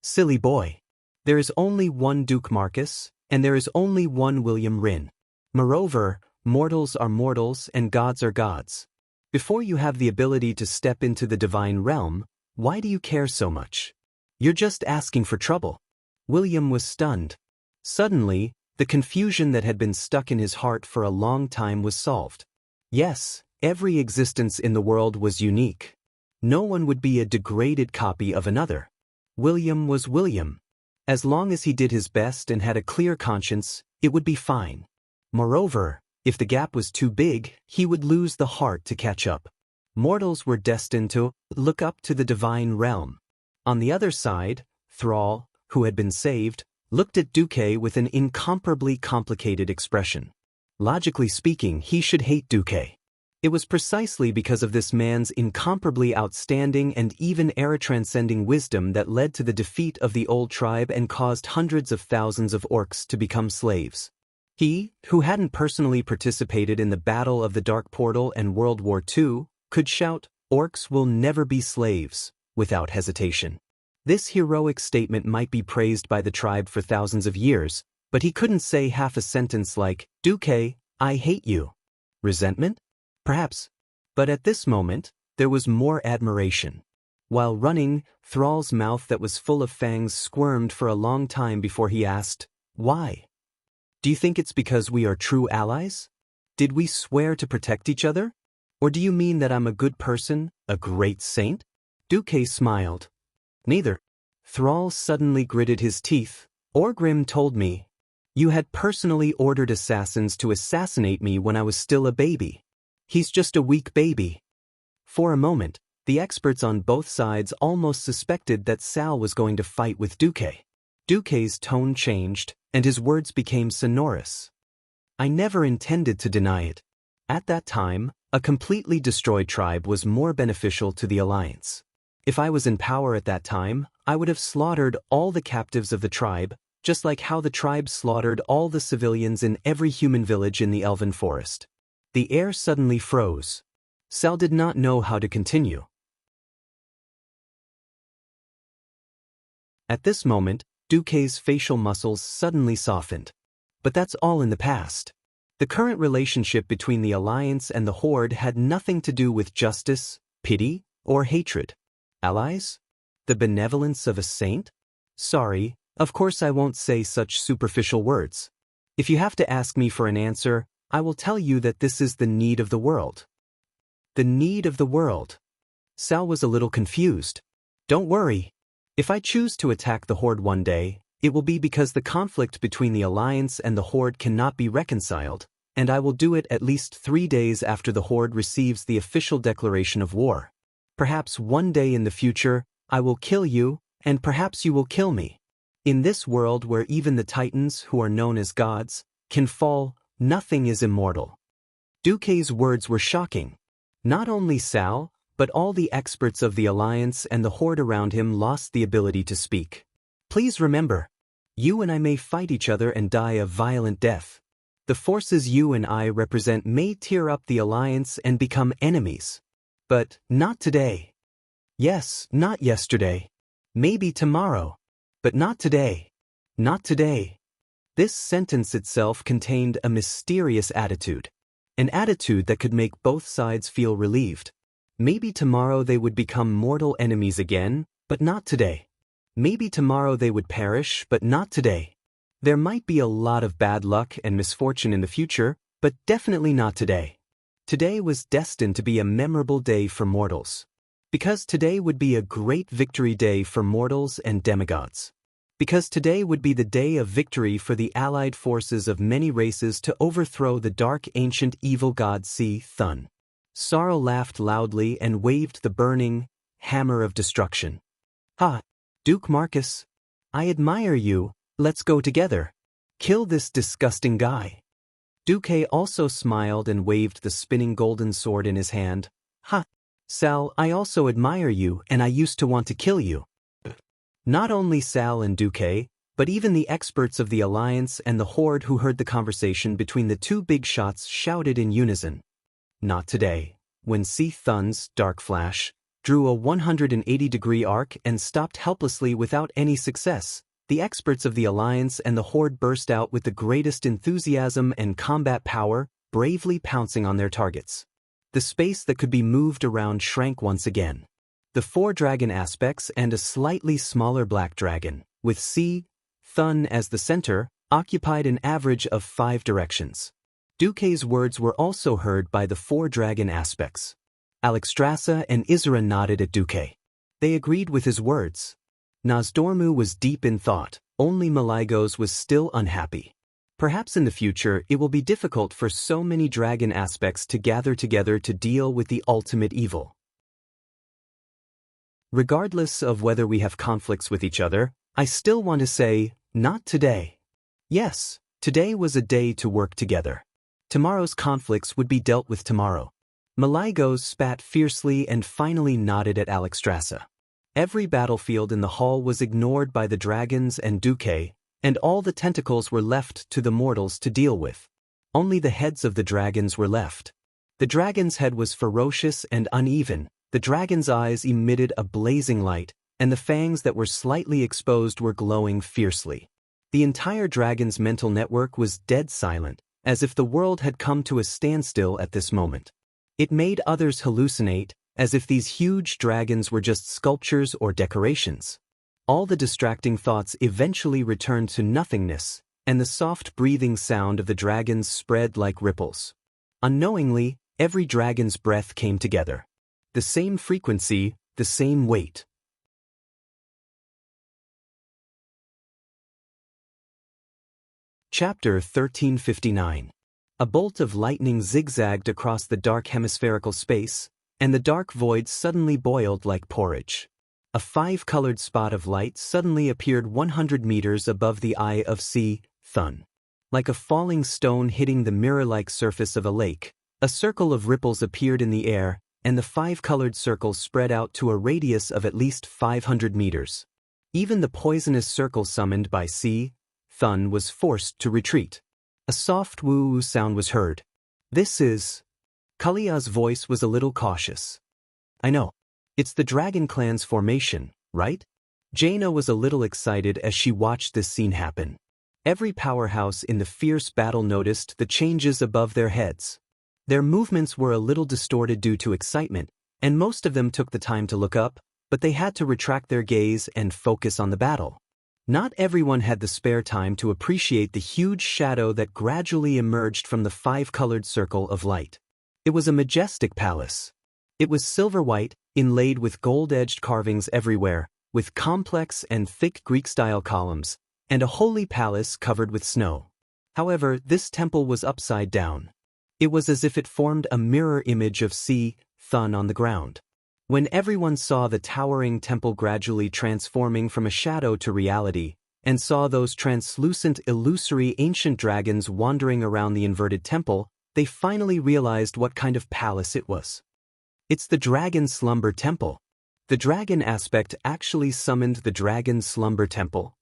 "Silly boy. There is only one Duke Marcus, and there is only one William Rin. Moreover, mortals are mortals and gods are gods. Before you have the ability to step into the divine realm, why do you care so much? You're just asking for trouble." William was stunned. Suddenly, the confusion that had been stuck in his heart for a long time was solved. Yes, every existence in the world was unique. No one would be a degraded copy of another. William was William. As long as he did his best and had a clear conscience, it would be fine. Moreover, if the gap was too big, he would lose the heart to catch up. Mortals were destined to look up to the divine realm. On the other side, Thrall, who had been saved, looked at Duque with an incomparably complicated expression. Logically speaking, he should hate Duque. It was precisely because of this man's incomparably outstanding and even era-transcending wisdom that led to the defeat of the old tribe and caused hundreds of thousands of orcs to become slaves. He, who hadn't personally participated in the Battle of the Dark Portal and World War II, could shout, "Orcs will never be slaves," without hesitation. This heroic statement might be praised by the tribe for thousands of years, but he couldn't say half a sentence like, "Duque, I hate you." Resentment? Perhaps. But at this moment, there was more admiration. While running, Thrall's mouth that was full of fangs squirmed for a long time before he asked, "Why? Do you think it's because we are true allies? Did we swear to protect each other? Or do you mean that I'm a good person, a great saint?" Duque smiled. "Neither." Thrall suddenly gritted his teeth. "Orgrim told me. You had personally ordered assassins to assassinate me when I was still a baby. He's just a weak baby." For a moment, the experts on both sides almost suspected that Sal was going to fight with Duque. Duque's tone changed, and his words became sonorous. "I never intended to deny it. At that time, a completely destroyed tribe was more beneficial to the Alliance. If I was in power at that time, I would have slaughtered all the captives of the tribe, just like how the tribe slaughtered all the civilians in every human village in the Elven Forest." The air suddenly froze. Sal did not know how to continue. At this moment, Duque's facial muscles suddenly softened. But that's all in the past. The current relationship between the Alliance and the Horde had nothing to do with justice, pity, or hatred. Allies? The benevolence of a saint? Sorry, of course I won't say such superficial words. If you have to ask me for an answer, I will tell you that this is the need of the world. The need of the world. Sal was a little confused. Don't worry. If I choose to attack the Horde one day, it will be because the conflict between the Alliance and the Horde cannot be reconciled, and I will do it at least 3 days after the Horde receives the official declaration of war. Perhaps one day in the future, I will kill you, and perhaps you will kill me. In this world where even the Titans, who are known as gods, can fall, nothing is immortal. Duque's words were shocking. Not only Sal, but all the experts of the Alliance and the Horde around him lost the ability to speak. Please remember, you and I may fight each other and die a violent death. The forces you and I represent may tear up the Alliance and become enemies. But not today. Yes, not yesterday. Maybe tomorrow. But not today. Not today. This sentence itself contained a mysterious attitude. An attitude that could make both sides feel relieved. Maybe tomorrow they would become mortal enemies again, but not today. Maybe tomorrow they would perish, but not today. There might be a lot of bad luck and misfortune in the future, but definitely not today. Today was destined to be a memorable day for mortals. Because today would be a great victory day for mortals and demigods. Because today would be the day of victory for the allied forces of many races to overthrow the dark ancient evil god Thun. Sorrow laughed loudly and waved the burning hammer of destruction. Ha! Duke Marcus, I admire you, let's go together. Kill this disgusting guy. Duque also smiled and waved the spinning golden sword in his hand. Ha! Sal, I also admire you and I used to want to kill you. Not only Sal and Duque, but even the experts of the Alliance and the Horde who heard the conversation between the two big shots shouted in unison. Not today. When Thun's dark flash drew a 180-degree arc and stopped helplessly without any success, the experts of the Alliance and the Horde burst out with the greatest enthusiasm and combat power, bravely pouncing on their targets. The space that could be moved around shrank once again. The 4 dragon aspects and a slightly smaller black dragon, with Thun as the center, occupied an average of 5 directions. Duque's words were also heard by the 4 dragon aspects. Alexstrasza and Isra nodded at Duque. They agreed with his words. Nozdormu was deep in thought, only Malygos was still unhappy. Perhaps in the future it will be difficult for so many dragon aspects to gather together to deal with the ultimate evil. Regardless of whether we have conflicts with each other, I still want to say, not today. Yes, today was a day to work together. Tomorrow's conflicts would be dealt with tomorrow. Malygos spat fiercely and finally nodded at Alexstrasza. Every battlefield in the hall was ignored by the dragons and Duque, and all the tentacles were left to the mortals to deal with. Only the heads of the dragons were left. The dragon's head was ferocious and uneven, the dragon's eyes emitted a blazing light, and the fangs that were slightly exposed were glowing fiercely. The entire dragon's mental network was dead silent, as if the world had come to a standstill at this moment. It made others hallucinate, as if these huge dragons were just sculptures or decorations. All the distracting thoughts eventually returned to nothingness, and the soft breathing sound of the dragons spread like ripples. Unknowingly, every dragon's breath came together. The same frequency, the same weight. Chapter 1359. A bolt of lightning zigzagged across the dark hemispherical space, and the dark void suddenly boiled like porridge. A 5-colored spot of light suddenly appeared 100 meters above the eye of Thun. Like a falling stone hitting the mirror-like surface of a lake, a circle of ripples appeared in the air, and the 5-colored circle spread out to a radius of at least 500 meters. Even the poisonous circle summoned by Thun was forced to retreat. A soft woo-woo sound was heard. This is... Kalia's voice was a little cautious. I know. It's the Dragon Clan's formation, right? Jaina was a little excited as she watched this scene happen. Every powerhouse in the fierce battle noticed the changes above their heads. Their movements were a little distorted due to excitement, and most of them took the time to look up, but they had to retract their gaze and focus on the battle. Not everyone had the spare time to appreciate the huge shadow that gradually emerged from the five-colored circle of light. It was a majestic palace. It was silver-white, inlaid with gold-edged carvings everywhere, with complex and thick Greek-style columns, and a holy palace covered with snow. However, this temple was upside down. It was as if it formed a mirror image of Thun on the ground. When everyone saw the towering temple gradually transforming from a shadow to reality, and saw those translucent, illusory ancient dragons wandering around the inverted temple, they finally realized what kind of palace it was. It's the Dragon Slumber Temple. The dragon aspect actually summoned the Dragon Slumber Temple.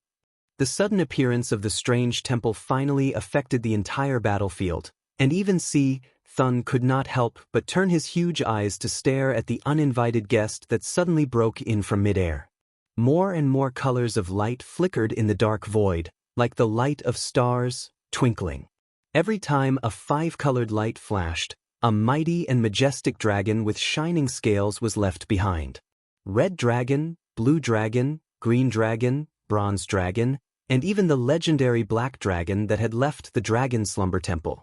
The sudden appearance of the strange temple finally affected the entire battlefield, and even Thun could not help but turn his huge eyes to stare at the uninvited guest that suddenly broke in from midair. More and more colors of light flickered in the dark void, like the light of stars, twinkling. Every time a five-colored light flashed, a mighty and majestic dragon with shining scales was left behind. Red dragon, blue dragon, green dragon, bronze dragon, and even the legendary black dragon that had left the Dragon Slumber Temple.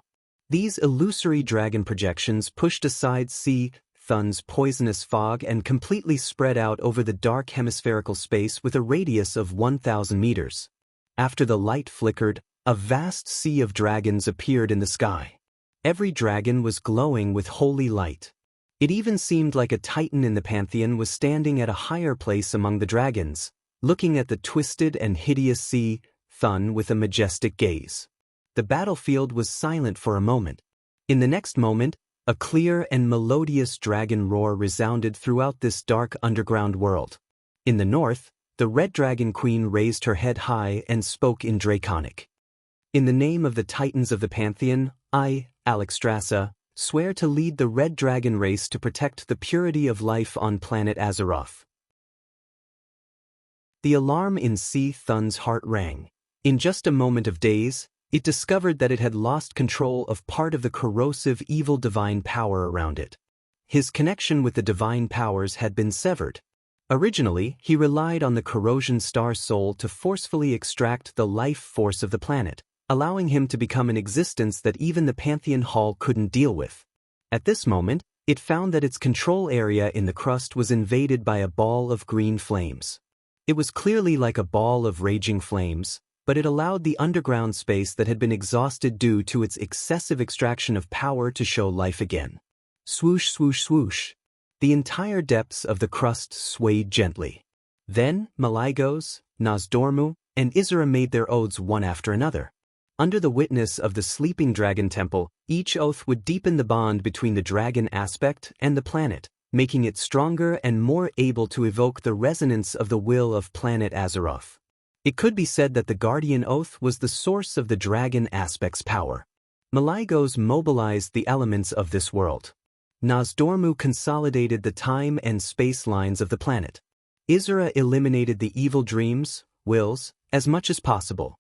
These illusory dragon projections pushed aside Thun's poisonous fog and completely spread out over the dark hemispherical space with a radius of 1,000 meters. After the light flickered, a vast sea of dragons appeared in the sky. Every dragon was glowing with holy light. It even seemed like a titan in the pantheon was standing at a higher place among the dragons, looking at the twisted and hideous Thun with a majestic gaze. The battlefield was silent for a moment. In the next moment, a clear and melodious dragon roar resounded throughout this dark underground world. In the north, the Red Dragon Queen raised her head high and spoke in Draconic. In the name of the Titans of the Pantheon, I, Alexstrasza, swear to lead the Red Dragon race to protect the purity of life on planet Azeroth. The alarm in Thun's heart rang. In just a moment of daze, it discovered that it had lost control of part of the corrosive evil divine power around it. His connection with the divine powers had been severed. Originally, he relied on the corrosion star soul to forcefully extract the life force of the planet, allowing him to become an existence that even the Pantheon Hall couldn't deal with. At this moment, it found that its control area in the crust was invaded by a ball of green flames. It was clearly like a ball of raging flames, but it allowed the underground space that had been exhausted due to its excessive extraction of power to show life again. Swoosh, swoosh, swoosh. The entire depths of the crust swayed gently. Then, Malygos, Nozdormu, and Izura made their oaths one after another. Under the witness of the Sleeping Dragon Temple, each oath would deepen the bond between the dragon aspect and the planet, making it stronger and more able to evoke the resonance of the will of planet Azeroth. It could be said that the Guardian Oath was the source of the dragon aspect's power. Malygos mobilized the elements of this world. Nozdormu consolidated the time and space lines of the planet. Izura eliminated the evil dreams, wills, as much as possible.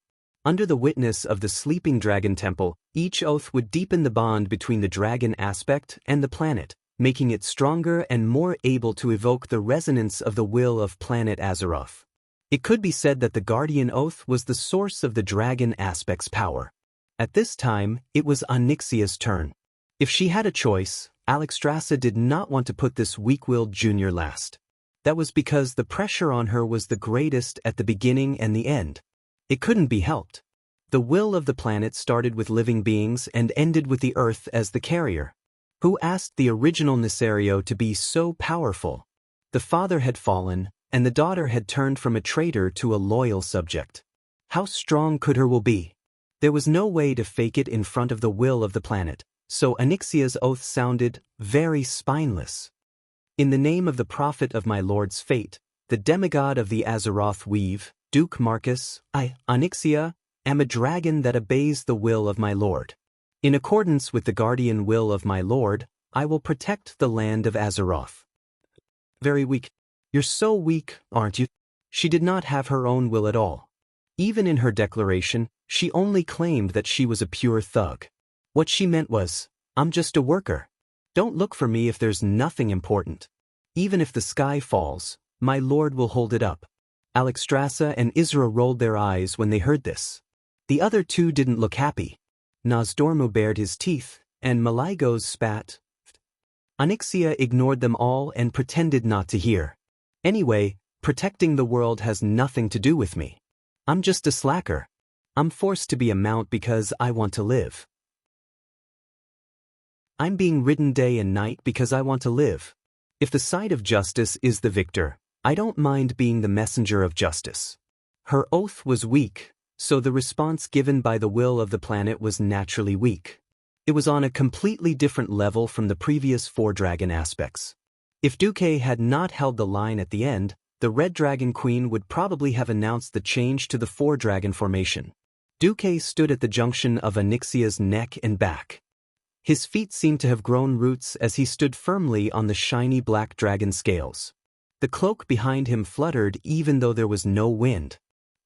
Under the witness of the Sleeping Dragon Temple, each oath would deepen the bond between the dragon aspect and the planet, making it stronger and more able to evoke the resonance of the will of planet Azeroth. It could be said that the Guardian Oath was the source of the dragon aspect's power. At this time, it was Onyxia's turn. If she had a choice, Alexstrasza did not want to put this weak-willed junior last. That was because the pressure on her was the greatest at the beginning and the end. It couldn't be helped. The will of the planet started with living beings and ended with the Earth as the carrier. Who asked the original Nesario to be so powerful? The father had fallen, and the daughter had turned from a traitor to a loyal subject. How strong could her will be? There was no way to fake it in front of the will of the planet, so Onyxia's oath sounded very spineless. In the name of the prophet of my lord's fate, the demigod of the Azeroth weave, Duke Marcus, I, Onyxia, am a dragon that obeys the will of my lord. In accordance with the guardian will of my lord, I will protect the land of Azeroth. Very weak. You're so weak, aren't you? She did not have her own will at all. Even in her declaration, she only claimed that she was a pure thug. What she meant was, I'm just a worker. Don't look for me if there's nothing important. Even if the sky falls, my lord will hold it up. Alexstrasza and Isra rolled their eyes when they heard this. The other two didn't look happy. Nosdormu bared his teeth, and Maligos spat. Onyxia ignored them all and pretended not to hear. Anyway, protecting the world has nothing to do with me. I'm just a slacker. I'm forced to be a mount because I want to live. I'm being ridden day and night because I want to live. If the side of justice is the victor, I don't mind being the messenger of justice. Her oath was weak, so the response given by the will of the planet was naturally weak. It was on a completely different level from the previous 4 dragon aspects. If Duque had not held the line at the end, the Red Dragon Queen would probably have announced the change to the 4 dragon formation. Duque stood at the junction of Onyxia's neck and back. His feet seemed to have grown roots as he stood firmly on the shiny black dragon scales. The cloak behind him fluttered even though there was no wind.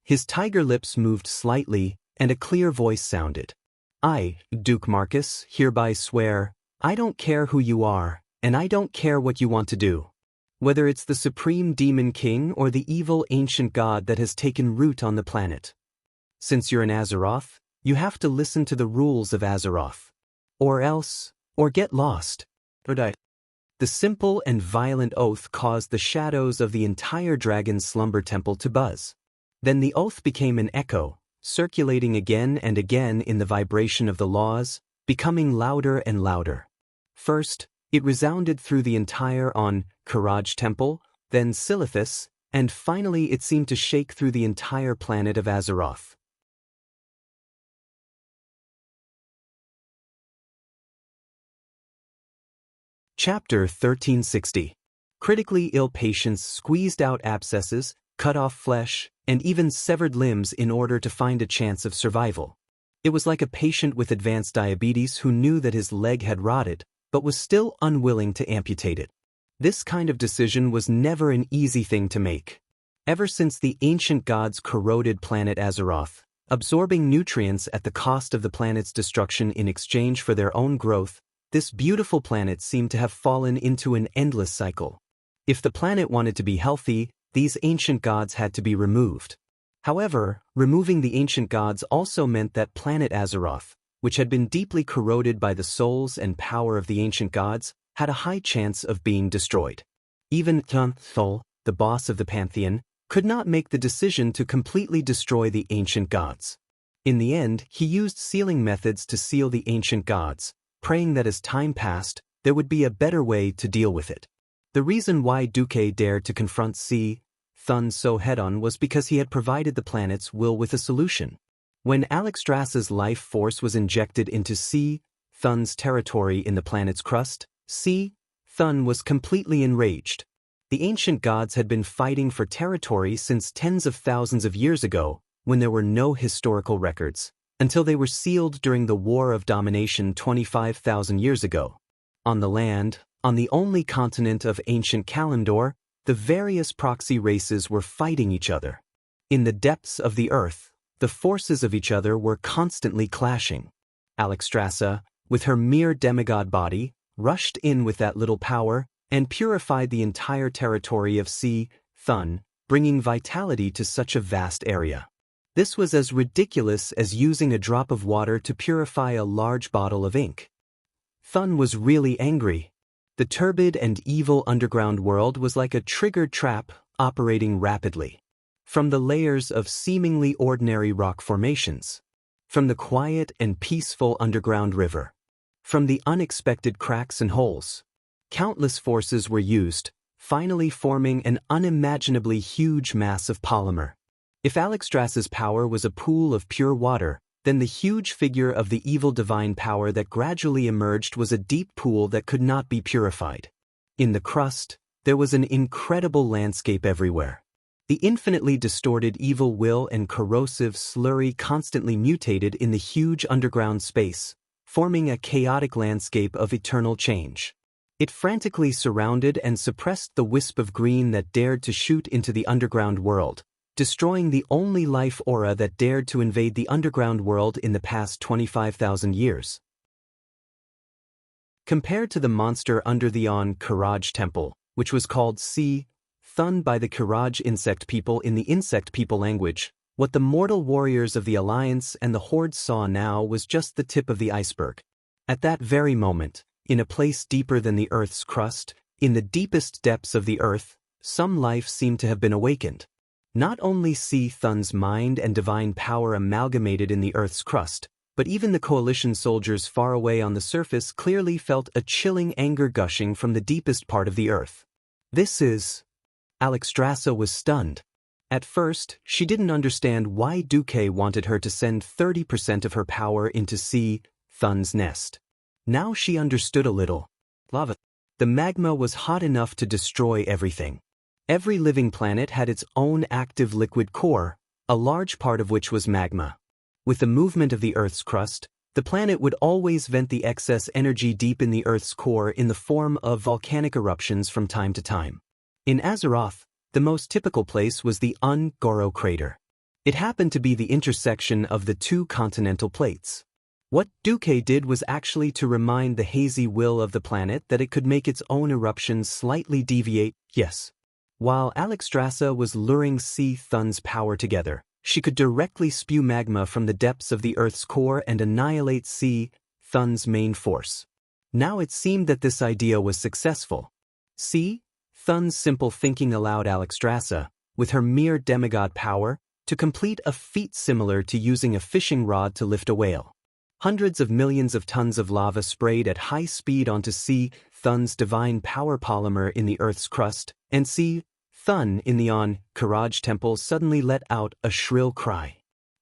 His tiger lips moved slightly, and a clear voice sounded. I, Duke Marcus, hereby swear, I don't care who you are, and I don't care what you want to do. Whether it's the supreme demon king or the evil ancient god that has taken root on the planet. Since you're in Azeroth, you have to listen to the rules of Azeroth. Or get lost. Or die. The simple and violent oath caused the shadows of the entire dragon's slumber temple to buzz. Then the oath became an echo, circulating again and again in the vibration of the laws, becoming louder and louder. First, it resounded through the entire Courage Temple, then Silithus, and finally it seemed to shake through the entire planet of Azeroth. Chapter 1360. Critically ill patients squeezed out abscesses, cut off flesh, and even severed limbs in order to find a chance of survival. It was like a patient with advanced diabetes who knew that his leg had rotted, but was still unwilling to amputate it. This kind of decision was never an easy thing to make. Ever since the ancient gods corroded planet Azeroth, absorbing nutrients at the cost of the planet's destruction in exchange for their own growth, this beautiful planet seemed to have fallen into an endless cycle. If the planet wanted to be healthy, these ancient gods had to be removed. However, removing the ancient gods also meant that planet Azeroth, which had been deeply corroded by the souls and power of the ancient gods, had a high chance of being destroyed. Even Thol, the boss of the Pantheon, could not make the decision to completely destroy the ancient gods. In the end, he used sealing methods to seal the ancient gods, praying that as time passed, there would be a better way to deal with it. The reason why Duque dared to confront Thun so head-on was because he had provided the planet's will with a solution. When Alexstrasza's life force was injected into Thun's territory in the planet's crust, Thun was completely enraged. The ancient gods had been fighting for territory since tens of thousands of years ago, when there were no historical records, until they were sealed during the War of Domination 25,000 years ago. On the land, on the only continent of ancient Kalimdor, the various proxy races were fighting each other. In the depths of the earth, the forces of each other were constantly clashing. Alexstrasza, with her mere demigod body, rushed in with that little power and purified the entire territory of Thun, bringing vitality to such a vast area. This was as ridiculous as using a drop of water to purify a large bottle of ink. Thun was really angry. The turbid and evil underground world was like a triggered trap operating rapidly. From the layers of seemingly ordinary rock formations. From the quiet and peaceful underground river. From the unexpected cracks and holes. Countless forces were used, finally forming an unimaginably huge mass of polymer. If Alexstrasza's power was a pool of pure water, then the huge figure of the evil divine power that gradually emerged was a deep pool that could not be purified. In the crust, there was an incredible landscape everywhere. The infinitely distorted evil will and corrosive slurry constantly mutated in the huge underground space, forming a chaotic landscape of eternal change. It frantically surrounded and suppressed the wisp of green that dared to shoot into the underground world, destroying the only life aura that dared to invade the underground world in the past 25,000 years. Compared to the monster under the Karaj temple, which was called Thun by the Karaj insect people in the insect people language, what the mortal warriors of the Alliance and the Horde saw now was just the tip of the iceberg. At that very moment, in a place deeper than the Earth's crust, in the deepest depths of the Earth, some life seemed to have been awakened. Not only Thun's mind and divine power amalgamated in the Earth's crust, but even the coalition soldiers far away on the surface clearly felt a chilling anger gushing from the deepest part of the Earth. This is... Alexstrasza was stunned. At first, she didn't understand why Duque wanted her to send 30% of her power into Thun's nest. Now she understood a little. Lava. The magma was hot enough to destroy everything. Every living planet had its own active liquid core, a large part of which was magma. With the movement of the Earth's crust, the planet would always vent the excess energy deep in the Earth's core in the form of volcanic eruptions from time to time. In Azeroth, the most typical place was the Goro crater. It happened to be the intersection of the two continental plates. What Duque did was actually to remind the hazy will of the planet that it could make its own eruptions slightly deviate, yes. While Alexstrasza was luring Thun's power together, she could directly spew magma from the depths of the Earth's core and annihilate Thun's main force. Now it seemed that this idea was successful. Thun's simple thinking allowed Alexstrasza, with her mere demigod power, to complete a feat similar to using a fishing rod to lift a whale. Hundreds of millions of tons of lava sprayed at high speed onto Thun's divine power polymer in the Earth's crust, and Thun in the Karaj temple suddenly let out a shrill cry.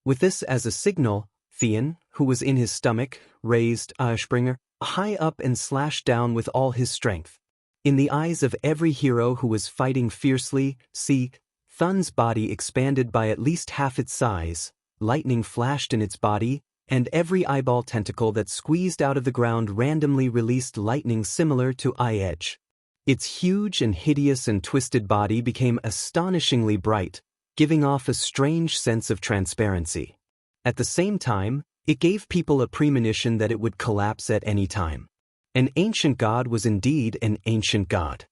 With this as a signal, Theon, who was in his stomach, raised Springer high up and slashed down with all his strength. In the eyes of every hero who was fighting fiercely, Thun's body expanded by at least half its size, lightning flashed in its body, and every eyeball tentacle that squeezed out of the ground randomly released lightning similar to eye-edge. Its huge and hideous and twisted body became astonishingly bright, giving off a strange sense of transparency. At the same time, it gave people a premonition that it would collapse at any time. An ancient god was indeed an ancient god.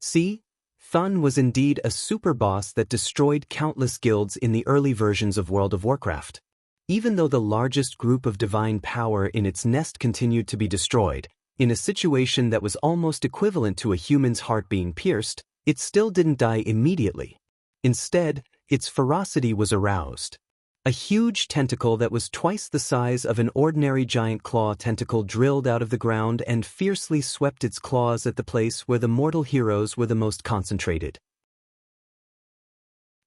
Thun was indeed a superboss that destroyed countless guilds in the early versions of World of Warcraft. Even though the largest group of divine power in its nest continued to be destroyed, in a situation that was almost equivalent to a human's heart being pierced, it still didn't die immediately. Instead, its ferocity was aroused. A huge tentacle that was twice the size of an ordinary giant claw tentacle drilled out of the ground and fiercely swept its claws at the place where the mortal heroes were the most concentrated.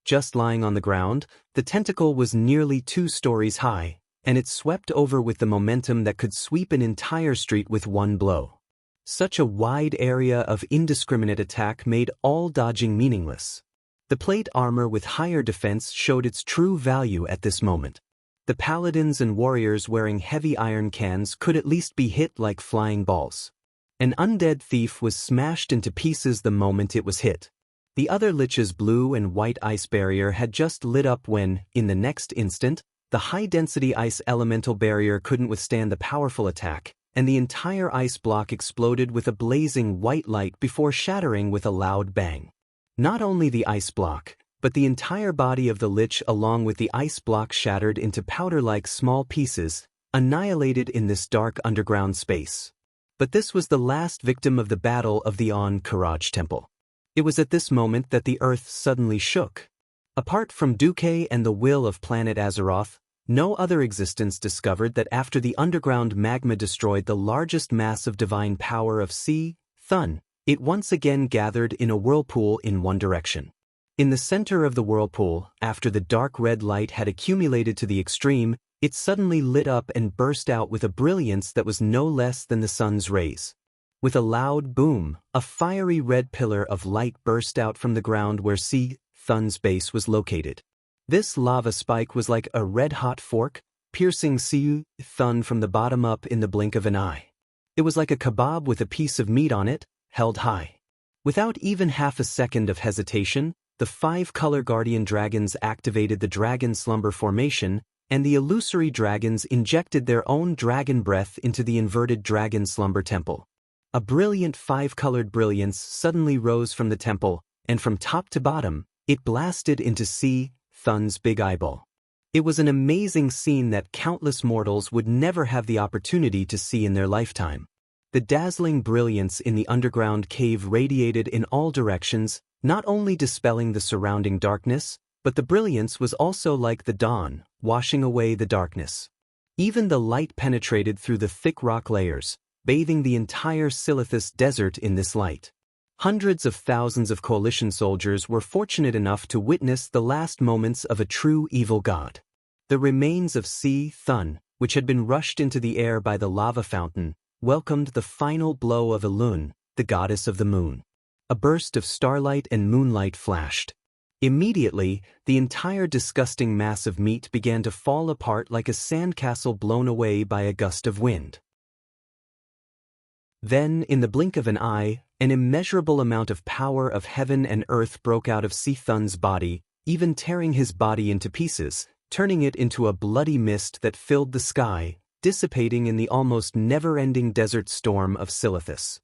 Just lying on the ground, the tentacle was nearly 2 stories high, and it swept over with the momentum that could sweep an entire street with one blow. Such a wide area of indiscriminate attack made all dodging meaningless. The plate armor with higher defense showed its true value at this moment. The paladins and warriors wearing heavy iron cans could at least be hit like flying balls. An undead thief was smashed into pieces the moment it was hit. The other lich's blue and white ice barrier had just lit up when, in the next instant, the high-density ice elemental barrier couldn't withstand the powerful attack, and the entire ice block exploded with a blazing white light before shattering with a loud bang. Not only the ice block, but the entire body of the lich along with the ice block shattered into powder-like small pieces, annihilated in this dark underground space. But this was the last victim of the battle of the Karaj temple. It was at this moment that the earth suddenly shook. Apart from Duque and the will of planet Azeroth, no other existence discovered that after the underground magma destroyed the largest mass of divine power of Thun, it once again gathered in a whirlpool in one direction. In the center of the whirlpool, after the dark red light had accumulated to the extreme, it suddenly lit up and burst out with a brilliance that was no less than the sun's rays. With a loud boom, a fiery red pillar of light burst out from the ground where Thun's base was located. This lava spike was like a red-hot fork, piercing Thun from the bottom up in the blink of an eye. It was like a kebab with a piece of meat on it, held high. Without even half a second of hesitation, the 5-color guardian dragons activated the dragon slumber formation, and the illusory dragons injected their own dragon breath into the inverted dragon slumber temple. A brilliant 5-colored brilliance suddenly rose from the temple, and from top to bottom, it blasted into Thun's big eyeball. It was an amazing scene that countless mortals would never have the opportunity to see in their lifetime. The dazzling brilliance in the underground cave radiated in all directions, not only dispelling the surrounding darkness, but the brilliance was also like the dawn, washing away the darkness. Even the light penetrated through the thick rock layers, bathing the entire Silithus desert in this light. Hundreds of thousands of coalition soldiers were fortunate enough to witness the last moments of a true evil god. The remains of Thun, which had been rushed into the air by the lava fountain, welcomed the final blow of Elun, the goddess of the moon. A burst of starlight and moonlight flashed. Immediately, the entire disgusting mass of meat began to fall apart like a sandcastle blown away by a gust of wind. Then, in the blink of an eye, an immeasurable amount of power of heaven and earth broke out of Thun's body, even tearing his body into pieces, turning it into a bloody mist that filled the sky, dissipating in the almost never-ending desert storm of Silithus.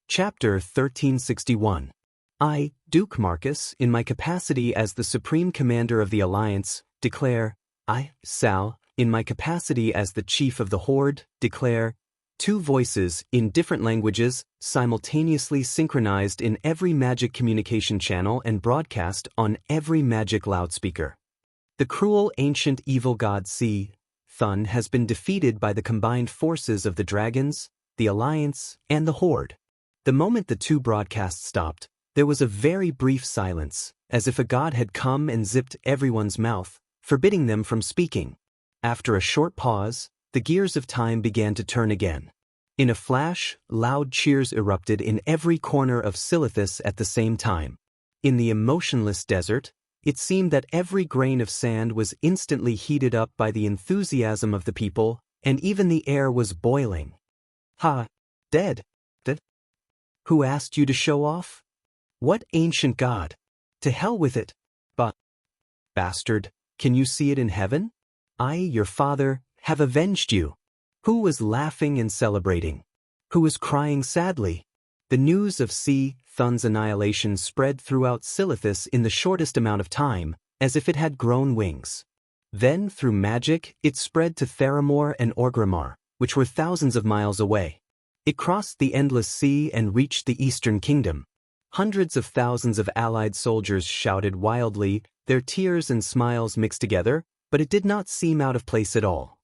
Chapter 1361. I, Duke Marcus, in my capacity as the Supreme Commander of the Alliance, declare, I, Sal, in my capacity as the Chief of the Horde, declare, 2 voices, in different languages, simultaneously synchronized in every magic communication channel and broadcast on every magic loudspeaker. The cruel ancient evil god Thun has been defeated by the combined forces of the dragons, the Alliance, and the Horde. The moment the 2 broadcasts stopped, there was a very brief silence, as if a god had come and zipped everyone's mouth, forbidding them from speaking. After a short pause, the gears of time began to turn again. In a flash, loud cheers erupted in every corner of Silithus at the same time. In the emotionless desert, it seemed that every grain of sand was instantly heated up by the enthusiasm of the people, and even the air was boiling. Ha! Dead? Dead? Who asked you to show off? What ancient god? To hell with it! Bastard, can you see it in heaven? I, your father, have avenged you. Who was laughing and celebrating? Who was crying sadly? The news of Thun's annihilation spread throughout Silithus in the shortest amount of time, as if it had grown wings. Then, through magic, it spread to Theramore and Orgrimmar, which were thousands of miles away. It crossed the endless sea and reached the Eastern Kingdom. Hundreds of thousands of allied soldiers shouted wildly, their tears and smiles mixed together, but it did not seem out of place at all.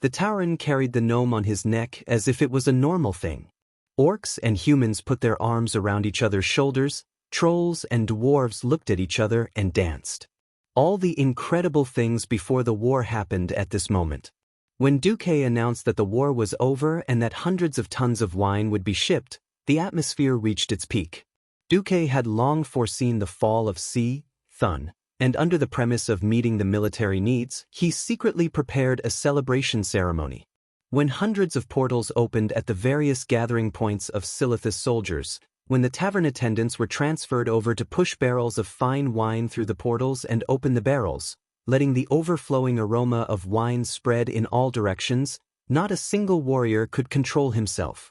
The Tauren carried the gnome on his neck as if it was a normal thing. Orcs and humans put their arms around each other's shoulders, trolls and dwarves looked at each other and danced. All the incredible things before the war happened at this moment. When Duque announced that the war was over and that hundreds of tons of wine would be shipped, the atmosphere reached its peak. Duque had long foreseen the fall of Thun, and under the premise of meeting the military needs, he secretly prepared a celebration ceremony. When hundreds of portals opened at the various gathering points of Silithus soldiers, when the tavern attendants were transferred over to push barrels of fine wine through the portals and open the barrels, letting the overflowing aroma of wine spread in all directions, not a single warrior could control himself.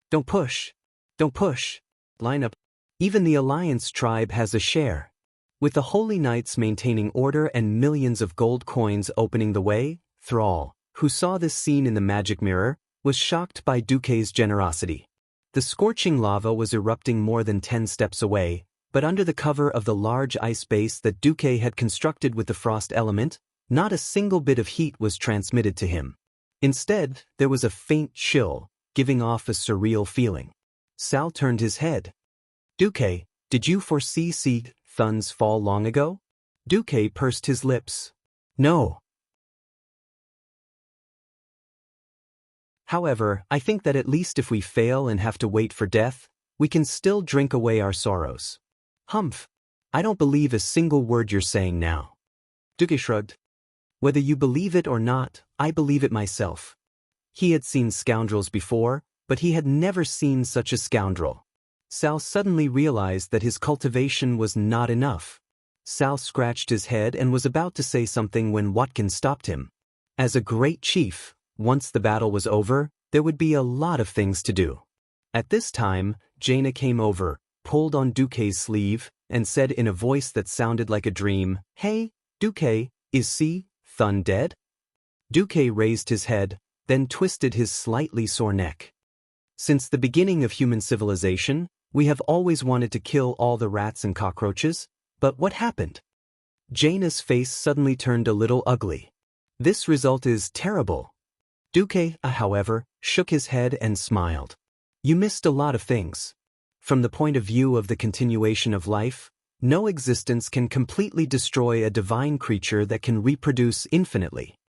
Don't push. Don't push. Line up. Even the Alliance tribe has a share. With the Holy Knights maintaining order and millions of gold coins opening the way, Thrall, who saw this scene in the magic mirror, was shocked by Duque's generosity. The scorching lava was erupting more than 10 steps away, but under the cover of the large ice base that Duque had constructed with the frost element, not a single bit of heat was transmitted to him. Instead, there was a faint chill, giving off a surreal feeling. Sal turned his head. Duque, did you foresee Thun's fall long ago? Duque pursed his lips. No. However, I think that at least if we fail and have to wait for death, we can still drink away our sorrows. Humph. I don't believe a single word you're saying now. Duque shrugged. Whether you believe it or not, I believe it myself. He had seen scoundrels before, but he had never seen such a scoundrel. Sal suddenly realized that his cultivation was not enough. Sal scratched his head and was about to say something when Watkins stopped him. As a great chief, once the battle was over, there would be a lot of things to do. At this time, Jaina came over, pulled on Duque's sleeve, and said in a voice that sounded like a dream, "Hey, Duque, is Si Thun dead?" Duque raised his head, then twisted his slightly sore neck. Since the beginning of human civilization, we have always wanted to kill all the rats and cockroaches, but what happened? Jaina's face suddenly turned a little ugly. This result is terrible. Duque, however, shook his head and smiled. You missed a lot of things. From the point of view of the continuation of life, no existence can completely destroy a divine creature that can reproduce infinitely.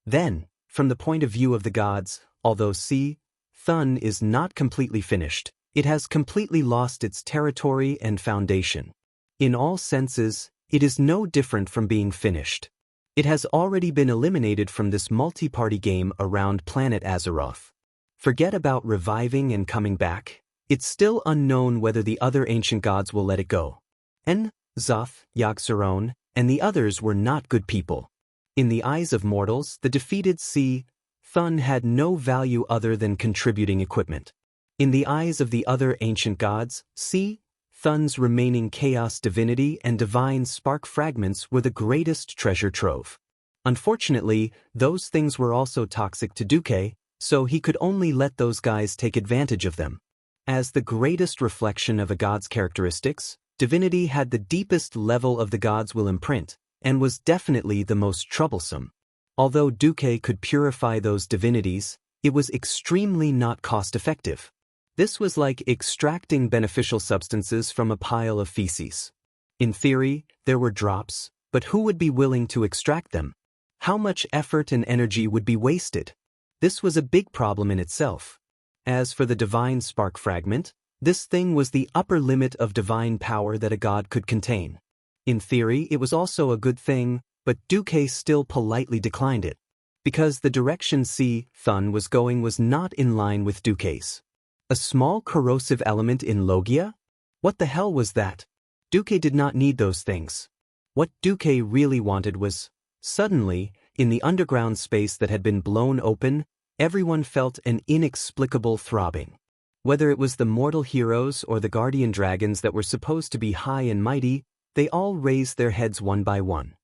Then, from the point of view of the gods, although Si Thun is not completely finished, it has completely lost its territory and foundation. In all senses, it is no different from being finished. It has already been eliminated from this multi-party game around planet Azeroth. Forget about reviving and coming back. It's still unknown whether the other ancient gods will let it go. En, Zoth, Yogg-Saron, and the others were not good people. In the eyes of mortals, the defeated Si Thun had no value other than contributing equipment. In the eyes of the other ancient gods, Si Thun's remaining chaos divinity and divine spark fragments were the greatest treasure trove. Unfortunately, those things were also toxic to Duque, so he could only let those guys take advantage of them. As the greatest reflection of a god's characteristics, divinity had the deepest level of the god's will imprint, and was definitely the most troublesome. Although Duque could purify those divinities, it was extremely not cost-effective. This was like extracting beneficial substances from a pile of feces. In theory, there were drops, but who would be willing to extract them? How much effort and energy would be wasted? This was a big problem in itself. As for the divine spark fragment, this thing was the upper limit of divine power that a god could contain. In theory, it was also a good thing, but Duque still politely declined it, because the direction Si Thun was going was not in line with Duque's. A small corrosive element in Logia? What the hell was that? Duque did not need those things. What Duque really wanted was, suddenly, in the underground space that had been blown open, everyone felt an inexplicable throbbing. Whether it was the mortal heroes or the guardian dragons that were supposed to be high and mighty, they all raised their heads one by one.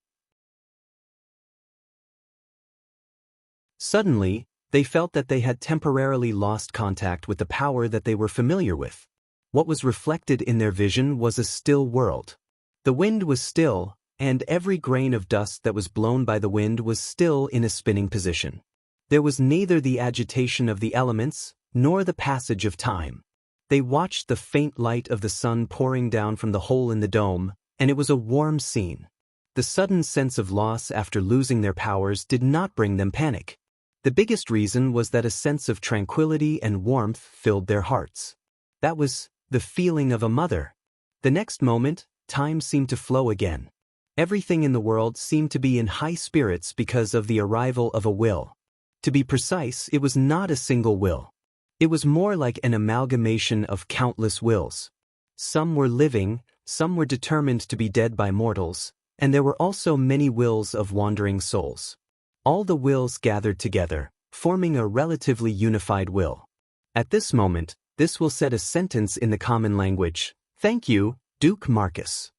Suddenly, they felt that they had temporarily lost contact with the power that they were familiar with. What was reflected in their vision was a still world. The wind was still, and every grain of dust that was blown by the wind was still in a spinning position. There was neither the agitation of the elements, nor the passage of time. They watched the faint light of the sun pouring down from the hole in the dome, and it was a warm scene. The sudden sense of loss after losing their powers did not bring them panic. The biggest reason was that a sense of tranquility and warmth filled their hearts. That was the feeling of a mother. The next moment, time seemed to flow again. Everything in the world seemed to be in high spirits because of the arrival of a will. To be precise, it was not a single will. It was more like an amalgamation of countless wills. Some were living, some were determined to be dead by mortals, and there were also many wills of wandering souls. All the wills gathered together, forming a relatively unified will. At this moment, this will set a sentence in the common language. Thank you, Duke Marcus.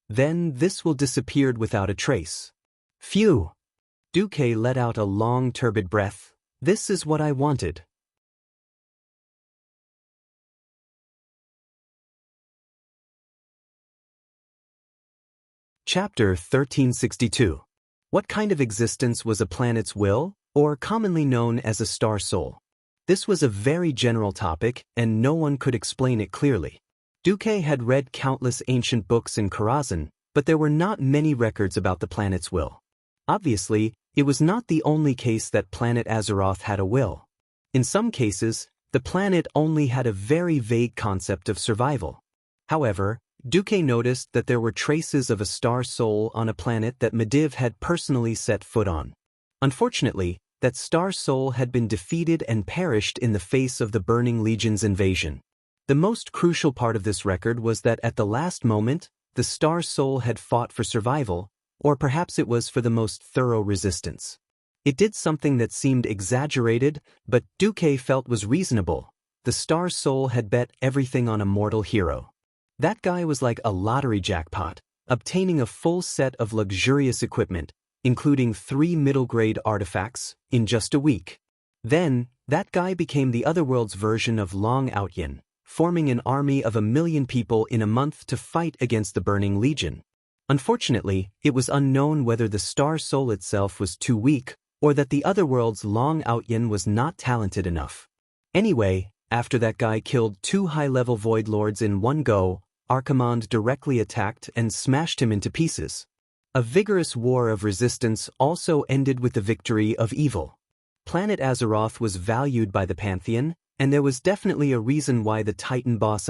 Then this will disappeared without a trace. Phew! Duque let out a long turbid breath. This is what I wanted. Chapter 1362. What kind of existence was a planet's will, or commonly known as a star soul? This was a very general topic, and no one could explain it clearly. Duque had read countless ancient books in Karazhan, but there were not many records about the planet's will. Obviously, it was not the only case that planet Azeroth had a will. In some cases, the planet only had a very vague concept of survival. However, Duque noticed that there were traces of a star soul on a planet that Medivh had personally set foot on. Unfortunately, that star soul had been defeated and perished in the face of the Burning Legion's invasion. The most crucial part of this record was that at the last moment, the star soul had fought for survival, or perhaps it was for the most thorough resistance. It did something that seemed exaggerated, but Duque felt was reasonable. The star soul had bet everything on a mortal hero. That guy was like a lottery jackpot, obtaining a full set of luxurious equipment, including 3 middle-grade artifacts, in just a week. Then, that guy became the Otherworld's version of Long Outyin, forming an army of 1 million people in a month to fight against the Burning Legion. Unfortunately, it was unknown whether the star soul itself was too weak, or that the Otherworld's Long Outyin was not talented enough. Anyway, after that guy killed 2 high-level Void Lords in one go, Archimonde directly attacked and smashed him into pieces. A vigorous war of resistance also ended with the victory of evil. Planet Azeroth was valued by the Pantheon, and there was definitely a reason why the Titan boss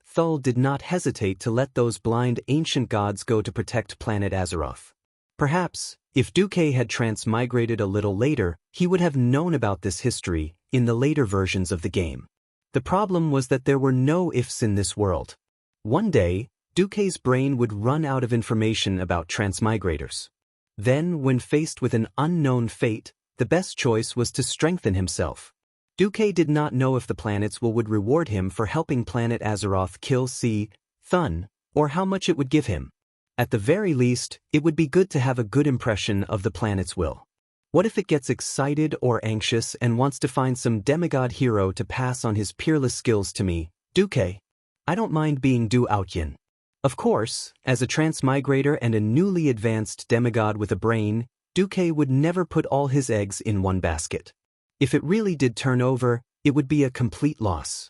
Thul did not hesitate to let those blind ancient gods go to protect planet Azeroth. Perhaps, if Duque had transmigrated a little later, he would have known about this history in the later versions of the game. The problem was that there were no ifs in this world. One day, Duque's brain would run out of information about transmigrators. Then, when faced with an unknown fate, the best choice was to strengthen himself. Duque did not know if the planets would reward him for helping planet Azeroth kill Thun, or how much it would give him. At the very least, it would be good to have a good impression of the planet's will. What if it gets excited or anxious and wants to find some demigod hero to pass on his peerless skills to me, Duque? I don't mind being Du Outyin. Of course, as a transmigrator and a newly advanced demigod with a brain, Duque would never put all his eggs in one basket. If it really did turn over, it would be a complete loss.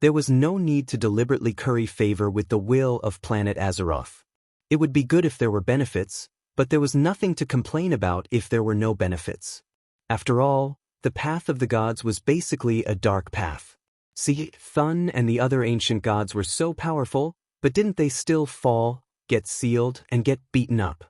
There was no need to deliberately curry favor with the will of planet Azeroth. It would be good if there were benefits, but there was nothing to complain about if there were no benefits. After all, the path of the gods was basically a dark path. Thun and the other ancient gods were so powerful, but didn't they still fall, get sealed, and get beaten up?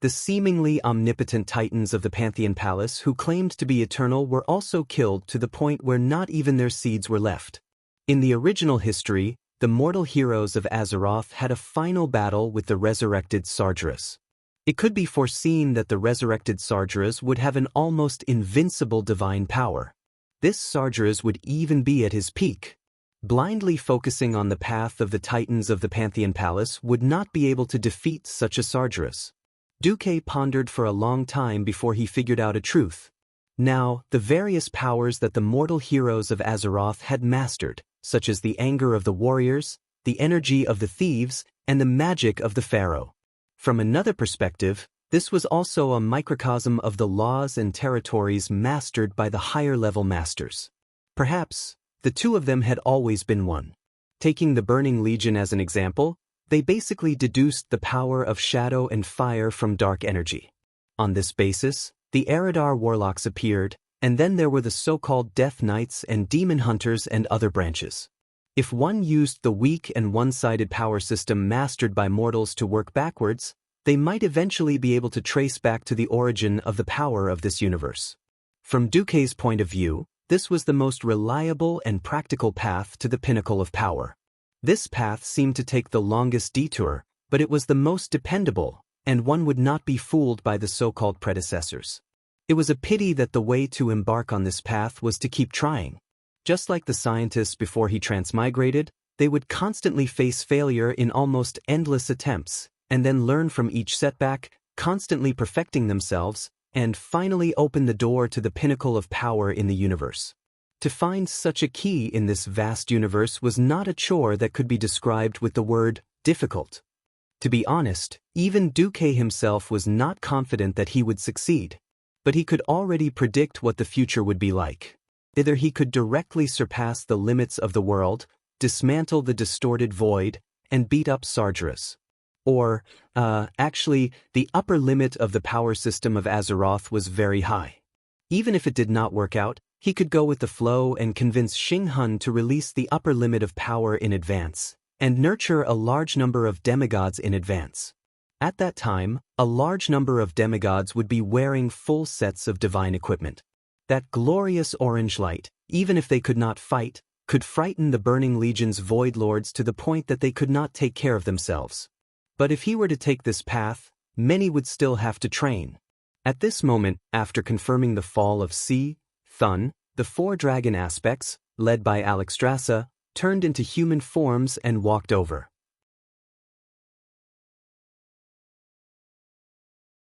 The seemingly omnipotent titans of the Pantheon Palace who claimed to be eternal were also killed to the point where not even their seeds were left. In the original history, the mortal heroes of Azeroth had a final battle with the resurrected Sargeras. It could be foreseen that the resurrected Sargeras would have an almost invincible divine power. This Sargeras would even be at his peak. Blindly focusing on the path of the titans of the Pantheon Palace would not be able to defeat such a Sargeras. Duque pondered for a long time before he figured out a truth. Now, the various powers that the mortal heroes of Azeroth had mastered, such as the anger of the warriors, the energy of the thieves, and the magic of the pharaoh. From another perspective, this was also a microcosm of the laws and territories mastered by the higher-level masters. Perhaps, the two of them had always been one. Taking the Burning Legion as an example, they basically deduced the power of shadow and fire from dark energy. On this basis, the Eridar warlocks appeared, and then there were the so-called Death Knights and Demon Hunters and other branches. If one used the weak and one-sided power system mastered by mortals to work backwards, they might eventually be able to trace back to the origin of the power of this universe. From Duque's point of view, this was the most reliable and practical path to the pinnacle of power. This path seemed to take the longest detour, but it was the most dependable, and one would not be fooled by the so-called predecessors. It was a pity that the way to embark on this path was to keep trying. Just like the scientists before he transmigrated, they would constantly face failure in almost endless attempts, and then learn from each setback, constantly perfecting themselves, and finally open the door to the pinnacle of power in the universe. To find such a key in this vast universe was not a chore that could be described with the word difficult. To be honest, even Duque himself was not confident that he would succeed, but he could already predict what the future would be like. Either he could directly surpass the limits of the world, dismantle the distorted void, and beat up Sargeras. Or, actually, the upper limit of the power system of Azeroth was very high. Even if it did not work out, He could go with the flow and convince Xinghun to release the upper limit of power in advance, and nurture a large number of demigods in advance. At that time, a large number of demigods would be wearing full sets of divine equipment. That glorious orange light, even if they could not fight, could frighten the Burning Legion's Void Lords to the point that they could not take care of themselves. But if he were to take this path, many would still have to train. At this moment, after confirming the fall of Si, Thun, the 4 dragon aspects, led by Alexstrasza, turned into human forms and walked over.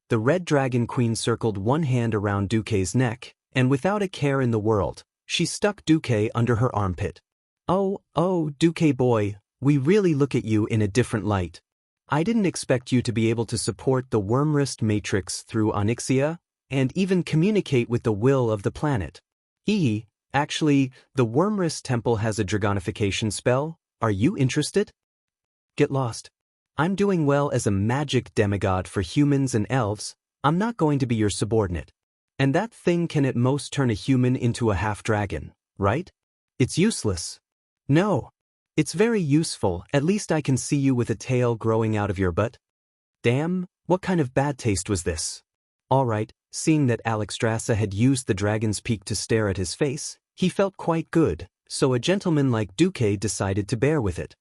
The Red Dragon Queen circled one hand around Duque's neck, and without a care in the world, she stuck Duque under her armpit. Oh, Duque boy, we really look at you in a different light. I didn't expect you to be able to support the Wormwrist Matrix through Onyxia, and even communicate with the will of the planet. Actually, the Wormwrist Temple has a dragonification spell. Are you interested? Get lost. I'm doing well as a magic demigod for humans and elves. I'm not going to be your subordinate. And that thing can at most turn a human into a half-dragon, right? It's useless. No. It's very useful. At least I can see you with a tail growing out of your butt. Damn, what kind of bad taste was this? All right, seeing that Alexstrasza had used the dragon's peak to stare at his face, he felt quite good, so a gentleman like Duque decided to bear with it.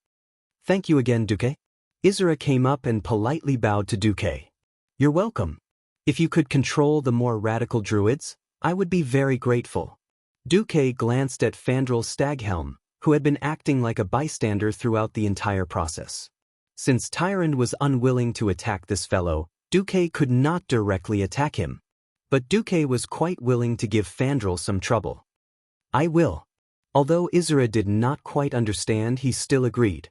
Thank you again, Duque. Isra came up and politely bowed to Duque. You're welcome. If you could control the more radical druids, I would be very grateful. Duque glanced at Fandral Staghelm, who had been acting like a bystander throughout the entire process. Since Tyrant was unwilling to attack this fellow, Duque could not directly attack him. But Duque was quite willing to give Fandral some trouble. I will. Although Isra did not quite understand, he still agreed.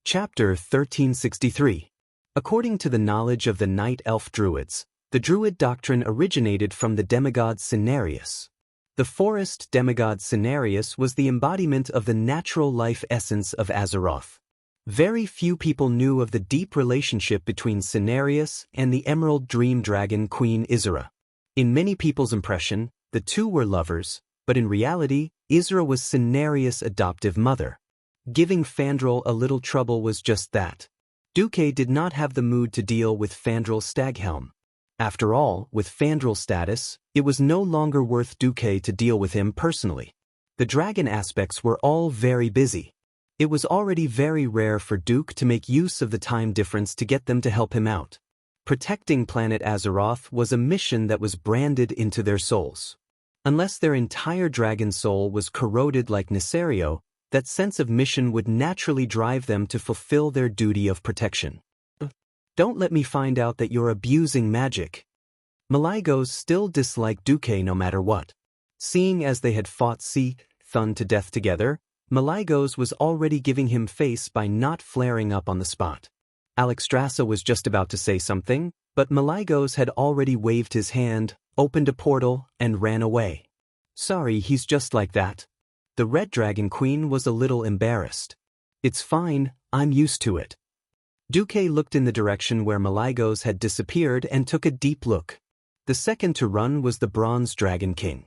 Chapter 1363. According to the knowledge of the Night Elf Druids, the Druid doctrine originated from the demigod Cenarius. The forest demigod Cenarius was the embodiment of the natural life essence of Azeroth. Very few people knew of the deep relationship between Cenarius and the Emerald Dream Dragon Queen Isra. In many people's impression, the two were lovers, but in reality, Isra was Cenarius' adoptive mother. Giving Fandral a little trouble was just that. Duque did not have the mood to deal with Fandral Staghelm. After all, with Fandral's status, it was no longer worth Duque to deal with him personally. The dragon aspects were all very busy. It was already very rare for Duke to make use of the time difference to get them to help him out. Protecting planet Azeroth was a mission that was branded into their souls. Unless their entire dragon soul was corroded like Nesario, that sense of mission would naturally drive them to fulfill their duty of protection. Don't let me find out that you're abusing magic. Malygos still disliked Duque no matter what. Seeing as they had fought Si, Thun to death together, Malygos was already giving him face by not flaring up on the spot. Alexstrasza was just about to say something, but Malygos had already waved his hand, opened a portal, and ran away. Sorry, he's just like that. The Red Dragon Queen was a little embarrassed. It's fine, I'm used to it. Duque looked in the direction where Malygos had disappeared and took a deep look. The second to run was the Bronze Dragon King.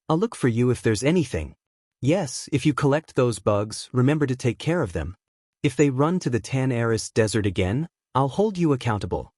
I'll look for you if there's anything. Yes, if you collect those bugs, remember to take care of them. If they run to the Tan Aris Desert again, I'll hold you accountable.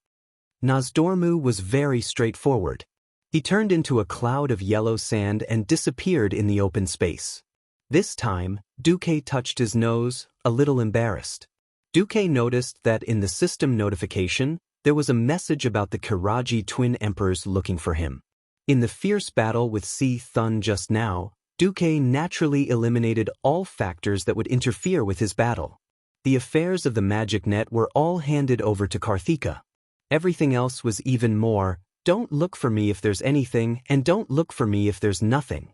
Nozdormu was very straightforward. He turned into a cloud of yellow sand and disappeared in the open space. This time, Duque touched his nose, a little embarrassed. Duque noticed that in the system notification, there was a message about the Kiraji twin emperors looking for him. In the fierce battle with Si Thun just now, Duque naturally eliminated all factors that would interfere with his battle. The affairs of the magic net were all handed over to Karthika. Everything else was even more, don't look for me if there's anything, and don't look for me if there's nothing.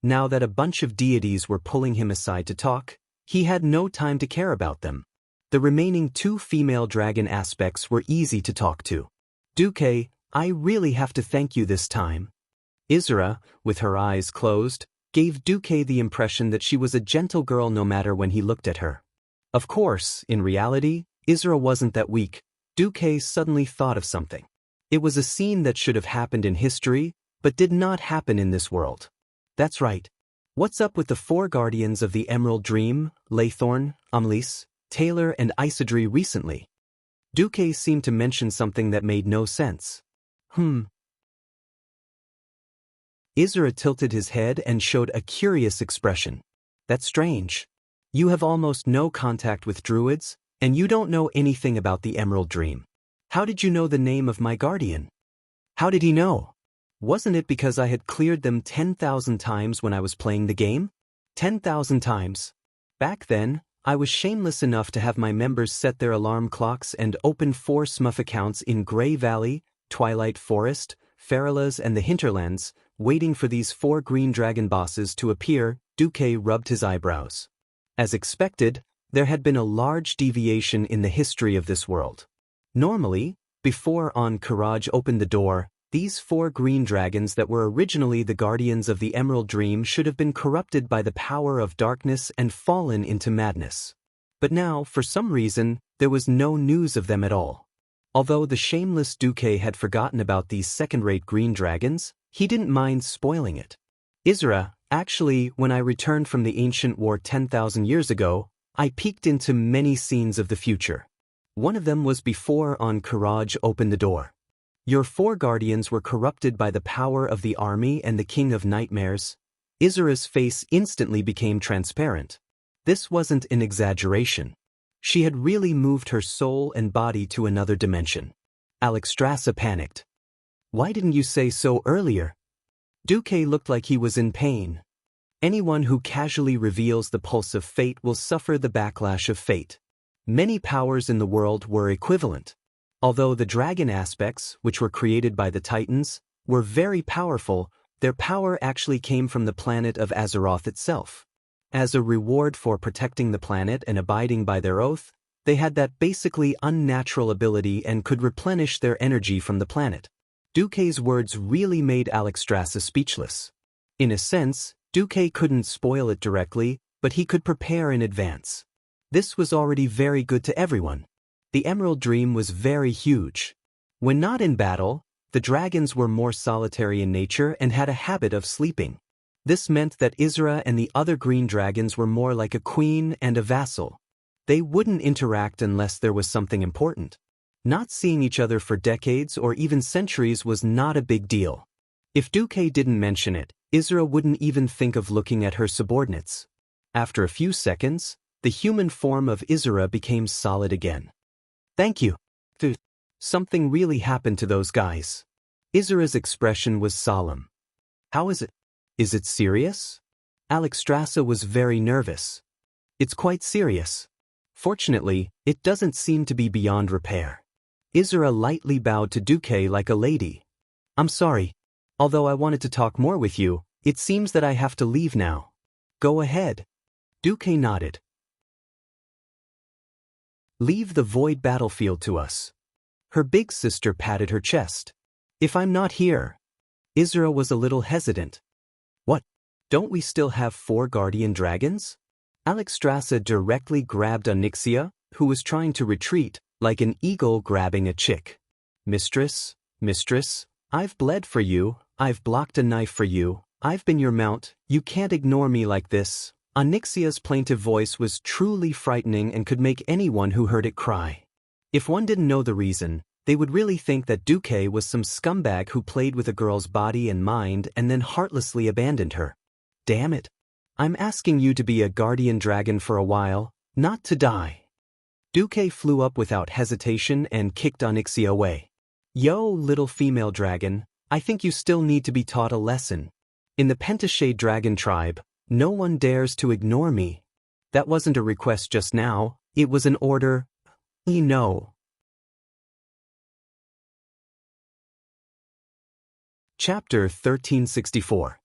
Now that a bunch of deities were pulling him aside to talk, he had no time to care about them. The remaining 2 female dragon aspects were easy to talk to. Duque, I really have to thank you this time. Isra, with her eyes closed, gave Duque the impression that she was a gentle girl no matter when he looked at her. Of course, in reality, Isra wasn't that weak. Duque suddenly thought of something. It was a scene that should have happened in history, but did not happen in this world. That's right. What's up with the four guardians of the Emerald Dream, Laythorn, Amlis, Taylor and Isidri recently? Duque seemed to mention something that made no sense. Isra tilted his head and showed a curious expression. That's strange. You have almost no contact with druids, and you don't know anything about the Emerald Dream. How did you know the name of my guardian? How did he know? Wasn't it because I had cleared them 10,000 times when I was playing the game? 10,000 times. Back then, I was shameless enough to have my members set their alarm clocks and open 4 Smurf accounts in Grey Valley, Twilight Forest, Faralas and the Hinterlands, waiting for these 4 green dragon bosses to appear. Duque rubbed his eyebrows. As expected, there had been a large deviation in the history of this world. Normally, before Courage opened the door, these 4 green dragons that were originally the guardians of the Emerald Dream should have been corrupted by the power of darkness and fallen into madness. But now, for some reason, there was no news of them at all. Although the shameless Duque had forgotten about these second-rate green dragons, he didn't mind spoiling it. Isra, actually, when I returned from the ancient war 10,000 years ago, I peeked into many scenes of the future. One of them was before Courage opened the door. Your 4 guardians were corrupted by the power of the army and the King of Nightmares. Isra's face instantly became transparent. This wasn't an exaggeration. She had really moved her soul and body to another dimension. Alexstrasza panicked. Why didn't you say so earlier? Duque looked like he was in pain. Anyone who casually reveals the pulse of fate will suffer the backlash of fate. Many powers in the world were equivalent. Although the dragon aspects, which were created by the Titans, were very powerful, their power actually came from the planet of Azeroth itself. As a reward for protecting the planet and abiding by their oath, they had that basically unnatural ability and could replenish their energy from the planet. Duque's words really made Alexstrasza speechless. In a sense, Duque couldn't spoil it directly, but he could prepare in advance. This was already very good to everyone. The Emerald Dream was very huge. When not in battle, the dragons were more solitary in nature and had a habit of sleeping. This meant that Isra and the other green dragons were more like a queen and a vassal. They wouldn't interact unless there was something important. Not seeing each other for decades or even centuries was not a big deal. If Duque didn't mention it, Isra wouldn't even think of looking at her subordinates. After a few seconds, the human form of Isra became solid again. Thank you. Something really happened to those guys. Isra's expression was solemn. How is it? Is it serious? Alexstrasza was very nervous. It's quite serious. Fortunately, it doesn't seem to be beyond repair. Isra lightly bowed to Duque like a lady. I'm sorry. Although I wanted to talk more with you, it seems that I have to leave now. Go ahead. Duque nodded. Leave the void battlefield to us. Her big sister patted her chest. If I'm not here. Isra was a little hesitant. What? Don't we still have 4 guardian dragons? Alexstrasza directly grabbed Xianxia, who was trying to retreat, like an eagle grabbing a chick. Mistress, I've bled for you, I've blocked a knife for you, I've been your mount, you can't ignore me like this. Xianxia's plaintive voice was truly frightening and could make anyone who heard it cry. If one didn't know the reason, they would really think that Duque was some scumbag who played with a girl's body and mind and then heartlessly abandoned her. Damn it. I'm asking you to be a guardian dragon for a while, not to die. Duque flew up without hesitation and kicked Xianxia away. Yo, little female dragon, I think you still need to be taught a lesson. In the Pentashade dragon tribe, no one dares to ignore me. That wasn't a request just now, it was an order. You know. Chapter 1364.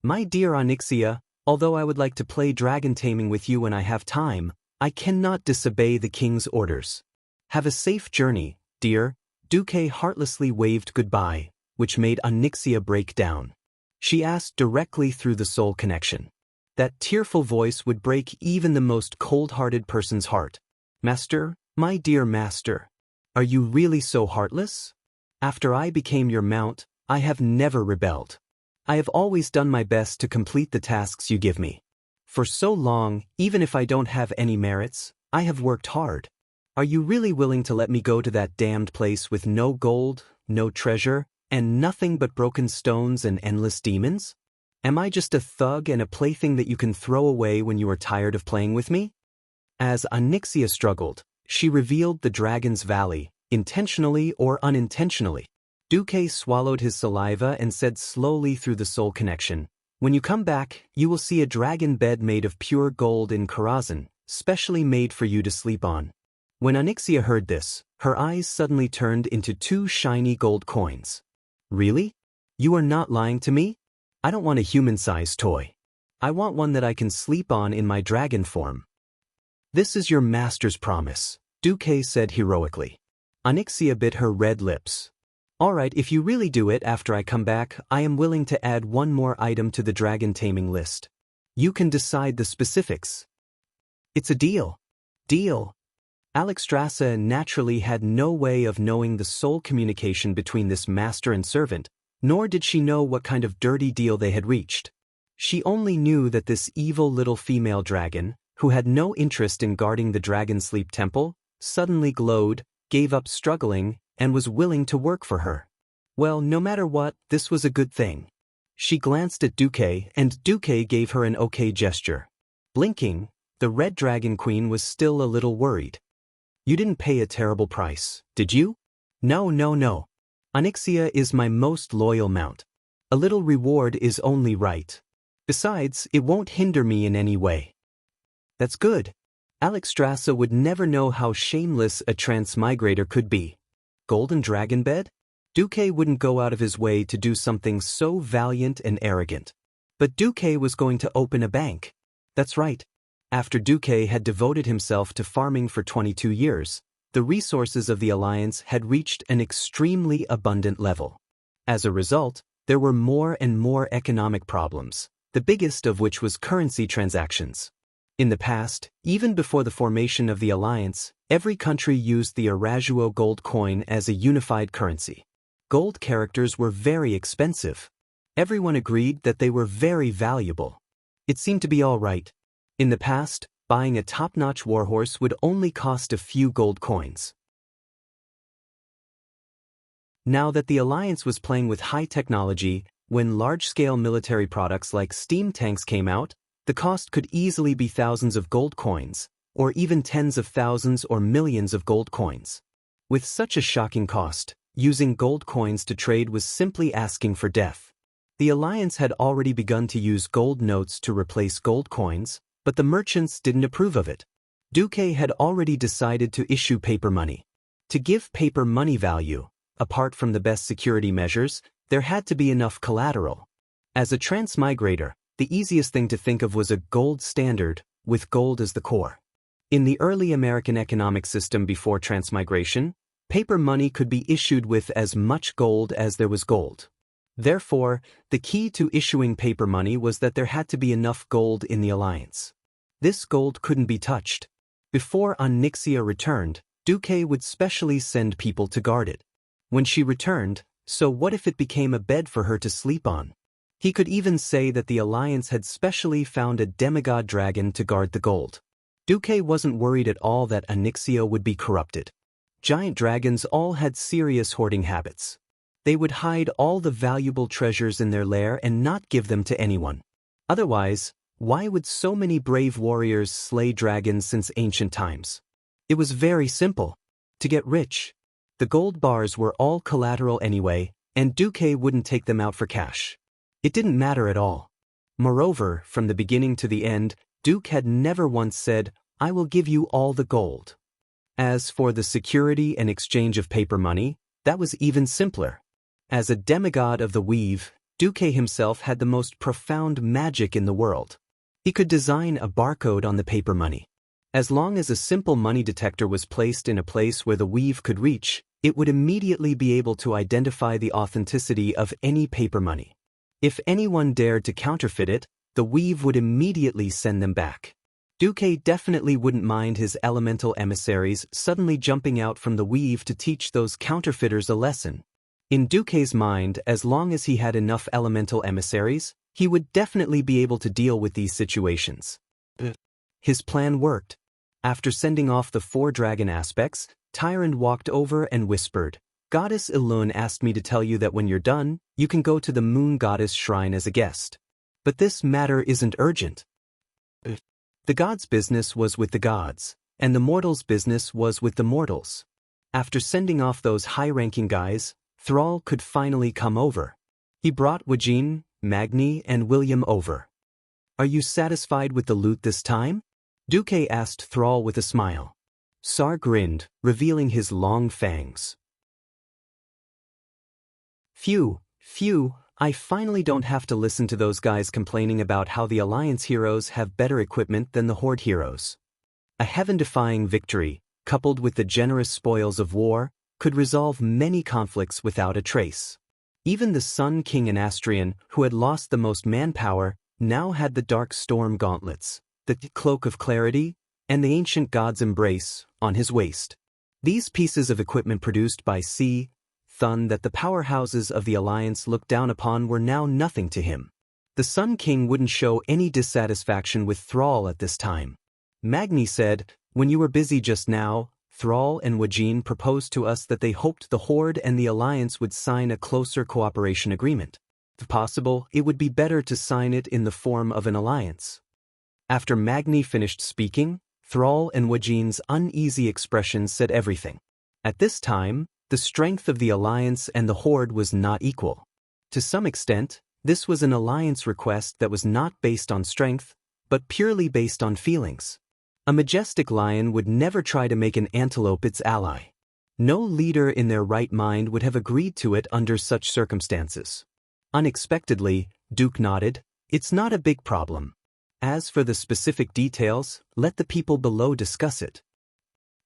My dear Xianxia, although I would like to play dragon taming with you when I have time, I cannot disobey the king's orders. Have a safe journey, dear. Duque heartlessly waved goodbye, which made Xianxia break down. She asked directly through the soul connection. That tearful voice would break even the most cold-hearted person's heart. Master, My dear master, are you really so heartless? After I became your mount, I have never rebelled. I have always done my best to complete the tasks you give me. For so long, even if I don't have any merits, I have worked hard. Are you really willing to let me go to that damned place with no gold, no treasure, and nothing but broken stones and endless demons? Am I just a thug and a plaything that you can throw away when you are tired of playing with me? As Xianxia struggled, she revealed the Dragon's Valley, intentionally or unintentionally. Duque swallowed his saliva and said slowly through the soul connection, "When you come back, you will see a dragon bed made of pure gold in Karazhan, specially made for you to sleep on." When Xianxia heard this, her eyes suddenly turned into 2 shiny gold coins. Really? You are not lying to me? I don't want a human-sized toy. I want one that I can sleep on in my dragon form. This is your master's promise, Duque said heroically. Xianxia bit her red lips. All right, if you really do it after I come back, I am willing to add one more item to the dragon taming list. You can decide the specifics. It's a deal. Deal. Alexstrasza naturally had no way of knowing the soul communication between this master and servant, nor did she know what kind of dirty deal they had reached. She only knew that this evil little female dragon, who had no interest in guarding the Dragon Sleep Temple, suddenly glowed, gave up struggling, and was willing to work for her. Well, no matter what, this was a good thing. She glanced at Duque, and Duque gave her an okay gesture. Blinking, the Red Dragon Queen was still a little worried. You didn't pay a terrible price, did you? No. Xianxia is my most loyal mount. A little reward is only right. Besides, it won't hinder me in any way. That's good. Alexstrasza would never know how shameless a transmigrator could be. Golden Dragon Bed? Duque wouldn't go out of his way to do something so valiant and arrogant. But Duque was going to open a bank. That's right. After Duque had devoted himself to farming for 22 years, the resources of the Alliance had reached an extremely abundant level. As a result, there were more and more economic problems, the biggest of which was currency transactions. In the past, even before the formation of the Alliance, every country used the Arajuo gold coin as a unified currency. Gold characters were very expensive. Everyone agreed that they were very valuable. It seemed to be all right. In the past, buying a top-notch warhorse would only cost a few gold coins. Now that the Alliance was playing with high technology, when large-scale military products like steam tanks came out, the cost could easily be thousands of gold coins, or even tens of thousands or millions of gold coins. With such a shocking cost, using gold coins to trade was simply asking for death. The Alliance had already begun to use gold notes to replace gold coins, but the merchants didn't approve of it. Duque had already decided to issue paper money. To give paper money value, apart from the best security measures, there had to be enough collateral. As a transmigrator, the easiest thing to think of was a gold standard, with gold as the core. In the early American economic system before transmigration, paper money could be issued with as much gold as there was gold. Therefore, the key to issuing paper money was that there had to be enough gold in the Alliance. This gold couldn't be touched. Before Xianxia returned, Duque would specially send people to guard it. When she returned, so what if it became a bed for her to sleep on? He could even say that the Alliance had specially found a demigod dragon to guard the gold. Duque wasn't worried at all that Xianxia would be corrupted. Giant dragons all had serious hoarding habits. They would hide all the valuable treasures in their lair and not give them to anyone. Otherwise, why would so many brave warriors slay dragons since ancient times? It was very simple. To get rich. The gold bars were all collateral anyway, and Duque wouldn't take them out for cash. It didn't matter at all. Moreover, from the beginning to the end, Duque had never once said, "I will give you all the gold." As for the security and exchange of paper money, that was even simpler. As a demigod of the weave, Duque himself had the most profound magic in the world. He could design a barcode on the paper money. As long as a simple money detector was placed in a place where the weave could reach, it would immediately be able to identify the authenticity of any paper money. If anyone dared to counterfeit it, the weave would immediately send them back. Duque definitely wouldn't mind his elemental emissaries suddenly jumping out from the weave to teach those counterfeiters a lesson. In Duque's mind, as long as he had enough elemental emissaries, he would definitely be able to deal with these situations. His plan worked. After sending off the 4 dragon aspects, Tyrant walked over and whispered, "Goddess Elun asked me to tell you that when you're done, you can go to the moon goddess shrine as a guest. But this matter isn't urgent." The gods' business was with the gods, and the mortals' business was with the mortals. After sending off those high-ranking guys, Thrall could finally come over. He brought Wajin, Magni, and William over. "Are you satisfied with the loot this time?" Duque asked Thrall with a smile. Sar grinned, revealing his long fangs. Phew, I finally don't have to listen to those guys complaining about how the Alliance heroes have better equipment than the Horde heroes. A heaven-defying victory, coupled with the generous spoils of war, could resolve many conflicts without a trace. Even the Sun King and Astrian, who had lost the most manpower, now had the Dark Storm gauntlets, the Cloak of Clarity, and the Ancient God's Embrace on his waist. These pieces of equipment produced by Thun that the powerhouses of the Alliance looked down upon were now nothing to him. The Sun King wouldn't show any dissatisfaction with Thrall at this time. Magni said, "When you were busy just now, Thrall and Wajin proposed to us that they hoped the Horde and the Alliance would sign a closer cooperation agreement. If possible, it would be better to sign it in the form of an alliance." After Magni finished speaking, Thrall and Wajin's uneasy expressions said everything. At this time, the strength of the Alliance and the Horde was not equal. To some extent, this was an alliance request that was not based on strength, but purely based on feelings. A majestic lion would never try to make an antelope its ally. No leader in their right mind would have agreed to it under such circumstances. Unexpectedly, Duke nodded, "It's not a big problem. As for the specific details, let the people below discuss it."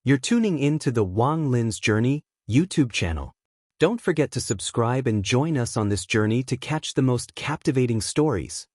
You're tuning in to the Wang Lin's Journey YouTube channel. Don't forget to subscribe and join us on this journey to catch the most captivating stories.